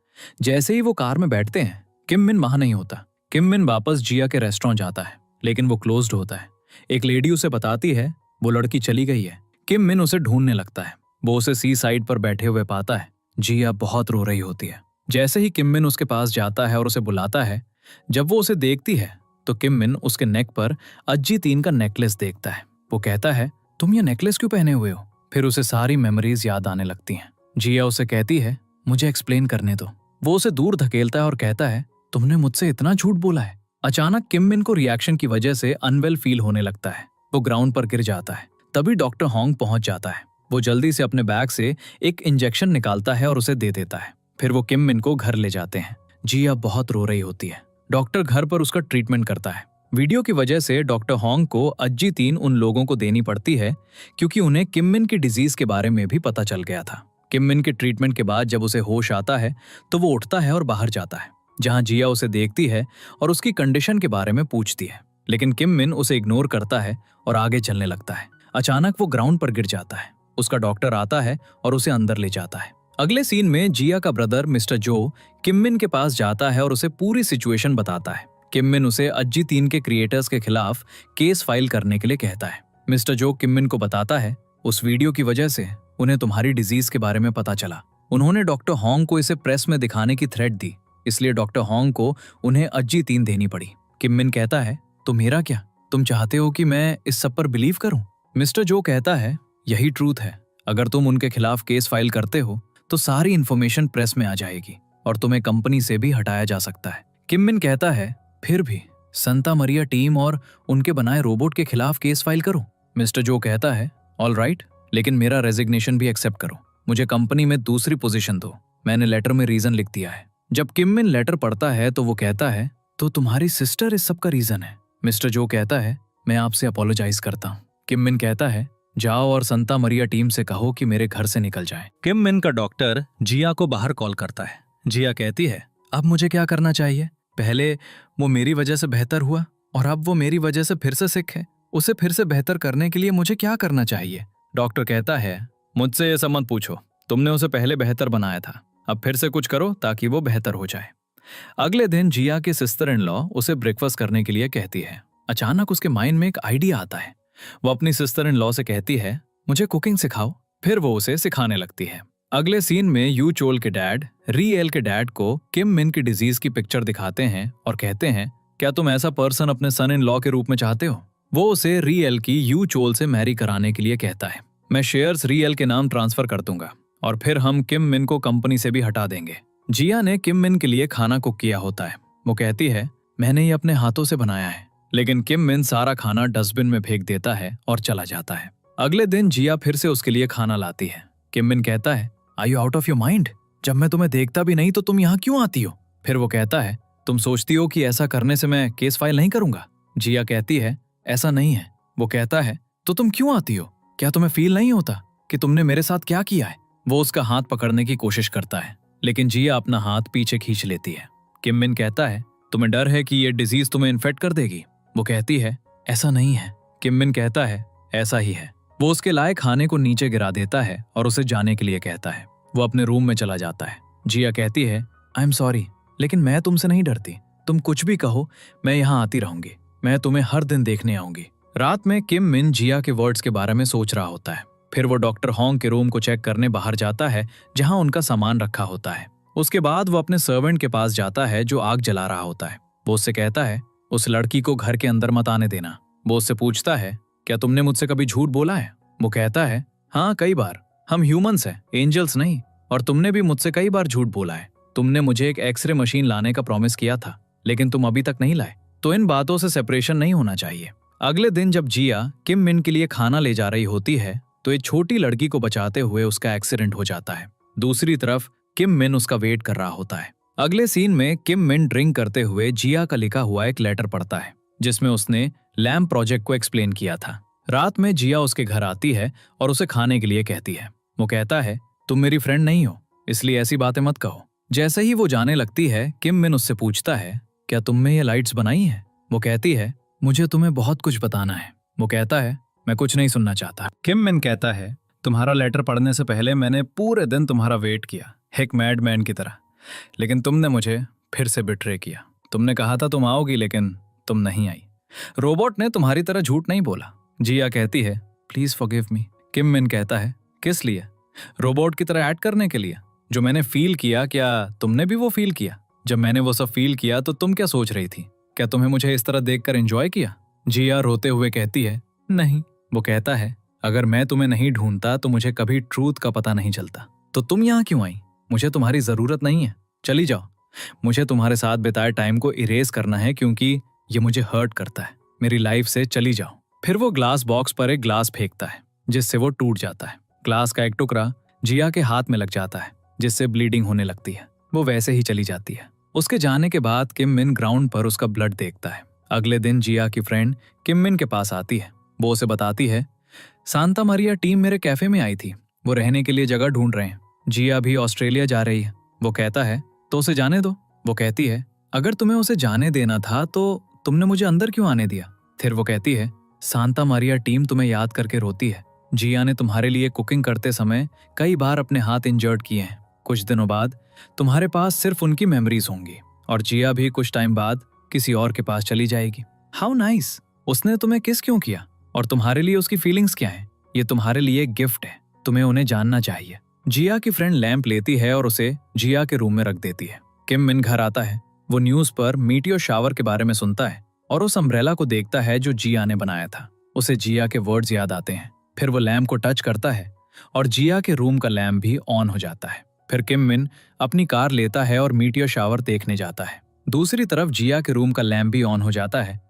जैसे ही वो कार में बैठते हैं, किम मिन वहां नहीं होता। किम मिन वापस जिया के रेस्टोरेंट जाता है, लेकिन वो क्लोज्ड होता है। एक लेडी उसे बताती है वो लड़की चली गई है। किम मिन उसे ढूंढने लगता है। वो उसे सी साइड पर बैठे हुए पाता है। जिया बहुत रो रही होती है। जैसे ही किम मिन उसके पास जाता है और उसे बुलाता है, जब वो उसे देखती है तो किम मिन उसके नेक पर अज्जी-3 का नेकलेस देखता है। वो कहता है, तुम ये नेकलेस क्यों पहने हुए हो? फिर उसे सारी मेमोरीज याद आने लगती हैं। जिया उसे कहती है, मुझे एक्सप्लेन करने दो। वो उसे दूर धकेलता है और कहता है, तुमने मुझसे इतना झूठ बोला है। अचानक किम मिन को रिएक्शन की वजह से अनवेल फील होने लगता है। वो ग्राउंड पर गिर जाता है। तभी डॉक्टर होंग पहुंच जाता है। वो जल्दी से अपने बैग से एक इंजेक्शन निकालता है और उसे दे देता है। फिर वो किम मिन को घर ले जाते हैं। जिया बहुत रो रही होती है। डॉक्टर घर पर उसका ट्रीटमेंट करता है। वीडियो की वजह से डॉक्टर होंग को अज्जी-3 उन लोगों को देनी पड़ती है, क्योंकि उन्हें किम मिन की डिजीज के बारे में भी पता चल गया था। किम मिन के ट्रीटमेंट के बाद जब उसे होश आता है तो वो उठता है और बाहर जाता है, जहां जिया उसे देखती है और उसकी कंडीशन के बारे में पूछती है। लेकिन किम मिन उसे इग्नोर करता है और आगे चलने लगता है। अचानक वो ग्राउंड पर गिर जाता है। उसका डॉक्टर आता है और उसे अंदर ले जाता है। अगले सीन में जिया का ब्रदर मिस्टर जो किम मिन के पास जाता है और उसे पूरी सिचुएशन बताता है। किम मिन उसे अज्जी-3 के क्रिएटर्स के खिलाफ केस फाइल करने के लिए कहता है। मिस्टर जो किम मिन को बताता है, उस वीडियो की वजह से उन्हें तुम्हारी डिजीज के बारे में पता चला। उन्होंने डॉक्टर होंग को इसे प्रेस में दिखाने की थ्रेट दी, इसलिए डॉक्टर होंग को उन्हें अज्जी-3 देनी पड़ी। किम मिन कहता है, तो मेरा क्या? तुम चाहते हो कि मैं इस सब पर बिलीव करूं? मिस्टर जो कहता है, यही ट्रूथ है। अगर तुम उनके खिलाफ केस फाइल करते हो तो सारी इंफॉर्मेशन प्रेस में आ जाएगी और तुम्हें कंपनी से भी हटाया जा सकता है। किम मिन कहता है, फिर भी संता मरिया टीम और उनके बनाए रोबोट के खिलाफ केस फाइल करो। मिस्टर जो कहता है, ऑल राइट, लेकिन मेरा रेजिग्नेशन भी एक्सेप्ट करो। मुझे कंपनी में दूसरी पोजीशन दो। मैंने लेटर में रीजन लिख दिया है। जब किम मिन लेटर पढ़ता है तो वो कहता है, तो तुम्हारी सिस्टर इस सब का रीजन है। मिस्टर जो कहता है, मैं आपसे अपोलोजाइज करता हूँ। किम मिन कहता है, जाओ और संता मरिया टीम से कहो कि मेरे घर से निकल जाए। किम मिन का डॉक्टर जिया को बाहर कॉल करता है। जिया कहती है, अब मुझे क्या करना चाहिए? पहले वो मेरी वजह से बेहतर हुआ और अब वो मेरी वजह से फिर से सिक है। उसे फिर से बेहतर करने के लिए मुझे क्या करना चाहिए? डॉक्टर कहता है, मुझसे ये सब मत पूछो। तुमने उसे पहले बेहतर बनाया था, अब फिर से कुछ करो ताकि वो बेहतर हो जाए। अगले दिन जिया की सिस्टर इन लॉ उसे ब्रेकफास्ट करने के लिए कहती है। अचानक उसके माइंड में एक आइडिया आता है। वो अपनी सिस्टर इन लॉ से कहती है, मुझे कुकिंग सिखाओ। फिर वो उसे सिखाने लगती है। अगले सीन में यू चोल के डैड री एल के डैड को किम मिन की डिजीज की पिक्चर दिखाते हैं और कहते हैं, क्या तुम ऐसा पर्सन अपने सन इन लॉ के रूप में चाहते हो? वो उसे री एल की यू चोल से मैरी कराने के लिए कहता है। मैं शेयर्स री एल के नाम ट्रांसफर कर दूंगा और फिर हम किम मिन को कंपनी से भी हटा देंगे। जिया ने किम मिन के लिए खाना कुक किया होता है। वो कहती है, मैंने ये अपने हाथों से बनाया है। लेकिन किम मिन सारा खाना डस्टबिन में फेंक देता है और चला जाता है। अगले दिन जिया फिर से उसके लिए खाना लाती है। किम मिन कहता है, are you out of your mind? जब मैं तुम्हें देखता भी नहीं तो तुम यहाँ क्यों आती हो? फिर वो कहता है, तुम सोचती हो कि ऐसा करने से मैं केस फाइल नहीं करूंगा? जिया कहती है, ऐसा नहीं है। वो कहता है, तो तुम क्यों आती हो? क्या तुम्हें फील नहीं होता कि तुमने मेरे साथ क्या किया है? वो उसका हाथ पकड़ने की कोशिश करता है, लेकिन जिया अपना हाथ पीछे खींच लेती है। किम मिन कहता है, तुम्हें डर है कि ये डिजीज तुम्हें इन्फेक्ट कर देगी? वो कहती है, ऐसा नहीं है। किम मिन कहता है, ऐसा ही है। वो उसके लाए खाने को नीचे गिरा देता है और उसे जाने के लिए कहता है। वो अपने रूम में चला जाता है। जिया कहती है, आई एम सॉरी, लेकिन मैं तुमसे नहीं डरती। तुम कुछ भी कहो, मैं यहाँ आती रहूंगी। मैं तुम्हें हर दिन देखने आऊंगी। रात में किम मिन जिया के वर्ड्स के बारे में सोच रहा होता है। फिर वो डॉक्टर होंग के रूम को चेक करने बाहर जाता है, जहां उनका सामान रखा होता है। उसके बाद वो अपने सर्वेंट के पास जाता है जो आग जला रहा होता है। वो उससे कहता है, उस लड़की को घर के अंदर मत आने देना। वो उससे पूछता है, क्या तुमने मुझसे कभी झूठ बोला है? वो कहता है, हाँ, कई बार। हम ह्यूमंस हैं, एंजल्स नहीं। और तुमने भी मुझसे कई बार झूठ बोला है। तुमने मुझे एक एक्सरे मशीन लाने का प्रॉमिस किया था, लेकिन तुम अभी तक नहीं लाए। तो इन बातों से सेपरेशन नहीं होना चाहिए। अगले दिन जब जिया किम मिन के लिए खाना ले जा रही होती है तो एक छोटी लड़की को बचाते हुए उसका एक्सीडेंट हो जाता है। दूसरी तरफ किम मिन उसका वेट कर रहा होता है। अगले सीन में किम मिन ड्रिंक करते हुए जिया का लिखा हुआ एक लेटर पढ़ता है जिसमें उसने लैम्प प्रोजेक्ट को एक्सप्लेन किया था। रात में जिया उसके घर आती है और उसे खाने के लिए कहती है। वो कहता है, तुम मेरी फ्रेंड नहीं हो, इसलिए ऐसी बातें मत कहो। जैसे ही वो जाने लगती है, किम मिन उससे पूछता है, क्या तुमने ये लाइट्स बनाई हैं? वो कहती है, मुझे तुम्हें बहुत कुछ बताना है। वो कहता है, मैं कुछ नहीं सुनना चाहता। किम मिन कहता है, तुम्हारा लेटर पढ़ने से पहले मैंने पूरे दिन तुम्हारा वेट किया, एक मैडमैन की तरह, लेकिन तुमने मुझे फिर से बिट्रे किया। तुमने कहा था तुम आओगी, लेकिन तुम नहीं आई। रोबोट ने तुम्हारी तरह झूठ नहीं बोला। जिया कहती है, please forgive me. Kim Min कहता है, किस लिए? रोबोट की तरह ऐड करने के लिए? जो मैंने फील किया, क्या तुमने भी वो फील किया? जब मैंने वो सब फील किया तो तुम क्या सोच रही थी? क्या तुम्हें मुझे इस तरह देखकर एंजॉय किया? जिया रोते हुए कहती है, नहीं। वो कहता है, अगर मैं तुम्हें नहीं ढूंढता तो मुझे कभी ट्रूथ का पता नहीं चलता। तो तुम यहाँ क्यों आई? मुझे तुम्हारी जरूरत नहीं है, चली जाओ। मुझे तुम्हारे साथ बिताए टाइम को इरेज करना है क्योंकि ये मुझे हर्ट करता है। मेरी लाइफ से चली जाओ। फिर वो ग्लास बॉक्स पर एक ग्लास फेंकता है जिससे वो टूट जाता है। ग्लास का एक टुकड़ा जिया के हाथ में लग जाता है जिससे ब्लीडिंग होने लगती है। वो वैसे ही चली जाती है। उसके जाने के बाद किम मिन ग्राउंड पर उसका ब्लड देखता है। अगले दिन जिया की फ्रेंड किम मिन के पास आती है। वो उसे बताती है, सांता मारिया टीम मेरे कैफे में आई थी, वो रहने के लिए जगह ढूंढ रहे हैं। जिया भी ऑस्ट्रेलिया जा रही है। वो कहता है, तो उसे जाने दो। वो कहती है, अगर तुम्हें उसे जाने देना था तो तुमने मुझे अंदर क्यों आने दिया? फिर वो कहती है, सांता मारिया टीम तुम्हें याद करके रोती है। जिया ने तुम्हारे लिए कुकिंग करते समय कई बार अपने हाथ इंजर्ड किए हैं। कुछ दिनों बाद तुम्हारे पास सिर्फ उनकी मेमोरीज होंगी और जिया भी कुछ टाइम बाद किसी और के पास चली जाएगी। How nice. उसने तुम्हें किस क्यों किया और तुम्हारे लिए उसकी फीलिंग्स क्या हैं? ये तुम्हारे लिए एक गिफ्ट है, तुम्हें उन्हें जानना चाहिए। जिया की फ्रेंड लैंप लेती है और उसे जिया के रूम में रख देती है। किम मिन घर आता है। वो न्यूज पर मीटियोर शावर के बारे में सुनता है और उस अम्ब्रेला को देखता है जो जिया ने बनाया था। उसे जिया के वर्ड्स याद आते हैं। फिर वो लैम्प को टच करता है और जिया के रूम का लैम्प भी ऑन हो जाता है। फिर किम मिन अपनी कार लेता है और मीटियोर शावर देखने जाता है। दूसरी तरफ जिया के रूम का लैम्प भी ऑन हो जाता है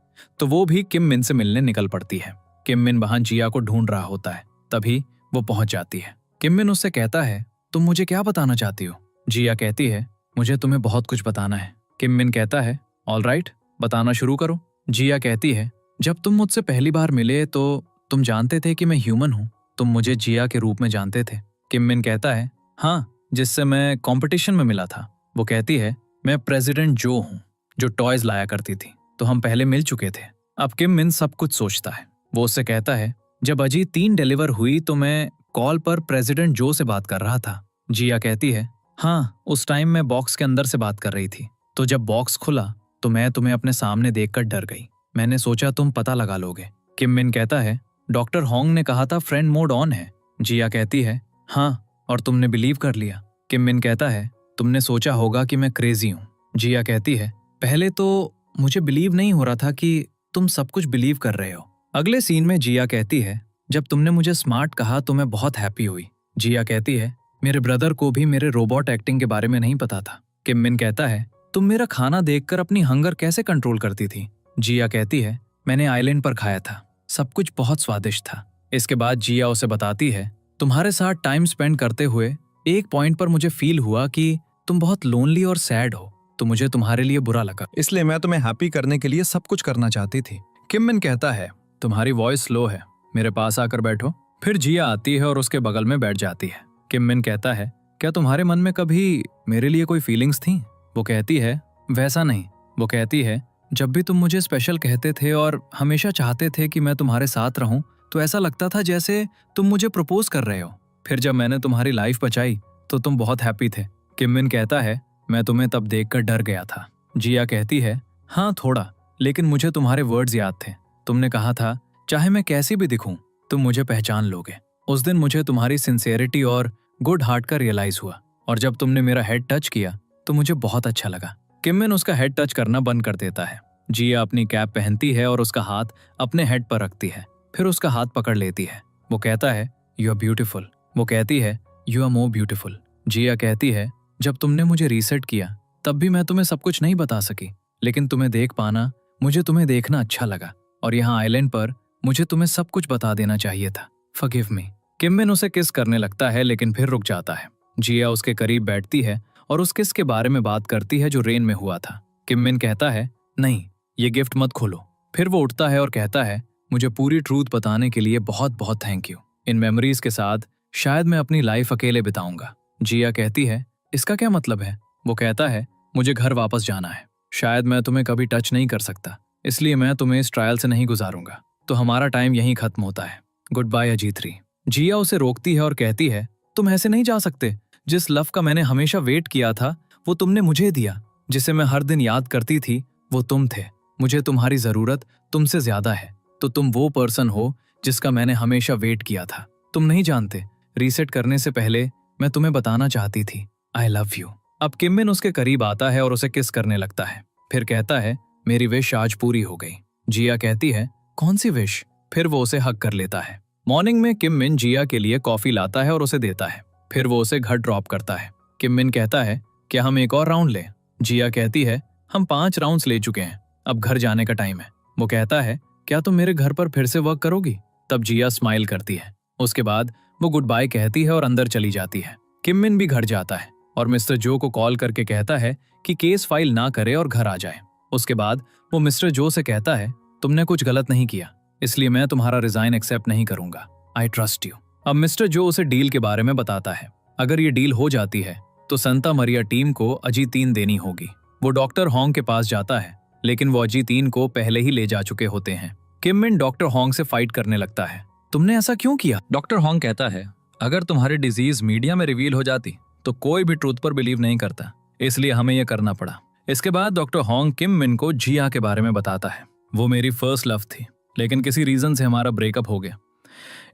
तो वो भी किम मिन से मिलने निकल पड़ती है। किम मिन वहां जिया को ढूंढ रहा होता है। तभी वो पहुंच जाती है। किम मिन उससे कहता है, तुम मुझे क्या बताना चाहती हो? जिया कहती है, मुझे तुम्हें बहुत कुछ बताना है। किम मिन कहता है, ऑल राइट, बताना शुरू करो। जिया कहती है, जब तुम मुझसे पहली बार मिले तो तुम जानते थे कि मैं ह्यूमन हूँ? तुम मुझे जिया के रूप में जानते थे? किम मिन कहता है, हाँ, जिससे मैं कंपटीशन में मिला था। वो कहती है, मैं प्रेसिडेंट जो हूँ, जो टॉयज लाया करती थी। तो हम पहले मिल चुके थे। अब किम मिन सब कुछ सोचता है। वो उससे कहता है, जब अजी 3 डिलीवर हुई तो मैं कॉल पर प्रेसिडेंट जो से बात कर रहा था। जिया कहती है, हाँ, उस टाइम मैं बॉक्स के अंदर से बात कर रही थी। तो जब बॉक्स खुला तो मैं तुम्हें अपने सामने देखकर डर गई। मैंने सोचा तुम पता लगा लोगे। किम मिन कहता है, डॉक्टर होंग ने कहा था फ्रेंड मोड ऑन है। जिया कहती है, हाँ, और तुमने बिलीव कर लिया। किम मिन कहता है, तुमने सोचा होगा कि मैं क्रेजी हूँ। जिया कहती है, पहले तो मुझे बिलीव नहीं हो रहा था कि तुम सब कुछ बिलीव कर रहे हो। अगले सीन में जिया कहती है, जब तुमने मुझे स्मार्ट कहा तो मैं बहुत हैप्पी हुई। जिया कहती है, मेरे ब्रदर को भी मेरे रोबोट एक्टिंग के बारे में नहीं पता था। किम मिन कहता है, तुम मेरा खाना देखकर अपनी हंगर कैसे कंट्रोल करती थी? जिया कहती है, मैंने आइलैंड पर खाया था, सब कुछ बहुत स्वादिष्ट था। इसके बाद जिया उसे बताती है, तुम्हारे साथ टाइम स्पेंड करते हुए एक पॉइंट पर मुझे फील हुआ कि तुम बहुत लोनली और सैड हो, तो मुझे तुम्हारे लिए बुरा लगा, इसलिए मैं तुम्हें हैप्पी करने के लिए सब कुछ करना चाहती थी। किम मिन कहता है, तुम्हारी वॉइस स्लो है, मेरे पास आकर बैठो। फिर जिया आती है और उसके बगल में बैठ जाती है। किम मिन कहता है, क्या तुम्हारे मन में कभी मेरे लिए कोई फीलिंग्स थी? वो कहती है, वैसा नहीं। वो कहती है, जब भी तुम मुझे स्पेशल कहते थे और हमेशा चाहते थे कि मैं तुम्हारे साथ रहूं, तो ऐसा लगता था जैसे तुम मुझे प्रपोज कर रहे हो। फिर जब मैंने तुम्हारी लाइफ बचाई तो तुम बहुत हैप्पी थे। किम मिन कहता है, मैं तुम्हें तब देखकर डर गया था। जिया कहती है, हाँ थोड़ा, लेकिन मुझे तुम्हारे वर्ड्स याद थे। तुमने कहा था, चाहे मैं कैसी भी दिखूं, तुम मुझे पहचान लोगे। उस दिन मुझे तुम्हारी सिंसियरिटी और गुड हार्ट का रियलाइज हुआ, और जब तुमने मेरा हेड टच किया तो मुझे बहुत अच्छा लगा। किम मिन उसका हेड टच करना बंद कर देता है। जिया अपनी कैप पहनती है और उसका हाथ अपने हेड पर रखती है, फिर उसका हाथ पकड़ लेती है। वो कहता है, यू आर ब्यूटीफुल। वो कहती है, यू आर मोर ब्यूटीफुल। जिया कहती है, जब तुमने मुझे रीसेट किया तब भी मैं तुम्हें सब कुछ नहीं बता सकी, लेकिन तुम्हें देख पाना, मुझे तुम्हें देखना अच्छा लगा, और यहाँ आइलैंड पर मुझे तुम्हें सब कुछ बता देना चाहिए था। Forgive me. किम मिन उसे किस करने लगता है लेकिन फिर रुक जाता है। जिया उसके करीब बैठती है और उस किस के बारे में बात करती है जो रेन में हुआ था। किम मिन कहता है, नहीं, ये गिफ्ट मत खोलो। फिर वो उठता है और कहता है, मुझे पूरी ट्रूथ बताने के लिए बहुत बहुत थैंक यू। इन मेमोरीज के साथ शायद मैं अपनी लाइफ अकेले बिताऊंगा। जिया कहती है, इसका क्या मतलब है? वो कहता है, मुझे घर वापस जाना है। शायद मैं तुम्हें कभी टच नहीं कर सकता, इसलिए मैं तुम्हें इस ट्रायल से नहीं गुजारूंगा। तो हमारा टाइम यहीं खत्म होता है। Good bye अजीत-3। जिया उसे रोकती है और कहती है, तुम ऐसे नहीं जा सकते। जिस लव का मैंने हमेशा वेट किया था वो तुमने मुझे दिया। जिसे मैं हर दिन याद करती थी वो तुम थे। मुझे तुम्हारी जरूरत तुमसे ज्यादा है। तो तुम वो पर्सन हो जिसका मैंने हमेशा वेट किया था। तुम नहीं जानते, रीसेट करने से पहले मैं तुम्हें बताना चाहती थी, आई लव यू। अब किम मिन उसके करीब आता है और उसे किस करने लगता है। फिर कहता है, मेरी विश आज पूरी हो गई। जिया कहती है, कौन सी विश? फिर वो उसे हक कर लेता है। मॉर्निंग में किम मिन जिया के लिए कॉफी लाता है और उसे देता है। फिर वो उसे घर ड्रॉप करता है। किम मिन कहता है, क्या हम एक और राउंड लें? जिया कहती है, हम 5 राउंड्स ले चुके हैं, अब घर जाने का टाइम है। वो कहता है, क्या तुम मेरे घर पर फिर से वर्क करोगी? तब जिया स्माइल करती है। उसके बाद वो गुड बाय कहती है और अंदर चली जाती है। किम मिन भी घर जाता है और मिस्टर जो को कॉल करके कहता है कि केस फाइल ना करे और घर आ जाए। उसके बाद वो मिस्टर जो से कहता है, तुमने कुछ गलत नहीं किया, इसलिए मैं तुम्हारा रिजाइन एक्सेप्ट नहीं करूंगा। I trust you. अब मिस्टर जो उसे डील के बारे में बताता है। अगर ये डील हो जाती है तो संता मरिया टीम को अजीत-3 देनी होगी। वो डॉक्टर होंग के पास जाता है, लेकिन वो अजीत-3 को पहले ही ले जा चुके होते हैं। किम मिन डॉक्टर होंग से फाइट करने लगता है। तुमने ऐसा क्यों किया? डॉक्टर होंग कहता है, अगर तुम्हारी डिजीज मीडिया में रिवील हो जाती तो कोई भी ट्रूथ पर बिलीव नहीं करता, इसलिए हमें यह करना पड़ा। इसके बाद डॉक्टर होंग किम मिन को जिया के बारे में बताता है। वो मेरी फर्स्ट लव थी, लेकिन किसी रीजन से हमारा ब्रेकअप हो गया,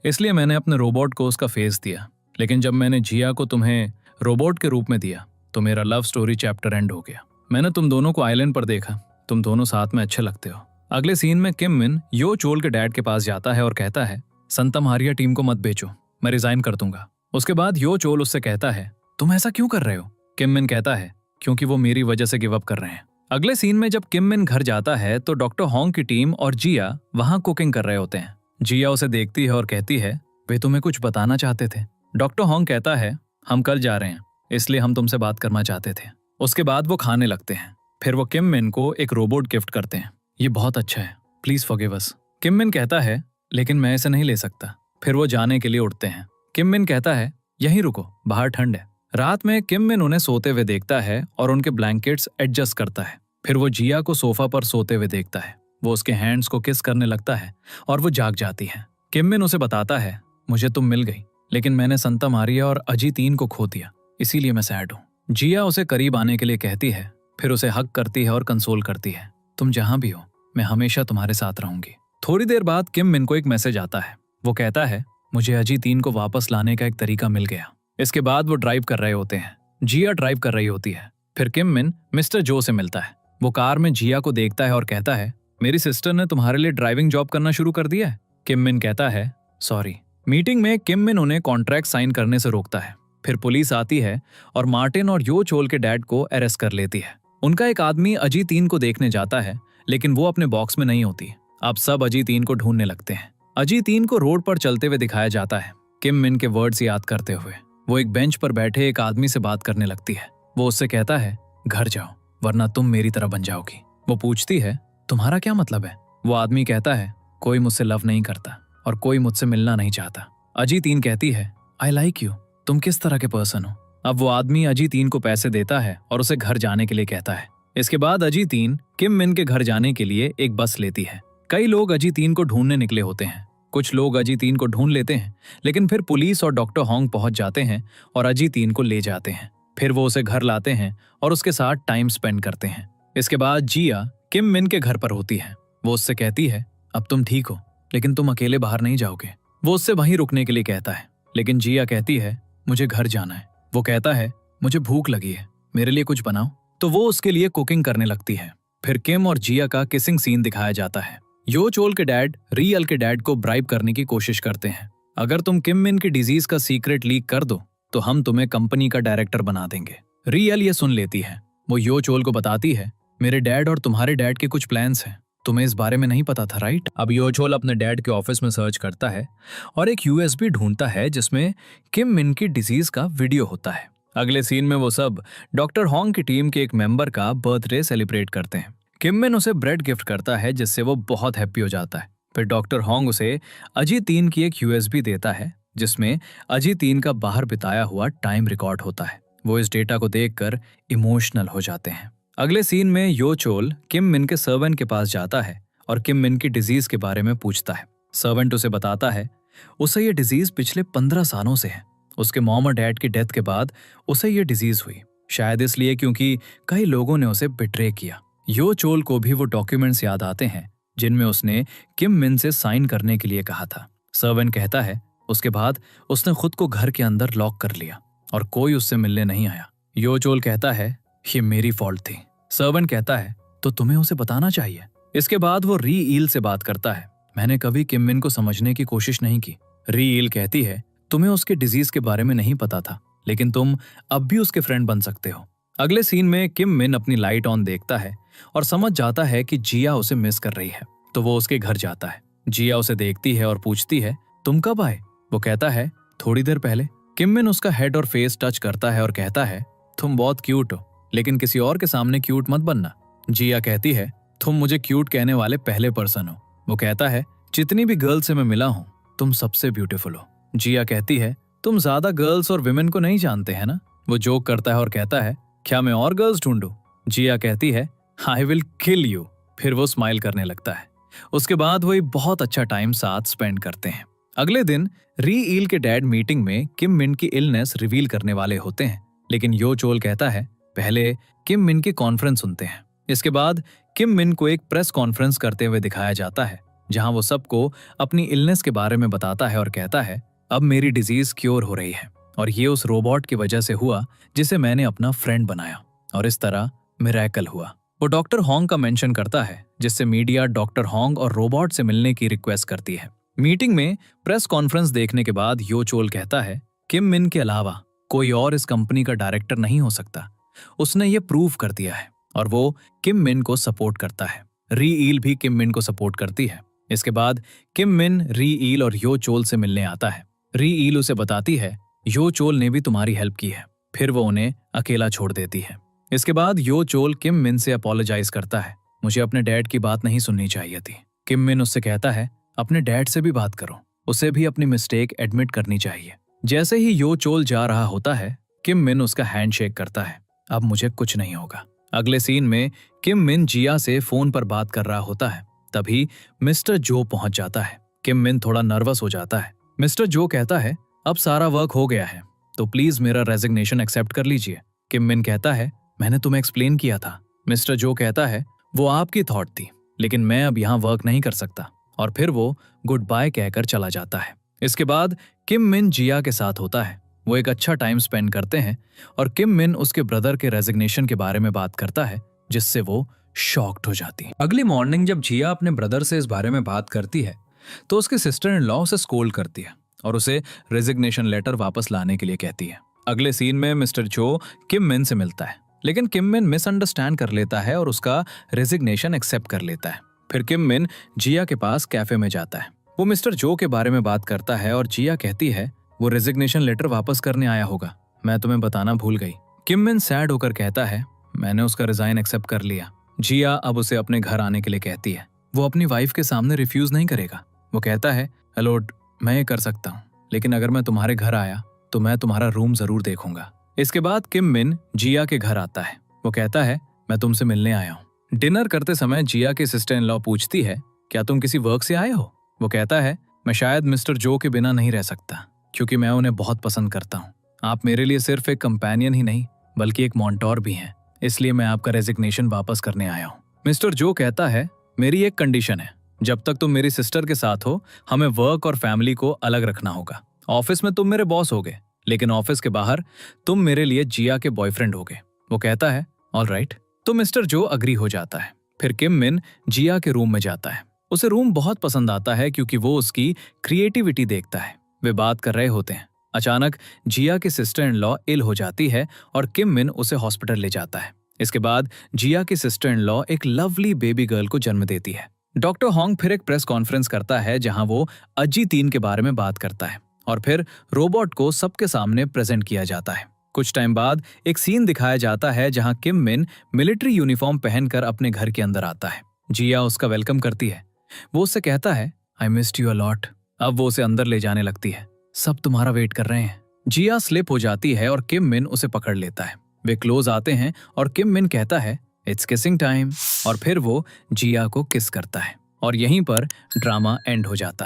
इसलिए मैंने अपने रोबोट को उसका फेस दिया। लेकिन जब मैंने जिया को तुम्हें रोबोट के रूप में दिया तो मेरा लव स्टोरी चैप्टर एंड हो गया। मैंने तुम दोनों को आइलैंड पर देखा, तुम दोनों साथ में अच्छे लगते हो। अगले सीन में किम मिन यो चोल के डैड के पास जाता है और कहता है, संता मारिया टीम को मत बेचो, मैं रिजाइन कर दूंगा। उसके बाद यो चोल उससे कहता है, तुम ऐसा क्यों कर रहे हो? किम मिन कहता है, क्योंकि वो मेरी वजह से गिव अप कर रहे हैं। अगले सीन में जब किम मिन घर जाता है तो डॉक्टर होंग की टीम और जिया वहां कुकिंग कर रहे होते हैं। जिया उसे देखती है और कहती है, वे तुम्हें कुछ बताना चाहते थे। डॉक्टर होंग कहता है, हम कल जा रहे हैं, इसलिए हम तुमसे बात करना चाहते थे। उसके बाद वो खाने लगते हैं। फिर वो किम मिन को एक रोबोट गिफ्ट करते हैं। ये बहुत अच्छा है, please forgive us. Kim Min कहता है, लेकिन मैं इसे नहीं ले सकता। फिर वो जाने के लिए उठते हैं। किम मिन कहता है, यहीं रुको, बाहर ठंड है। रात में किम मिन उन्हें सोते हुए देखता है और उनके ब्लैंकेट्स एडजस्ट करता है। फिर वो जिया को सोफा पर सोते हुए देखता है। वो उसके हैंड्स को किस करने लगता है और वो जाग जाती है। किम मिन उसे बताता है, मुझे तुम मिल गई, लेकिन मैंने संता मारिया और अजीत-3 को खो दिया, इसीलिए मैं सैड हूँ। जिया उसे करीब आने के लिए कहती है, फिर उसे हक करती है और कंसोल करती है, तुम जहां भी हो मैं हमेशा तुम्हारे साथ रहूंगी। थोड़ी देर बाद किम मिन को एक मैसेज आता है। वो कहता है, मुझे अजीत-3 को वापस लाने का एक तरीका मिल गया। इसके बाद वो ड्राइव कर रहे होते हैं। जिया ड्राइव कर रही होती है। फिर किम मिन मिस्टर जो से मिलता है। वो कार में जिया को देखता है और कहता है, मेरी सिस्टर ने तुम्हारे लिए ड्राइविंग जॉब करना शुरू कर दिया है। किम मिन कहता है, सॉरी। मीटिंग में किम मिन उन्हें कॉन्ट्रैक्ट साइन करने से रोकता है। फिर पुलिस आती है और मार्टिन और यो चोल के डैड को अरेस्ट कर लेती है। उनका एक आदमी अजीत-3 को देखने जाता है, लेकिन वो अपने बॉक्स में नहीं होती। अब सब अजीत-3 को ढूंढने लगते हैं। अजीत-3 को रोड पर चलते हुए दिखाया जाता है। किम मिन के वर्ड्स याद करते हुए वो एक बेंच पर बैठे एक आदमी से बात करने लगती है। वो उससे कहता है, घर जाओ वरना तुम मेरी तरह बन जाओगी। वो पूछती है, तुम्हारा क्या मतलब है? वो आदमी कहता है, कोई मुझसे लव नहीं करता और कोई मुझसे मिलना नहीं चाहता। अजीत-3 कहती है, आई लाइक यू, तुम किस तरह के पर्सन हो? अब वो आदमी अजीत-3 को पैसे देता है और उसे घर जाने के लिए कहता है। इसके बाद अजीत-3 किम मिन के घर जाने के लिए एक बस लेती है। कई लोग अजीत-3 को ढूंढने निकले होते हैं। कुछ लोग अजीत-3 को ढूंढ लेते हैं, लेकिन फिर पुलिस और डॉक्टर होंग पहुंच जाते हैं और अजीत-3 को ले जाते हैं। फिर वो उसे घर लाते हैं और उसके साथ टाइम स्पेंड करते हैं। इसके बाद जिया किम मिन के घर पर होती है। वो उससे कहती है, अब तुम ठीक हो, लेकिन तुम अकेले बाहर नहीं जाओगे। वो उससे वहीं रुकने के लिए कहता है, लेकिन जिया कहती है, मुझे घर जाना है। वो कहता है, मुझे भूख लगी है, मेरे लिए कुछ बनाओ। तो वो उसके लिए कुकिंग करने लगती है। फिर किम और जिया का किसिंग सीन दिखाया जाता है। यो चोल के डैड रियल के डैड को ब्राइब करने की कोशिश करते हैं। अगर तुम किम मिन की डिजीज का सीक्रेट लीक कर दो तो हम तुम्हें कंपनी का डायरेक्टर बना देंगे। रियल ये सुन लेती है। वो यो चोल को बताती है, मेरे डैड और तुम्हारे डैड के कुछ प्लान्स हैं, तुम्हें इस बारे में नहीं पता था, राइट? अब यो चोल अपने डैड के ऑफिस में सर्च करता है और एक यूएसबी ढूंढता है जिसमें किम मिन की डिजीज का वीडियो होता है। अगले सीन में वो सब डॉक्टर हॉन्ग की टीम के एक मेंबर का बर्थडे सेलिब्रेट करते हैं। किम मिन उसे ब्रेड गिफ्ट करता है जिससे वो बहुत हैप्पी हो जाता है। फिर डॉक्टर हॉन्ग उसे अजी 3 की एक यूएसबी देता है जिसमें अजी 3 का बाहर बिताया हुआ टाइम रिकॉर्ड होता है। वो इस डेटा को देखकर इमोशनल हो जाते हैं। अगले सीन में यो चोल किम मिन के सर्वेंट के पास जाता है और किम मिन की डिजीज के बारे में पूछता है। सर्वेंट उसे बताता है उसे ये डिजीज पिछले 15 सालों से है। उसके मॉम और डैड की डेथ के बाद उसे ये डिजीज हुई, शायद इसलिए क्योंकि कई लोगों ने उसे बिट्रे किया। यो चोल को भी वो डॉक्यूमेंट्स याद आते हैं जिनमें उसने किम मिन से साइन करने के लिए कहा था। सर्वेंट कहता है उसके बाद उसने खुद को घर के अंदर लॉक कर लिया और कोई उससे मिलने नहीं आया। यो चोल कहता है ये मेरी फॉल्ट थी। सर्वेंट कहता है तो तुम्हें उसे बताना चाहिए। इसके बाद वो री ईल से बात करता है, मैंने कभी किम मिन को समझने की कोशिश नहीं की। री ईल कहती है तुम्हें उसके डिजीज के बारे में नहीं पता था, लेकिन तुम अब भी उसके फ्रेंड बन सकते हो। अगले सीन में किम मिन अपनी लाइट ऑन देखता है और समझ जाता है कि जिया उसे मिस कर रही है, तो वो उसके घर जाता है। जिया उसे देखती है और पूछती है तुम कब आए? वो कहता है थोड़ी देर पहले। किम मिन उसका हेड और फेस टच करता है और कहता है तुम बहुत क्यूट हो, लेकिन किसी और के सामने क्यूट मत बनना। जिया कहती है तुम मुझे क्यूट कहने वाले पहले पर्सन हो। वो कहता है जितनी भी गर्ल से मैं मिला हूं तुम सबसे ब्यूटीफुल हो। जिया कहती है तुम ज्यादा गर्ल्स और विमेन को नहीं जानते हैं ना। वो जोक करता है और कहता है क्या मैं और गर्ल्स ढूंढूं? जिया कहती है आई विल किल यू। फिर वो स्माइल करने लगता है। उसके बाद वो एक बहुत अच्छा टाइम साथ स्पेंड करते हैं। अगले दिन री ईल के डैड मीटिंग में किम मिन की इलनेस रिवील करने वाले होते हैं, लेकिन यो चोल कहता है पहले किम मिन की कॉन्फ्रेंस सुनते हैं। इसके बाद किम मिन को एक प्रेस कॉन्फ्रेंस करते हुए दिखाया जाता है जहां वो सबको अपनी इलनेस के बारे में बताता है और कहता है अब मेरी डिजीज क्योर हो रही है और ये उस रोबोट की वजह से हुआ जिसे मैंने अपना फ्रेंड बनाया, और इस तरह मिरेकल हुआ। वो डॉक्टर हॉन्ग का मेंशन करता है जिससे मीडिया डॉक्टर हॉन्ग और रोबोट से मिलने की रिक्वेस्ट करती है। मीटिंग में प्रेस कॉन्फ्रेंस देखने के बाद यो चोल कहता है किम मिन के अलावा कोई और इस कंपनी का डायरेक्टर नहीं हो सकता। उसने ये प्रूव कर दिया है और वो किम मिन को सपोर्ट करता है। री ईल भी किम मिन को सपोर्ट करती है। इसके बाद किम मिन री ईल और यो चोल से मिलने आता है। री ईल उसे बताती है यो चोल ने भी तुम्हारी हेल्प की है। फिर वो उन्हें अकेला छोड़ देती है। इसके बाद यो चोल किम मिन से अपोलोजाइज करता है, मुझे अपने डैड की बात नहीं सुननी चाहिए थी। किम मिन उससे कहता है अपने डैड से भी बात करो, उसे भी अपनी मिस्टेक एडमिट करनी चाहिए। जैसे ही यो चोल जा रहा होता है किम मिन उसका हैंडशेक करता है, अब मुझे कुछ नहीं होगा। अगले सीन में किम मिन जिया से फोन पर बात कर रहा होता है, तभी मिस्टर जो पहुंच जाता है। किम मिन थोड़ा नर्वस हो जाता है। मिस्टर जो कहता है अब सारा वर्क हो गया है तो प्लीज मेरा रेजिग्नेशन एक्सेप्ट कर लीजिए। किम मिन कहता है मैंने तुम्हें एक्सप्लेन किया था। मिस्टर जो कहता है वो आपकी थॉट थी, लेकिन मैं अब यहाँ वर्क नहीं कर सकता, और फिर वो गुड बाय कहकर चला जाता है। इसके बाद किम मिन जिया के साथ होता है। वो एक अच्छा टाइम स्पेंड करते हैं और किम मिन उसके ब्रदर के रेजिग्नेशन के बारे में बात करता है जिससे वो शॉक्ड हो जाती है। अगली मॉर्निंग जब जिया अपने ब्रदर से इस बारे में बात करती है तो उसकी सिस्टर इन लॉ उसे स्कोल्ड करती है और उसे रेजिग्नेशन लेटर वापस लाने के लिए कहती है। अगले सीन में मिस्टर जो किम मिन से मिलता है, लेकिन किम मिन मिसअंडरस्टैंड कर लेता है और उसका रेजिग्नेशन एक्सेप्ट कर लेता है। फिर किम मिन जिया के पास कैफे में जाता है। वो मिस्टर जो के बारे में बात करता है और जिया कहती है वो रेजिग्नेशन लेटर वापस करने आया होगा, मैं तुम्हें बताना भूल गई। किम मिन सैड होकर कहता है मैंने उसका रिजाइन एक्सेप्ट कर लिया। जिया अब उसे अपने घर आने के लिए कहती है। वो अपनी वाइफ के सामने रिफ्यूज नहीं करेगा। वो कहता है हेलो, मैं ये कर सकता हूँ, लेकिन अगर मैं तुम्हारे घर आया तो मैं तुम्हारा रूम जरूर देखूंगा। इसके बाद किम मिन जिया के घर आता है। वो कहता है मैं तुमसे मिलने आया हूँ। डिनर करते समय जिया की सिस्टर इन लॉ पूछती है क्या तुम किसी वर्क से आए हो? वो कहता है मैं शायद मिस्टर जो के बिना नहीं रह सकता क्योंकि मैं उन्हें बहुत पसंद करता हूँ। आप मेरे लिए सिर्फ एक कंपेनियन ही नहीं बल्कि एक मॉन्टोर भी हैं, इसलिए मैं आपका रेजिग्नेशन वापस करने आया हूँ। मिस्टर जो कहता है मेरी एक कंडीशन है, जब तक तुम मेरी सिस्टर के साथ हो हमें वर्क और फैमिली को अलग रखना होगा। ऑफिस में तुम मेरे बॉस होगे, लेकिन ऑफिस के बाहर तुम मेरे लिए जिया के बॉयफ्रेंड होगे। वो कहता है ऑल राइट। तो मिस्टर जो अग्री हो जाता है। फिर किम मिन जिया के रूम में जाता है। उसे रूम बहुत पसंद आता है क्योंकि वो उसकी क्रिएटिविटी देखता है। वे बात कर रहे होते हैं। अचानक जिया की सिस्टर इन लॉ इल हो जाती है और किम मिन उसे हॉस्पिटल ले जाता है। इसके बाद जिया की सिस्टर इन लॉ एक लवली बेबी गर्ल को जन्म देती है। डॉक्टर हॉन्ग फिर एक प्रेस कॉन्फ्रेंस करता है जहां वो अजी 3 के बारे में बात करता है और फिर रोबोट को सबके सामने प्रेजेंट किया जाता है। कुछ टाइम बाद एक सीन दिखाया जाता है जहां किम मिन मिलिट्री यूनिफॉर्म पहनकर अपने घर के अंदर आता है। जिया उसका वेलकम करती है। वो उससे कहता है, I missed you a lot. अब वो उसे अंदर ले जाने लगती है। सब तुम्हारा वेट कर रहे हैं। जिया स्लिप हो जाती है और किम मिन उसे पकड़ लेता है। वे क्लोज आते हैं और किम मिन कहता है, इट्स किसिंग टाइम, और फिर वो जिया को किस करता है और यहीं पर ड्रामा एंड हो जाता है।